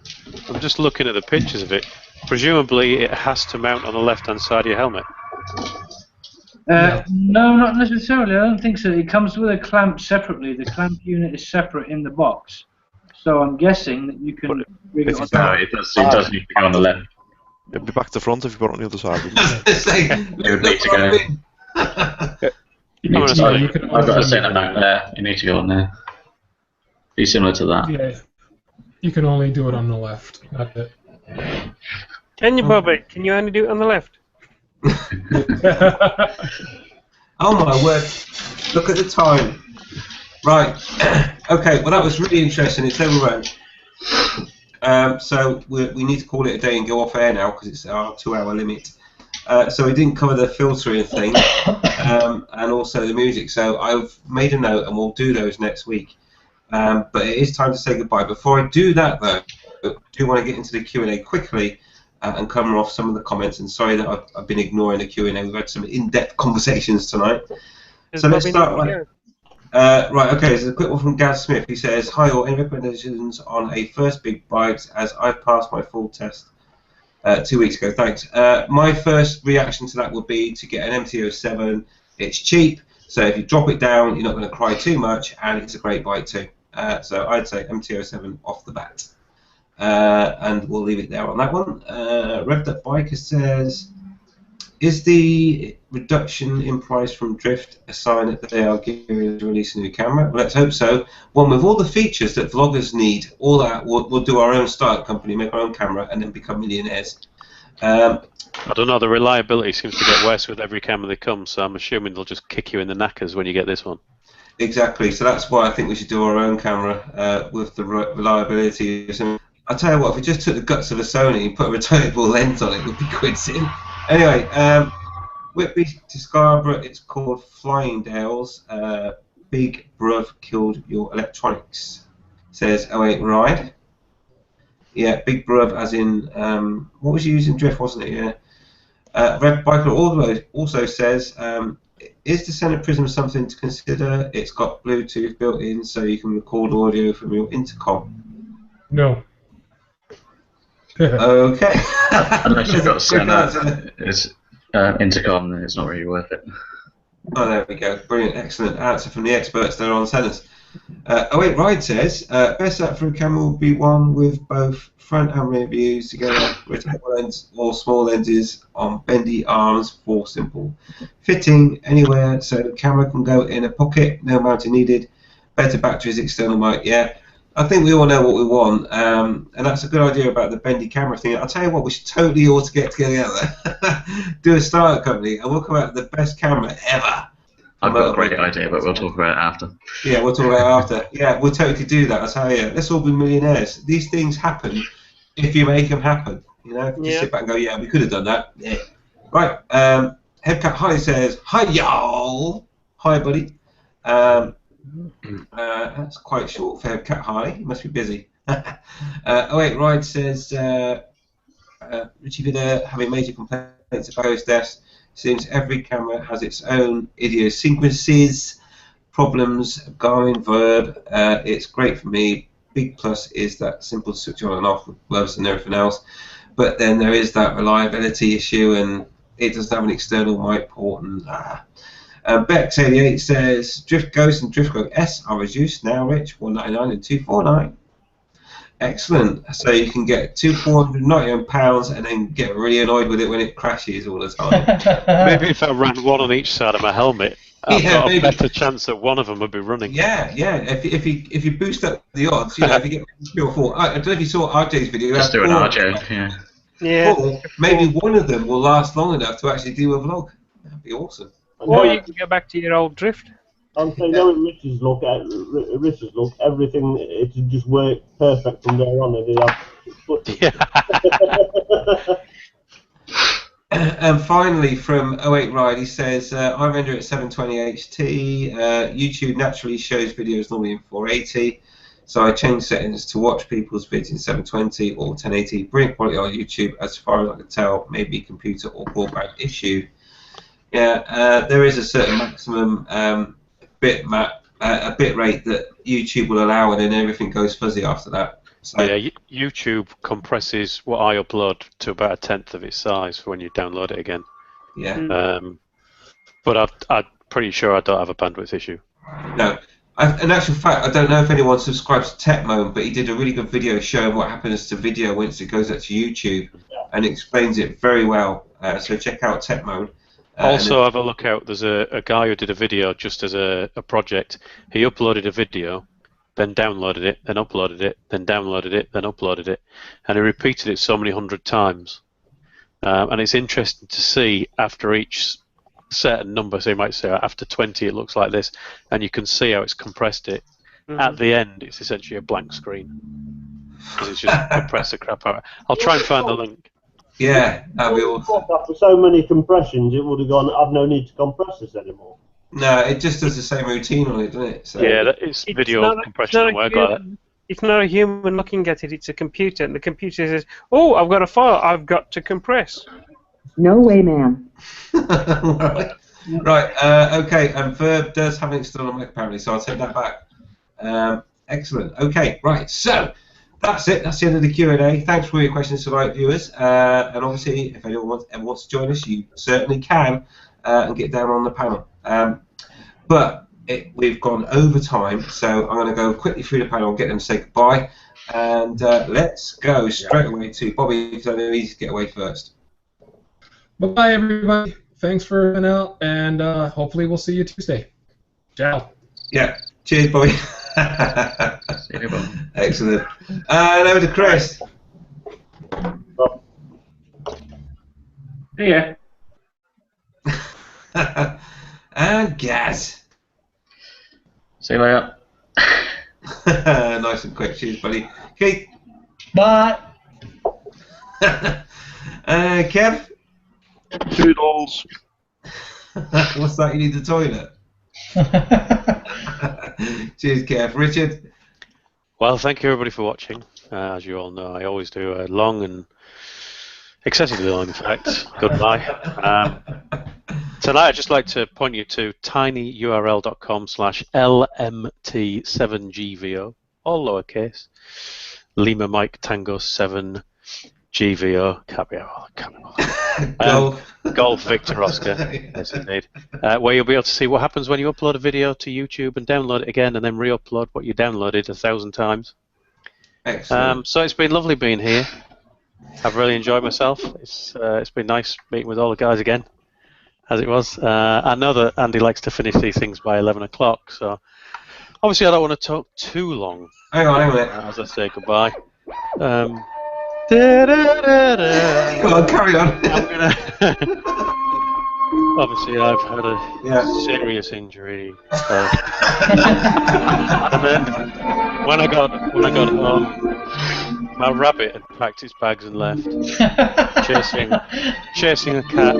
I'm just looking at the pictures of it. Presumably, it has to mount on the left-hand side of your helmet. No, not necessarily. I don't think so. It comes with a clamp separately. The clamp unit is separate in the box. So I'm guessing that you can rig it on top. It does need to go on the left. It'd be back to front if you put it on the other side. You would need to go. I've got a centre mount there. You need to go on there. Be similar to that. Yeah, you can only do it on the left. That's it. Can you, Bobby? Can you only do it on the left? Oh my word! Look at the time. Right. Okay. Well, that was really interesting. It's overrun. So we need to call it a day and go off air now because it's our 2-hour limit. So we didn't cover the filtering thing and also the music. So I've made a note and we'll do those next week. But it is time to say goodbye. Before I do that, though, I do want to get into the Q&A quickly and cover off some of the comments. And sorry that I've been ignoring the Q&A. We've had some in-depth conversations tonight. So let's start. Right, okay, there's a quick one from Gaz Smith. He says, hi all, any recommendations on a first big bike as I passed my full test 2 weeks ago? Thanks. My first reaction to that would be to get an MT-07. It's cheap, so if you drop it down, you're not going to cry too much, and it's a great bike too. So I'd say MT-07 off the bat. And we'll leave it there on that one. Revved Up Biker says, is the reduction in price from Drift a sign that they are gearing to release a new camera? Well, let's hope so. One with all the features that vloggers need, all that, we'll do our own startup company, make our own camera, and then become millionaires. I don't know, the reliability seems to get worse with every camera that comes, so I'm assuming they'll just kick you in the knackers when you get this one. Exactly, so that's why I think we should do our own camera with the reliability. I'll tell you what, if we just took the guts of a Sony and put a retractable lens on it, we'd be quits in. Anyway, Whitby to Scarborough, it's called Flying Dales. Big Bruv killed your electronics. Says 08 Ride. Yeah, Big Bruv as in, what was you using? Drift, wasn't it? Yeah. Red Biker All the Road also says, is the Center Prism something to consider? It's got Bluetooth built in so you can record audio from your intercom. No. Okay. Unless you've got a Center, it's intercom, then it's not really worth it. Oh, there we go. Brilliant, excellent answer from the experts there on centers. 08 Ride says, best setup for a camera will be one with both front and rear views together, retractable lens or small lenses on bendy arms for simple fitting anywhere so the camera can go in a pocket, no mounting needed, better batteries, external mic. Yeah, I think we all know what we want, and that's a good idea about the bendy camera thing. I'll tell you what, we should totally all to get together, do a startup company, and we'll come out with the best camera ever. I've got a great idea, but we'll talk about it after. Yeah, we'll talk about it after. Yeah, we'll totally do that, I tell you. Let's all be millionaires. These things happen if you make them happen. You know, just sit back and go, yeah, we could have done that. Yeah. Right, Headcat Hi says, "Hi y'all." Hi, buddy. That's quite short for Headcat Hi. He must be busy. Ride says, Richie Vida having major complaints about his desk. Seems every camera has its own idiosyncrasies, problems. Garmin Verb. It's great for me. Big plus is that simple switch on and off with gloves and everything else. But then there is that reliability issue, and it doesn't have an external mic port. And Bex88 says Drift Ghost and Drift Ghost S are reduced now, Rich, £199 and £249. Excellent. So you can get £499 and then get really annoyed with it when it crashes all the time. Maybe if I ran one on each side of my helmet, I've got a better chance that one of them would be running. Yeah. If you boost up the odds, if you get 3 or 4. I don't know if you saw RJ's video. Just do an RJ. Yeah. Or maybe one of them will last long enough to actually do a vlog. That'd be awesome. Or you can go back to your old drift. I'm saying, knowing Rich's look, everything, it would just work perfect from there on. And finally, from 08 Ride, he says, I render at 720 HT. YouTube naturally shows videos normally in 480. So I changed settings to watch people's vids in 720 or 1080. Brilliant quality on YouTube, as far as I can tell. Maybe computer or broadband issue. Yeah, there is a certain maximum bit rate that YouTube will allow, and then everything goes fuzzy after that. So, yeah, YouTube compresses what I upload to about 1/10 of its size for when you download it again. Yeah. But I'm pretty sure I don't have a bandwidth issue. No. In actual fact, I don't know if anyone subscribes to Techmoan, but he did a really good video showing what happens to video once it goes up to YouTube, and explains it very well. So check out Techmoan. Also, have a look out. There's a guy who did a video just as a project. He uploaded a video, then downloaded it, then uploaded it, then downloaded it, then uploaded it, and he repeated it so many hundred times. And it's interesting to see after each certain number, so you might say after 20 it looks like this, and you can see how it's compressed it. At the end, it's essentially a blank screen because it's just compressed the crap out. I'll try and find the link. Yeah, that'd be awesome. After so many compressions, it would have gone, I've no need to compress this anymore. No, it just does the same routine on it, doesn't it? So. Yeah, it's video compression doesn't work like that. It's not a human looking at it, it's a computer, and the computer says, oh, I've got a file I've got to compress. No way, ma'am. Right, okay, and Verb does have an external mic apparently, so I'll take that back. Excellent, okay, right, so that's it, that's the end of the Q&A. Thanks for your questions tonight, viewers, and obviously, if anyone wants to join us, you certainly can, and get down on the panel. But we've gone over time, so I'm going to go quickly through the panel and get them to say goodbye, and let's go straight away to Bobby, because I know he's to get away first. Bye-bye, everybody. Thanks for coming out, and hopefully we'll see you Tuesday. Ciao. Yeah, cheers, Bobby. Excellent. And over to Chris. Yeah. And Gaz. See you later. Nice and quick. Cheers, buddy. Keith. Bye. Kev. Toodles. What's that? You need the toilet. Cheers, Kev. Richard. Well, thank you everybody for watching. As you all know, I always do a long and excessively long, in fact, goodbye. Tonight, I'd just like to point you to tinyurl.com/LMT7GVO, all lowercase. Lima Mike Tango 7 GVO. Golf Victor Oscar. Yes, indeed. Where you'll be able to see what happens when you upload a video to YouTube and download it again, and then re-upload what you downloaded 1,000 times. Excellent. So it's been lovely being here. I've really enjoyed myself. It's been nice meeting with all the guys again, as it was. I know that Andy likes to finish these things by 11 o'clock, so obviously I don't want to talk too long. Hang on. As I say goodbye. Come on, carry on. Obviously, I've had a serious injury, and then when I got home, my rabbit had packed its bags and left, chasing a cat.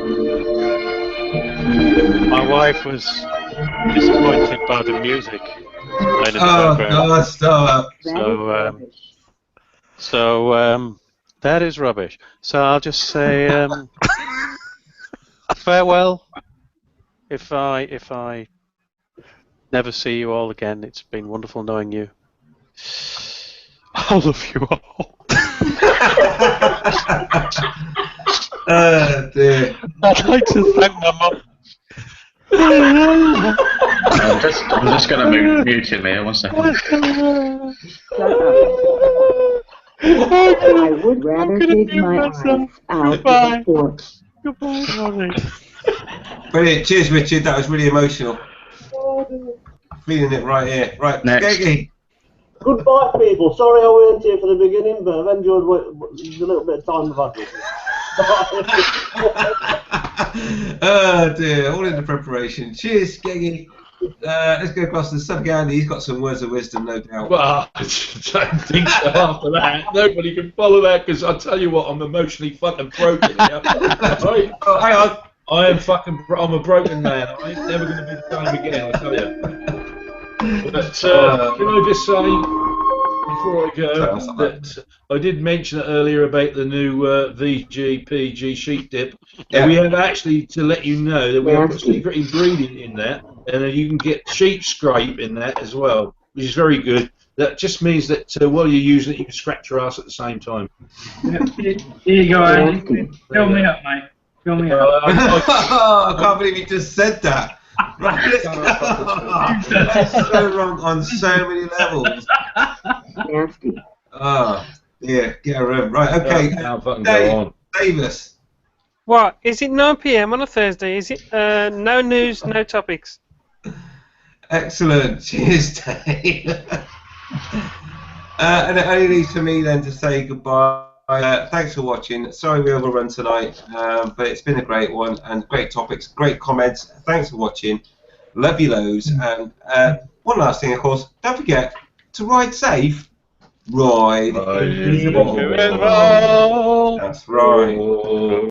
My wife was disappointed by the music playing in the background. God, stop. So that is rubbish. So I'll just say farewell. If I never see you all again, it's been wonderful knowing you. I love you all. Oh dear. I'd like to thank my mum. I'm just going to mute him here. 1 second. I would rather dig my eyes out with a fork. Goodbye, Ronnie. Brilliant. Cheers, Richard. That was really emotional. Feeling it right here. Right, Skeggy. Goodbye, people. Sorry I weren't here for the beginning, but I've enjoyed the little bit of time I've had with you. Oh dear, all in the preparation. Cheers, Skeggy. Let's go across to the sub Andy. He's got some words of wisdom, no doubt. Well, I don't think so after that. Nobody can follow that because I tell you what, I'm emotionally fucking broken here. Right? Oh, hang on. I'm a broken man. I ain't never going to be the same again, I tell you. But can I just say, before I go, that I did mention earlier about the new VG/PG sheep dip. Yeah. We have actually to let you know that we have got secret ingredient in that, and you can get sheep scrape in that as well, which is very good. That just means that while you're using it, you can scratch your ass at the same time. Yeah, here you go, Andy. Fill me up, mate. Fill me up. I can't believe you just said that. Right, let's go. That's so wrong on so many levels. Nasty. Oh, yeah, get a room. Right, okay. Now fucking go on. Davis. What? Is it 9 PM on a Thursday? Is it no news, no topics? Excellent. Cheers, Dave. And it only leaves for me then to say goodbye. Thanks for watching. Sorry we overrun tonight, but it's been a great one and great topics, great comments. Thanks for watching. Love you loads. And one last thing, of course, don't forget to ride safe. Ride invisible. That's right.